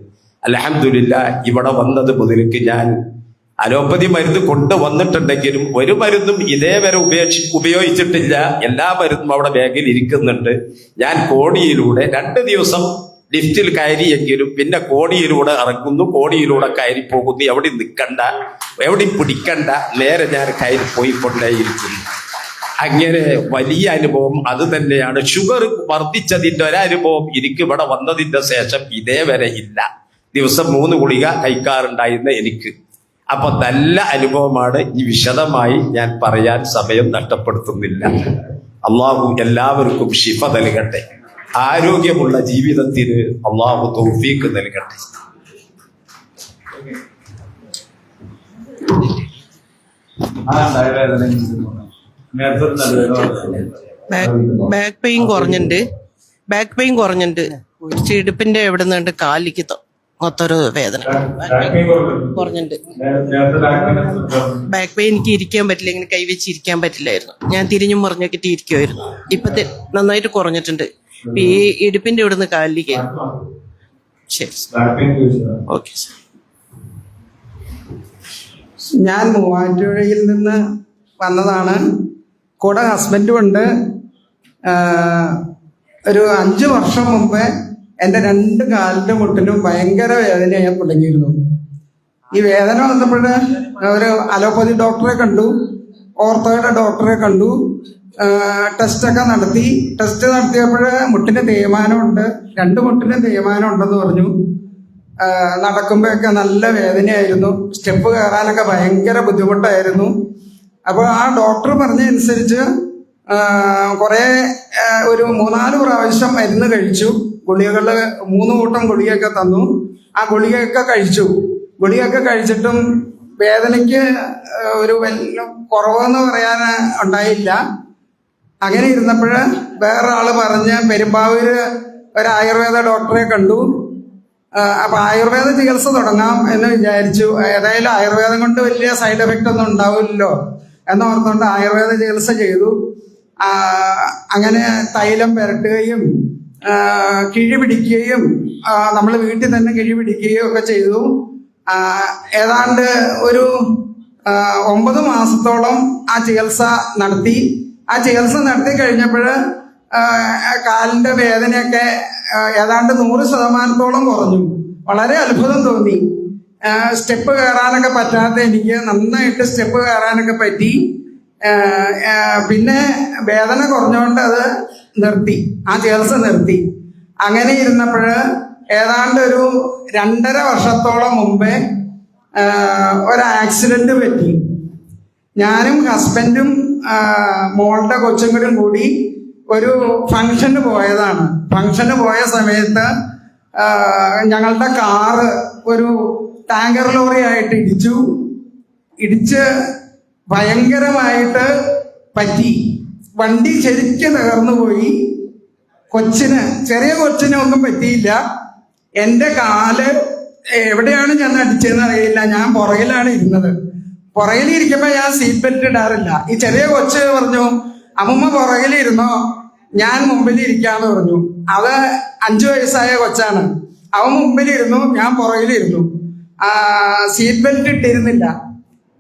അൽഹംദുലില്ലാഹ് ഇവിടെ വന്നത് മുതലേക്ക് ഞാൻ അലോപ്പതി മരുന്ന് കൊണ്ടുവന്നിട്ടുണ്ടെങ്കിലും ഒരു മരുന്നും ഇതേവരെ ഉപയോഗിച്ചിട്ടില്ല. എല്ലാ മരുന്നും അവിടെ ബാഗിൽ ഇരിക്കുന്നുണ്ട്. ഞാൻ കോടിയിലൂടെ 2 ദിവസം ലിഫ്റ്റിൽ കയറിയെങ്കിലും പിന്നെ കോടിയിലൂടെ ഇറങ്ങുന്നു, കോടിയിലൂടെ കയറി പോകുന്നു. എവിടെ നിൽക്കണ്ട, എവിടെ പിടിക്കണ്ട, നേരെ ഞാൻ കയറി പോയിക്കൊണ്ടേയിരിക്കുന്നു. അങ്ങനെ വലിയ അനുഭവം അത് തന്നെയാണ്. ഷുഗർ വർദ്ധിച്ചതിൻ്റെ ഒരനുഭവം എനിക്ക് ഇവിടെ വന്നതിൻ്റെ ശേഷം ഇതേവരെ ഇല്ല. ദിവസം 3 ഗുളിക കഴിക്കാറുണ്ടായിരുന്ന എനിക്ക്. അപ്പൊ നല്ല അനുഭവമാണ്. ഈ വിശദമായി ഞാൻ പറയാൻ സമയം നഷ്ടപ്പെടുത്തുന്നില്ല. അള്ളാഹു എല്ലാവർക്കും ശിഫ നൽകട്ടെ. ആരോഗ്യമുള്ള ജീവിതത്തിന് അള്ളാഹു തൗഫീഖ് നൽകട്ടെ. ബാക്ക് പെയിൻ കുറഞ്ഞിട്ടുണ്ട്. ഇടുപ്പിന്റെ എവിടെ നിന്നുണ്ട് കാലിക്ക് മൊത്തൊരു വേദന കുറഞ്ഞിട്ടുണ്ട്. ബാക്ക് പെയിൻ എനിക്ക് ഇരിക്കാൻ പറ്റില്ല, ഇങ്ങനെ കൈവച്ച് ഇരിക്കാൻ പറ്റില്ലായിരുന്നു. ഞാൻ തിരിഞ്ഞും മറിഞ്ഞൊക്കെ ഇരിക്കുമായിരുന്നു. ഇപ്പത്തെ നന്നായിട്ട് കുറഞ്ഞിട്ടുണ്ട്. ഈ ഇടുപ്പിന്റെ ഇവിടെ നിന്ന് കാലിലേക്ക്. ശരി, ഓക്കെ സാർ. ഞാൻ മൂവാറ്റുപുഴയിൽ നിന്ന് വന്നതാണ്. കൂടെ ഹസ്ബൻഡും ഉണ്ട്. ഒരു 5 വർഷം മുമ്പ് എൻ്റെ 2 കാലിൻ്റെ മുട്ടിനും ഭയങ്കര വേദനയായി തുടങ്ങിയിരുന്നു. ഈ വേദന വന്നപ്പോൾ ഒരു അലോപ്പതി ഡോക്ടറെ കണ്ടു, ഓർത്തോയുടെ ഡോക്ടറെ കണ്ടു, ടെസ്റ്റൊക്കെ നടത്തി. ടെസ്റ്റ് നടത്തിയപ്പോൾ മുട്ടിന് തേയ്മാനമുണ്ട്, 2 മുട്ടിനും തേയ്മാനം ഉണ്ടെന്ന് പറഞ്ഞു. നടക്കുമ്പോഴൊക്കെ നല്ല വേദനയായിരുന്നു. സ്റ്റെപ്പ് കയറാനൊക്കെ ഭയങ്കര ബുദ്ധിമുട്ടായിരുന്നു. അപ്പോൾ ആ ഡോക്ടർ പറഞ്ഞതനുസരിച്ച് കുറേ ഒരു 3-4 പ്രാവശ്യം മരുന്ന് കഴിച്ചു. ഗുളികകൾ 3 കൂട്ടം ഗുളികയൊക്കെ തന്നു. ആ ഗുളികയൊക്കെ കഴിച്ചു. ഗുളികയൊക്കെ കഴിച്ചിട്ടും വേദനയ്ക്ക് ഒരു വലിയ കുറവെന്ന് പറയാൻ ഉണ്ടായില്ല. അങ്ങനെ ഇരുന്നപ്പോൾ വേറെ ആൾ പറഞ്ഞ് പെരുമ്പാവൂര് ഒരു ആയുർവേദ ഡോക്ടറെ കണ്ടു. അപ്പം ആയുർവേദ ചികിത്സ തുടങ്ങാം എന്ന് വിചാരിച്ചു. ഏതായാലും ആയുർവേദം കൊണ്ട് വലിയ സൈഡ് എഫക്റ്റ് ഒന്നും ഉണ്ടാവില്ലല്ലോ എന്നോർത്തുകൊണ്ട് ആയുർവേദ ചികിത്സ ചെയ്തു. അങ്ങനെ തൈലം പുരട്ടുകയും കിഴി പിടിക്കുകയും നമ്മൾ വീട്ടിൽ തന്നെ കിഴി പിടിക്കുകയും ഒക്കെ ചെയ്തു. ഏതാണ്ട് ഒരു 9 മാസത്തോളം ആ ചികിത്സ നടത്തി. ആ ചികിത്സ നടത്തി കഴിഞ്ഞപ്പോൾ കാലിൻ്റെ വേദനയൊക്കെ ഏതാണ്ട് 100% കുറഞ്ഞു. വളരെ അത്ഭുതം തോന്നി. സ്റ്റെപ്പ് കയറാനൊക്കെ പറ്റാത്ത എനിക്ക് നന്നായിട്ട് സ്റ്റെപ്പ് കയറാനൊക്കെ പറ്റി. പിന്നെ വേദന കുറഞ്ഞുകൊണ്ട് അത് നിർത്തി, ആ ചികിത്സ നിർത്തി. അങ്ങനെ ഇരുന്നപ്പോൾ ഏതാണ്ട് ഒരു 2.5 വർഷത്തോളം മുമ്പേ ഒരു ആക്സിഡന്റ് പറ്റി. ഞാനും ഹസ്ബൻഡും മോളുടെ കൊച്ചും കൂടി ഒരു ഫംഗ്ഷന് പോയതാണ്. ഫംഗ്ഷന് പോയ സമയത്ത് ഞങ്ങളുടെ കാറ് ഒരു ടാങ്കർ ലോറി ആയിട്ട് ഇടിച്ച് ഭയങ്കരമായിട്ട് പറ്റി. വണ്ടി ശരിക്കും തകർന്നു പോയി. ചെറിയ കൊച്ചിന് ഒന്നും പറ്റിയില്ല. എൻ്റെ കാല് എവിടെയാണ് ഞാൻ അടിച്ചതെന്ന് അറിയില്ല. ഞാൻ പുറകിലാണ് ഇരുന്നത്. പുറകിലിരിക്കുമ്പോൾ ഞാൻ സീറ്റ് ബെൽറ്റ് ഇടാറില്ല. ഈ ചെറിയ കൊച്ച് പറഞ്ഞു, അമ്മൂമ്മ പുറകിലിരുന്നോ, ഞാൻ മുമ്പിലിരിക്കാന്ന് പറഞ്ഞു. അത് 5 വയസ്സായ കൊച്ചാണ്. അവൻ മുമ്പിലിരുന്നു, ഞാൻ പുറകിലിരുന്നു. Seat belt ഇട്ടിരുന്നില്ല.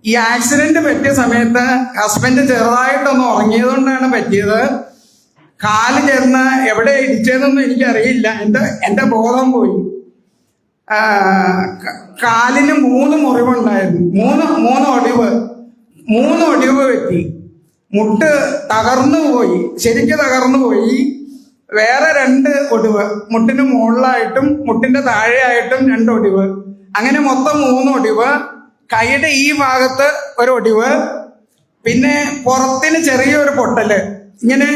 ഈ ആക്സിഡന്റ് പറ്റിയ സമയത്ത് ഹസ്ബൻഡ് ചെറുതായിട്ടൊന്ന് ഉറങ്ങിയതുകൊണ്ടാണ് പറ്റിയത്. കാല് ചെന്ന് എവിടെ ഇടിച്ചതെന്നൊന്നും എനിക്കറിയില്ല. എൻ്റെ ബോധം പോയി. കാലിന് 3 മുറിവുണ്ടായിരുന്നു. 3 ഒടിവ് പറ്റി. മുട്ട് തകർന്നു പോയി, ശരിക്കും തകർന്നു പോയി. വേറെ 2 ഒടിവ്, മുട്ടിന് മുകളിലായിട്ടും മുട്ടിന്റെ താഴെയായിട്ടും 2 ഒടിവ്, അങ്ങനെ മൊത്തം 3 ഒടിവ്. കൈയുടെ ഈ ഭാഗത്ത് 1 ഒടിവ്, പിന്നെ പുറത്തിന് ചെറിയൊരു പൊട്ടല്. ഇങ്ങനെ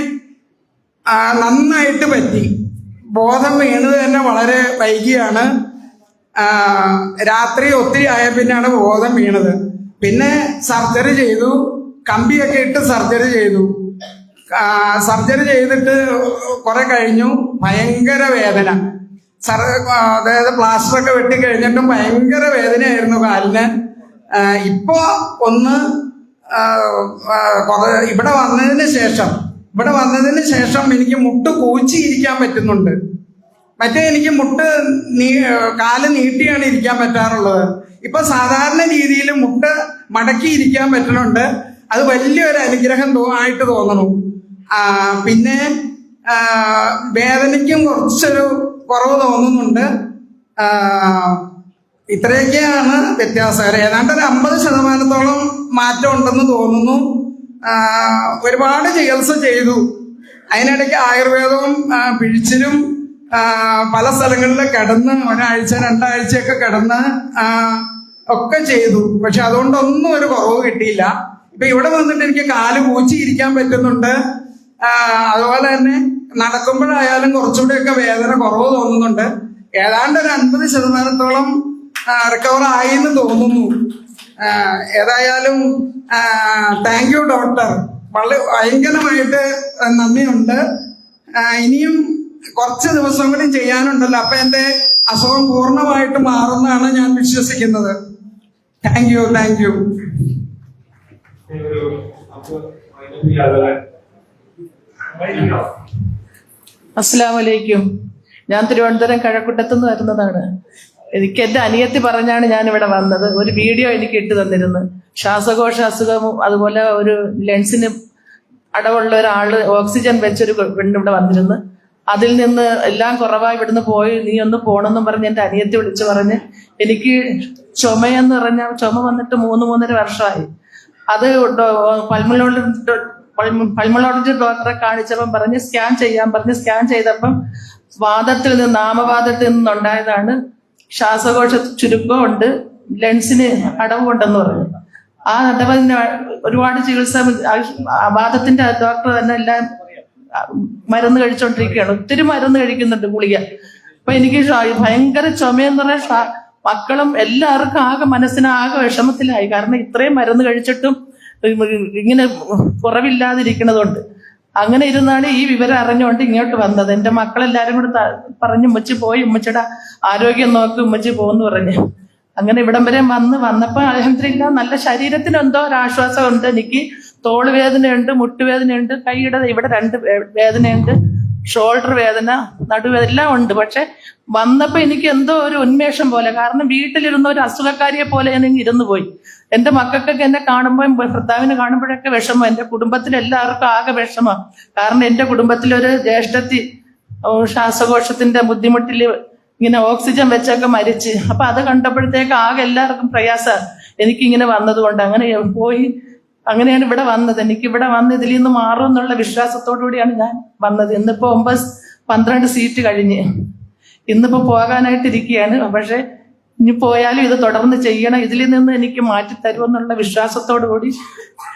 നന്നായിട്ട് പറ്റി. ബോധം വീണത് തന്നെ വളരെ വൈകിയാണ്. രാത്രി ഒത്തിരി ആയ പിന്നെയാണ് ബോധം വീണത്. പിന്നെ സർജറി ചെയ്തു, കമ്പിയൊക്കെ ഇട്ട് സർജറി ചെയ്തു. സർജറി ചെയ്തിട്ട് കുറെ കഴിഞ്ഞു, ഭയങ്കര വേദന. അതായത് പ്ലാസ്റ്ററൊക്കെ വെട്ടി കഴിഞ്ഞിട്ടും ഭയങ്കര വേദനയായിരുന്നു കാലിന്. ഇപ്പോ ഒന്ന് ഇവിടെ വന്നതിന് ശേഷം എനിക്ക് മുട്ട് കൂച്ചിയിരിക്കാൻ പറ്റുന്നുണ്ട്. മറ്റേ എനിക്ക് കാല് നീട്ടിയാണ് ഇരിക്കാൻ പറ്റാറുള്ളത്. ഇപ്പൊ സാധാരണ രീതിയിൽ മുട്ട് മടക്കി ഇരിക്കാൻ പറ്റുന്നുണ്ട്. അത് വലിയൊരു അനുഗ്രഹം ആയിട്ട് തോന്നണു. പിന്നെ വേദനയ്ക്കും കുറച്ചൊരു കുറവ് തോന്നുന്നുണ്ട്. ഇത്രയൊക്കെയാണ് വ്യത്യാസം. ഏതാണ്ട് ഒരു 50% മാറ്റം ഉണ്ടെന്ന് തോന്നുന്നു. ഒരുപാട് ചികിത്സ ചെയ്തു. അതിനിടയ്ക്ക് ആയുർവേദവും പിഴിച്ചിലും പല സ്ഥലങ്ങളിൽ കിടന്ന് 1 ആഴ്ച 2 ആഴ്ചയൊക്കെ കിടന്ന് ഒക്കെ ചെയ്തു. പക്ഷെ അതുകൊണ്ടൊന്നും ഒരു കുറവ് കിട്ടിയില്ല. ഇപ്പൊ ഇവിടെ വന്നിട്ട് എനിക്ക് കാല് പൂച്ചി ഇരിക്കാൻ പറ്റുന്നുണ്ട്. അതുപോലെ തന്നെ നടക്കുമ്പോഴായാലും കുറച്ചുകൂടെയൊക്കെ വേദന കുറവ് തോന്നുന്നുണ്ട്. ഏതാണ്ട് ഒരു 50% റിക്കവർ ആയി എന്ന് തോന്നുന്നു. ഏതായാലും താങ്ക് യു ഡോക്ടർ, വളരെ ഭയങ്കരമായിട്ട് നന്ദിയുണ്ട്. ഇനിയും കുറച്ച് ദിവസം കൂടി ചെയ്യാനുണ്ടല്ലോ, അപ്പൊ എന്റെ അസുഖം പൂർണ്ണമായിട്ട് മാറുന്നതാണ് ഞാൻ വിശ്വസിക്കുന്നത്. Thank you. അസ്സലാമു അലൈക്കും. ഞാൻ തിരുവനന്തപുരം കഴക്കൂട്ടത്തുനിന്ന് വരുന്നതാണ്. എനിക്ക് എൻ്റെ അനിയത്തി പറഞ്ഞാണ് ഞാൻ ഇവിടെ വന്നത്. ഒരു വീഡിയോ എനിക്ക് ഇട്ട് തന്നിരുന്നു. ശ്വാസകോശ അസുഖവും അതുപോലെ ഒരു ലെൻസിന് അടവുള്ള ഒരാള് ഓക്സിജൻ വെച്ചൊരു പെണ്ണ് ഇവിടെ വന്നിരുന്നു. അതിൽ നിന്ന് എല്ലാം കുറവായി ഇവിടുന്ന് പോയി, നീ ഒന്ന് പോണെന്നും പറഞ്ഞ് എൻ്റെ അനിയത്തി വിളിച്ചു പറഞ്ഞ് എനിക്ക് ചുമയെന്ന് പറഞ്ഞാൽ ചുമ വന്നിട്ട് 3-3.5 വർഷമായി. അത് പൾമണോളജി ഡോക്ടറെ കാണിച്ചപ്പം പറഞ്ഞ് സ്കാൻ ചെയ്യാൻ പറഞ്ഞ് സ്കാൻ ചെയ്തപ്പം നാമവാദത്തിൽ നിന്നുണ്ടായതാണ്. ശ്വാസകോശ ചുരുക്കമുണ്ട്, ലെൻസിന് അടവുണ്ടെന്ന് പറഞ്ഞു. ആ അടവിന് ഒരുപാട് ചികിത്സ, വാദത്തിന്റെ ഡോക്ടർ തന്നെ എല്ലാം മരുന്ന് കഴിച്ചോണ്ടിരിക്കുകയാണ്. ഒത്തിരി മരുന്ന് കഴിക്കുന്നുണ്ട്, ഗുളിക. അപ്പൊ എനിക്ക് ഭയങ്കര ചുമയെന്ന് പറഞ്ഞാൽ മക്കളും എല്ലാവർക്കും ആകെ മനസ്സിനാകെ വിഷമത്തിലായി. കാരണം ഇത്രയും മരുന്ന് കഴിച്ചിട്ടും ഇങ്ങനെ കുറവില്ലാതിരിക്കണതുകൊണ്ട്. അങ്ങനെ ഇരുന്നാണ് ഈ വിവരം അറിഞ്ഞുകൊണ്ട് ഇങ്ങോട്ട് വന്നത്. എൻ്റെ മക്കളെല്ലാരും കൂടെ പറഞ്ഞു, ഉമ്മച്ചി പോയി, ഉമ്മച്ചിയുടെ ആരോഗ്യം നോക്കി, ഉമ്മച്ചി പോകുന്നു പറഞ്ഞു. അങ്ങനെ ഇവിടം വരെ വന്നപ്പോൾ അൽഹംദുലില്ലാ നല്ല ശരീരത്തിന് എന്തോ ഒരാശ്വാസം ഉണ്ട്. എനിക്ക് തോള് വേദനയുണ്ട്, മുട്ടുവേദനയുണ്ട്, കൈയുടെ ഇവിടെ 2 വേദനയുണ്ട്, ഷോൾഡർ വേദന, നടുവേദന എല്ലാം ഉണ്ട്. പക്ഷെ വന്നപ്പോ എനിക്ക് എന്തോ ഒരു ഉന്മേഷം പോലെ. കാരണം വീട്ടിലിരുന്ന ഒരു അസുഖക്കാരിയെ പോലെ ഞാൻ ഇരുന്നു പോയി. എന്റെ മക്കൾക്കൊക്കെ എന്നെ കാണുമ്പോൾ, ഭർത്താവിനെ കാണുമ്പോഴൊക്കെ വിഷമം. എന്റെ കുടുംബത്തിലെല്ലാവർക്കും ആകെ വിഷമം. കാരണം എന്റെ കുടുംബത്തിലൊരു ജ്യേഷ്ഠത്തി ശ്വാസകോശത്തിന്റെ ബുദ്ധിമുട്ടിൽ ഇങ്ങനെ ഓക്സിജൻ വെച്ചൊക്കെ മരിച്ച്. അപ്പൊ അത് കണ്ടപ്പോഴത്തേക്ക് ആകെ എല്ലാവർക്കും പ്രയാസം എനിക്കിങ്ങനെ വന്നതുകൊണ്ട് അങ്ങനെ പോയി. അങ്ങനെയാണ് ഇവിടെ വന്നത്. എനിക്കിവിടെ വന്ന് ഇതിൽ നിന്ന് മാറും എന്നുള്ള വിശ്വാസത്തോടു കൂടിയാണ് ഞാൻ വന്നത്. ഇന്നിപ്പോ 9-12 സീറ്റ് കഴിഞ്ഞ് ഇന്നിപ്പോ പോകാനായിട്ടിരിക്കുകയാണ്. പക്ഷെ ഇനി പോയാലും ഇത് തുടർന്ന് ചെയ്യണം, ഇതിൽ നിന്ന് എനിക്ക് മാറ്റി തരുമെന്നുള്ള വിശ്വാസത്തോടു കൂടി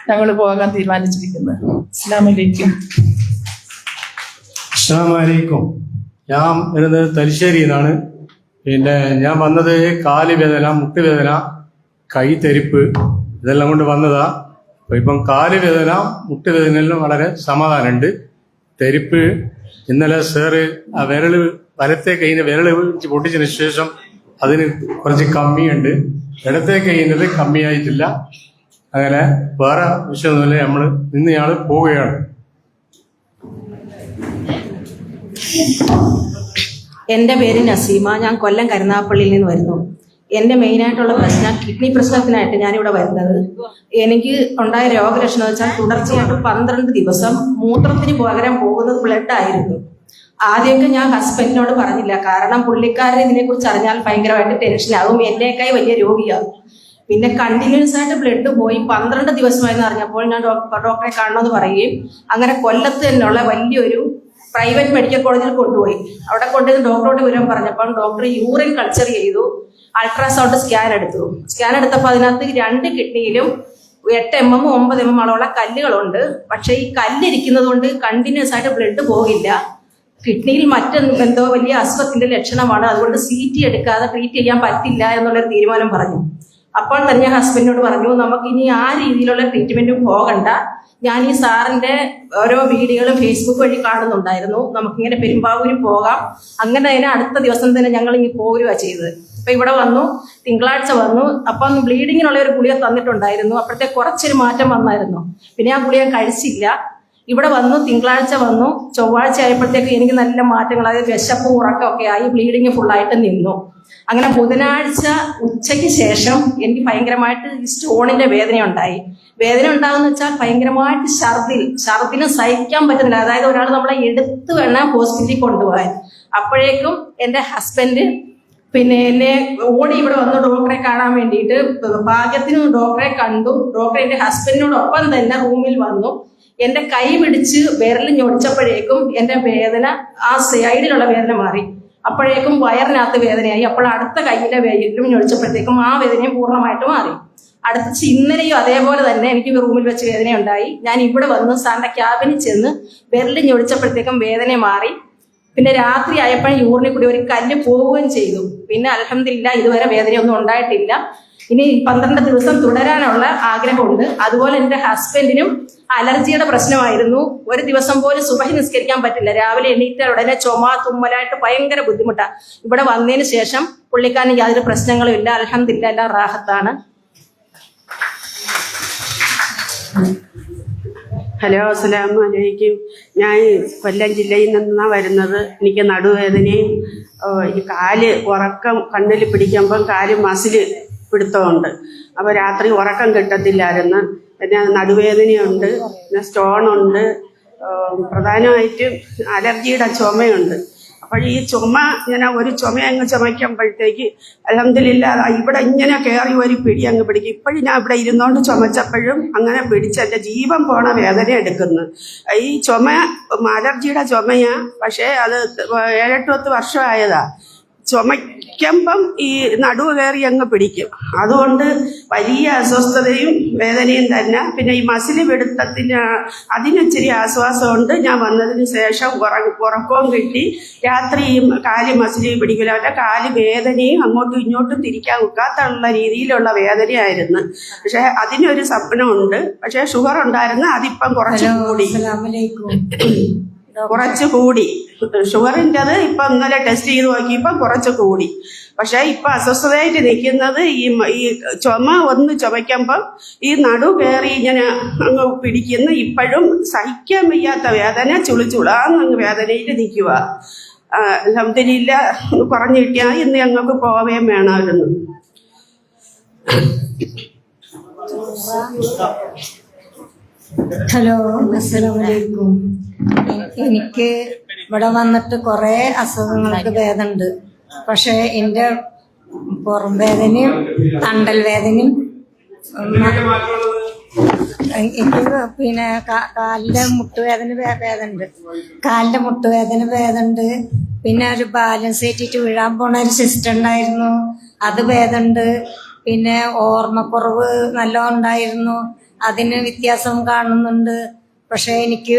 ഞങ്ങൾ പോകാൻ തീരുമാനിച്ചിരിക്കുന്നത്. അസ്സലാമു അലൈക്കും. അസ്സലാമു അലൈക്കും. ഞാൻ വരുന്നത് തലശ്ശേരിയിൽ നിന്നാണ്. പിന്നെ ഞാൻ വന്നത് കാല് വേദന, മുട്ടുവേദന, കൈ തെരിപ്പ് ഇതെല്ലാം കൊണ്ട് വന്നതാ. അപ്പൊ ഇപ്പം കാല് വേദന, മുട്ടുവേദനയെല്ലാം വളരെ സമാധാനമുണ്ട്. തെരിപ്പ് ഇന്നലെ സാറ് ആ വലത്തെ കൈയിന്റെ വിരല് പൊട്ടിച്ചതിന് ശേഷം അതിന് കുറച്ച് കമ്മിയുണ്ട്. ഇടത്തെ കൈയിൻ്റെത് കമ്മിയായിട്ടില്ല. അങ്ങനെ വേറെ വിഷയമൊന്നുമില്ല. നമ്മൾ ഇന്നയാൾ പോവുകയാണ്. എൻ്റെ പേര് നസീമ. ഞാൻ കൊല്ലം കരുനാഗപ്പള്ളിയിൽ നിന്ന് വരുന്നു. എൻ്റെ മെയിനായിട്ടുള്ള പ്രശ്നം കിഡ്നി പ്രശ്നത്തിനായിട്ട് ഞാനിവിടെ വരുന്നത്. എനിക്ക് ഉണ്ടായ രോഗലക്ഷണം വെച്ചാൽ തുടർച്ചയായിട്ട് 12 ദിവസം മൂത്രത്തിന് പകരം പോകുന്നത് ബ്ലഡ് ആയിരുന്നു. ആദ്യമൊക്കെ ഞാൻ ഹസ്ബൻഡിനോട് പറഞ്ഞില്ല. കാരണം പുള്ളിക്കാരൻ ഇതിനെക്കുറിച്ച് അറിഞ്ഞാൽ ഭയങ്കരമായിട്ട് ടെൻഷനാകും. എന്നേക്കായി വലിയ രോഗിയാണ്. പിന്നെ കണ്ടിന്യൂസ് ആയിട്ട് ബ്ലഡ് പോയി 12 ദിവസമായെന്ന് അറിഞ്ഞപ്പോൾ ഞാൻ ഡോക്ടറെ കാണണമെന്ന് പറയുകയും അങ്ങനെ കൊല്ലത്ത് തന്നെയുള്ള വലിയൊരു പ്രൈവറ്റ് മെഡിക്കൽ കോളേജിൽ കൊണ്ടുപോയി. അവിടെ കൊണ്ടുപോയി ഡോക്ടറോട് വിവരം പറഞ്ഞപ്പോൾ ഡോക്ടർ യൂറിൻ കൾച്ചർ ചെയ്തു, അൾട്രാസൗണ്ട് സ്കാൻ എടുത്തു. സ്കാൻ എടുത്തപ്പോൾ അതിനകത്ത് 2 കിഡ്നിയിലും 8 mm 9 mm അളവുള്ള കല്ലുകളുണ്ട്. പക്ഷെ ഈ കല്ലിരിക്കുന്നത് കൊണ്ട് കണ്ടിന്യൂസ് ആയിട്ട് ബ്ലഡ് പോകില്ല. കിഡ്നിയിൽ മറ്റെന്തോ വലിയ അസുഖത്തിന്റെ ലക്ഷണമാണ്, അതുകൊണ്ട് CT എടുക്കാതെ ട്രീറ്റ് ചെയ്യാൻ പറ്റില്ല എന്നുള്ളൊരു തീരുമാനം പറഞ്ഞു. അപ്പോൾ തന്നെ ഹസ്ബൻഡിനോട് പറഞ്ഞു, നമുക്കിനി ആ രീതിയിലുള്ള ട്രീറ്റ്മെന്റും പോകണ്ട, ഞാൻ ഈ സാറിന്റെ ഓരോ വീഡിയോകളും ഫേസ്ബുക്ക് വഴി കാണുന്നുണ്ടായിരുന്നു, നമുക്കിങ്ങനെ പെരുമ്പാവൂരിൽ പോകാം. അങ്ങനെ തന്നെ അടുത്ത ദിവസം തന്നെ ഞങ്ങൾ ഇനി പോരുകയാണ് ചെയ്തത്. അപ്പൊ ഇവിടെ വന്നു, തിങ്കളാഴ്ച വന്നു. അപ്പം ബ്ലീഡിങ്ങിനുള്ള ഒരു ഗുളിക തന്നിട്ടുണ്ടായിരുന്നു, അപ്പോഴത്തെ കുറച്ചൊരു മാറ്റം വന്നായിരുന്നു. പിന്നെ ആ ഗുളിക കഴിച്ചില്ല. ഇവിടെ വന്നു, തിങ്കളാഴ്ച വന്നു, ചൊവ്വാഴ്ച ആയപ്പോഴത്തേക്ക് എനിക്ക് നല്ല മാറ്റങ്ങൾ, അതായത് വിശപ്പ് ഉറക്കമൊക്കെ ആയി, ബ്ലീഡിങ് ഫുള്ളായിട്ട് നിന്നു. അങ്ങനെ ബുധനാഴ്ച ഉച്ചയ്ക്ക് ശേഷം എനിക്ക് ഭയങ്കരമായിട്ട് ഈ സ്റ്റോണിന്റെ വേദന ഉണ്ടായി. വേദന ഉണ്ടാകുന്ന വെച്ചാൽ ഭയങ്കരമായിട്ട് ഛർദിന് സഹിക്കാൻ പറ്റുന്നില്ല. അതായത് ഒരാൾ നമ്മളെ എടുത്തു വേണം ഹോസ്പിറ്റലിൽ കൊണ്ടുപോകാൻ. അപ്പോഴേക്കും എൻ്റെ ഹസ്ബൻഡ് പിന്നെ എന്നെ ഓടി ഇവിടെ വന്നു ഡോക്ടറെ കാണാൻ വേണ്ടിയിട്ട്. ഭാഗ്യത്തിന് ഡോക്ടറെ കണ്ടു. ഡോക്ടർ എൻ്റെ ഹസ്ബൻഡിനോടൊപ്പം തന്നെ റൂമിൽ വന്നു. എൻ്റെ കൈ പിടിച്ച് വിരൽ ഞൊടിച്ചപ്പോഴേക്കും എൻ്റെ വേദന, ആ സൈഡിലുള്ള വേദന മാറി. അപ്പോഴേക്കും വയറിനകത്ത് വേദനയായി. അപ്പോൾ അടുത്ത കൈയിലെ വിരലും ഞൊടിച്ചപ്പോഴത്തേക്കും ആ വേദനയും പൂർണ്ണമായിട്ട് മാറി. ഇന്നലെയും അതേപോലെ തന്നെ എനിക്ക് റൂമിൽ വെച്ച് വേദനയുണ്ടായി. ഞാൻ ഇവിടെ വന്ന് സാറിന്റെ ക്യാബിനിൽ ചെന്ന് വിരൽ ഞൊടിച്ചപ്പോഴത്തേക്കും വേദന മാറി. പിന്നെ രാത്രി ആയപ്പോൾ യൂറിനിൽ കൂടി ഒരു കല്ല് പോവുകയും ചെയ്തു. പിന്നെ അൽഹംദുലില്ലാ ഇതുവരെ വേദനയൊന്നും ഉണ്ടായിട്ടില്ല. ഇനി 12 ദിവസം തുടരാനുള്ള ആഗ്രഹമുണ്ട്. അതുപോലെ എൻ്റെ ഹസ്ബൻഡിനും അലർജിയുടെ പ്രശ്നമായിരുന്നു. ഒരു ദിവസം പോലും സുബഹി നിസ്കരിക്കാൻ പറ്റില്ല. രാവിലെ എണീറ്റ ഉടനെ ചുമ, തുമ്മലായിട്ട് ഭയങ്കര ബുദ്ധിമുട്ടാണ്. ഇവിടെ വന്നതിന് ശേഷം പുള്ളിക്കാരന് യാതൊരു പ്രശ്നങ്ങളും ഇല്ല. അൽഹംദുലില്ലാ എല്ലാം റാഹത്താണ്. ഹലോ, അസ്സലാമു അലൈക്കും. ഞാൻ കൊല്ലം ജില്ലയിൽ നിന്നാണ് വരുന്നത്. എനിക്ക് നടുവേദനയും ഈ കാല് ഉറക്കം കണ്ണിൽ പിടിക്കുമ്പം കാല് മസിൽ പിടുത്തമുണ്ട്. അപ്പോൾ രാത്രി ഉറക്കം കിട്ടത്തില്ലായിരുന്നു. പിന്നെ നടുവേദനയുണ്ട്, പിന്നെ സ്റ്റോണുണ്ട്, പ്രധാനമായിട്ടും അലർജിയുടെ ചുമയുണ്ട്. അപ്പോൾ ഈ ചുമ ഇങ്ങനെ ഒരു ചുമ അങ്ങ് ചുമയ്ക്കുമ്പോഴത്തേക്ക് അൽഹംദുലില്ലാ ഇവിടെ ഇങ്ങനെ കയറി ഒരു പിടി അങ്ങ് പിടിക്കും. ഇപ്പോഴും ഞാൻ ഇവിടെ ഇരുന്നോണ്ട് ചുമച്ചപ്പോഴും അങ്ങനെ പിടിച്ച് എൻ്റെ ജീവൻ പോണ വേദന എടുക്കുന്നു. ഈ ചുമ അലർജിയുടെ ചുമയാ, പക്ഷേ അത് 7-8 വർഷമായതാ. ചുമയ്ക്കുമ്പം ഈ നടുവ് കയറി അങ്ങ് പിടിക്കും. അതുകൊണ്ട് വലിയ അസ്വസ്ഥതയും വേദനയും തന്നെ. പിന്നെ ഈ മസിൽ പിടുത്തത്തിന് അതിനിച്ചിരി ആശ്വാസമുണ്ട്. ഞാൻ വന്നതിന് ശേഷം ഉറക്കവും കിട്ടി. രാത്രി കാല് മസിൽ പിടിക്കില്ല, അവരുടെ കാല് വേദനയും അങ്ങോട്ടും ഇങ്ങോട്ടും തിരിക്കാൻ ഒക്കാത്തുള്ള രീതിയിലുള്ള വേദനയായിരുന്നു. പക്ഷെ അതിനൊരു സ്വപ്നമുണ്ട്. പക്ഷെ ഷുഗർ ഉണ്ടായിരുന്നു, അതിപ്പം കുറച്ച് കൂടി. ഷുഗറിൻ്റെത് ഇപ്പം ഇന്നലെ ടെസ്റ്റ് ചെയ്ത് നോക്കിയപ്പം കുറച്ച് കൂടി. പക്ഷെ ഇപ്പം അസ്വസ്ഥതയായിട്ട് നിൽക്കുന്നത് ഈ ചുമ ഒന്ന് ചുമയ്ക്കുമ്പം ഈ നടു കയറി ഇങ്ങനെ അങ്ങ് പിടിക്കുന്ന, ഇപ്പോഴും സഹിക്കാൻ വയ്യാത്ത വേദന, ചുളിച്ചുളാന്നങ്ങ് വേദനയിൽ നിൽക്കുക. അൽഹംദുലില്ലാ കുറഞ്ഞു കിട്ടിയാൽ ഇന്ന് ഞങ്ങൾക്ക് പോവുകയും വേണമായിരുന്നു. ഹലോ, അസ്സലാമലൈക്കും. എനിക്ക് ഇവിടെ വന്നിട്ട് കുറേ അസുഖങ്ങൾക്ക് ഭേദമുണ്ട്. പക്ഷെ എൻ്റെ പുറം വേദനയും തണ്ടൽ വേദനയും, എനിക്ക് പിന്നെ കാലിൻ്റെ മുട്ടുവേദന ഭേദമുണ്ട്. കാലിൻ്റെ മുട്ടുവേദന ഭേദമുണ്ട്. പിന്നെ ഒരു ബാലൻസ് ഏറ്റിട്ട് വീഴാൻ പോണ ഒരു സിസ്റ്റം ഉണ്ടായിരുന്നു, അത് ഭേദമുണ്ട്. പിന്നെ ഓർമ്മക്കുറവ് നല്ലോണം ഉണ്ടായിരുന്നു, അതിന് വ്യത്യാസം കാണുന്നുണ്ട്. പക്ഷെ എനിക്ക്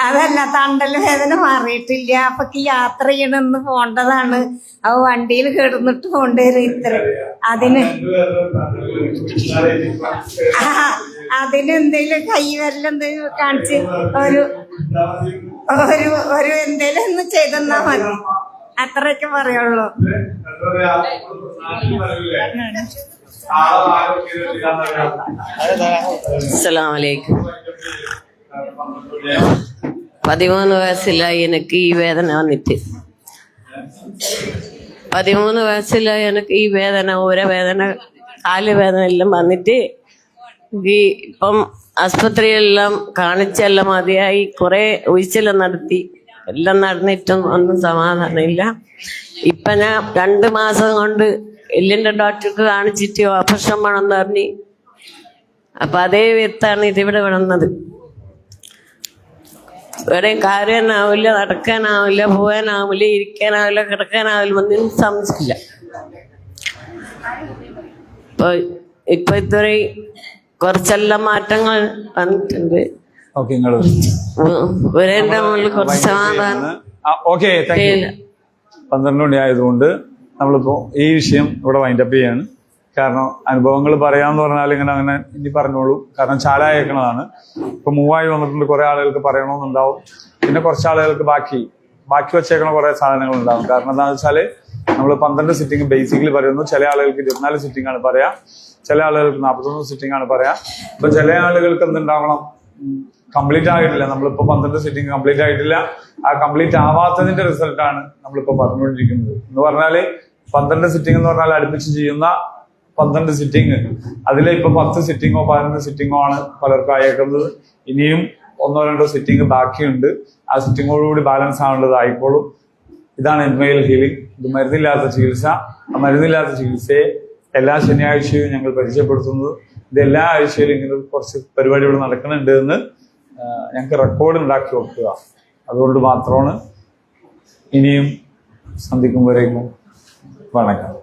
അതല്ല, തണ്ടൽ വേദന മാറിയിട്ടില്ല. അപ്പൊ യാത്ര ചെയ്യണമെന്ന് പോണ്ടതാണ്. അവ വണ്ടിയിൽ കിടന്നിട്ട് പോണ്ടേരും. ഇത്ര അതിനെന്തേലും കൈവരലെന്തെങ്കിലും കാണിച്ച് ഒരു എന്തേലും ഒന്ന് ചെയ്തെന്നാ മതി. അത്രയൊക്കെ പറയുള്ളൂ. അസ്സലാമലൈക്കും. 13 വയസ്സിലായി എനിക്ക് ഈ വേദന വന്നിട്ട്. 13 വയസ്സിലായി എനിക്ക് ഈ വേദന, ഊരവേദന, കാലുവേദന എല്ലാം വന്നിട്ട് ഇപ്പം ആസ്പത്രിയെല്ലാം കാണിച്ചെല്ലാം മതിയായി. കുറെ ഉഴിച്ചെല്ലാം നടത്തി. എല്ലാം നടന്നിട്ടും ഒന്നും സമാധാനമില്ല. ഇപ്പൊ ഞാൻ 2 മാസം കൊണ്ട് എല്ലിന്റെ ഡോക്ടർക്ക് കാണിച്ചിട്ട് ഓപ്പറേഷൻ വേണമെന്ന് പറഞ്ഞ്, അപ്പൊ അതേ വിത്താണ് ഇതിവിടെ വന്നത്. എവിടെയും കാര്യനാവില്ല, നടക്കാനാവില്ല, പോകാനാവില്ല, ഇരിക്കാനാവില്ല, കിടക്കാനാവില്ല, ഒന്നും സംശയമില്ല. ഇപ്പൊ ഇത്രയും കുറച്ചെല്ലാം മാറ്റങ്ങൾ വന്നിട്ടുണ്ട്. ഓക്കെ, നിങ്ങൾ ഒരേന്റെ മുകളിൽ കുറച്ച് സമാധാനം. ഓക്കെ, 12 മണി ആയതുകൊണ്ട് നമ്മളിപ്പോ ഈ വിഷയം ഇവിടെ വൈൻഡപ്പ് ചെയ്യാണ്. കാരണം അനുഭവങ്ങൾ പറയാന്ന് പറഞ്ഞാൽ അങ്ങനെ ഇനി പറഞ്ഞോളൂ. കാരണം ചാലായേക്കണതാണ്. ഇപ്പൊ 3 വന്നിട്ടുണ്ട്. കുറെ ആളുകൾക്ക് പറയണമെന്നുണ്ടാവും. പിന്നെ കുറച്ച് ആളുകൾക്ക് ബാക്കി വെച്ചേക്കണ കുറെ സാധനങ്ങൾ ഉണ്ടാവും. കാരണം എന്താണെന്ന് വെച്ചാല് നമ്മൾ 12 സിറ്റിംഗ് ബേസിക്കലി പറയുന്നു. ചില ആളുകൾക്ക് 24 സിറ്റിംഗ് ആണ് പറയാ, ചില ആളുകൾക്ക് 41 സിറ്റിംഗ് ആണ് പറയാ. ഇപ്പൊ ചില ആളുകൾക്ക് എന്തുണ്ടാവണം, കംപ്ലീറ്റ് ആയിട്ടില്ല. നമ്മളിപ്പോ 12 സിറ്റിംഗ് കംപ്ലീറ്റ് ആയിട്ടില്ല. ആ കംപ്ലീറ്റ് ആവാത്തതിന്റെ റിസൾട്ടാണ് നമ്മളിപ്പോ പറഞ്ഞുകൊണ്ടിരിക്കുന്നത്. എന്ന് പറഞ്ഞാല് 12 സിറ്റിംഗ് എന്ന് പറഞ്ഞാൽ അടുപ്പിച്ച് ചെയ്യുന്ന 12 സിറ്റിംഗ്, അതിലെ ഇപ്പൊ 10 സിറ്റിംഗോ 11 സിറ്റിംഗോ ആണ് പലർക്കും ആയേക്കുന്നത്. ഇനിയും 1-2 സിറ്റിംഗ് ബാക്കിയുണ്ട്. ആ സിറ്റിംഗോടുകൂടി ബാലൻസ് ആവേണ്ടത് ആയിക്കോളും. ഇതാണ് എൻമയിൽ ഹീലിംഗ്. ഇത് മരുന്നില്ലാത്ത ചികിത്സ. ആ മരുന്നില്ലാത്ത ചികിത്സയെ എല്ലാ ശനിയാഴ്ചയും ഞങ്ങൾ പരിചയപ്പെടുത്തുന്നത്. ഇത് എല്ലാ ആഴ്ചയിലും ഇങ്ങനെ കുറച്ച് പരിപാടി ഇവിടെ നടക്കുന്നുണ്ട് എന്ന് ഞങ്ങൾക്ക് റെക്കോർഡ് ഉണ്ടാക്കി വെക്കുക. അതുകൊണ്ട് മാത്രമാണ്. ഇനിയും സന്ധിക്കുമ്പോഴേക്കും വണക്കം.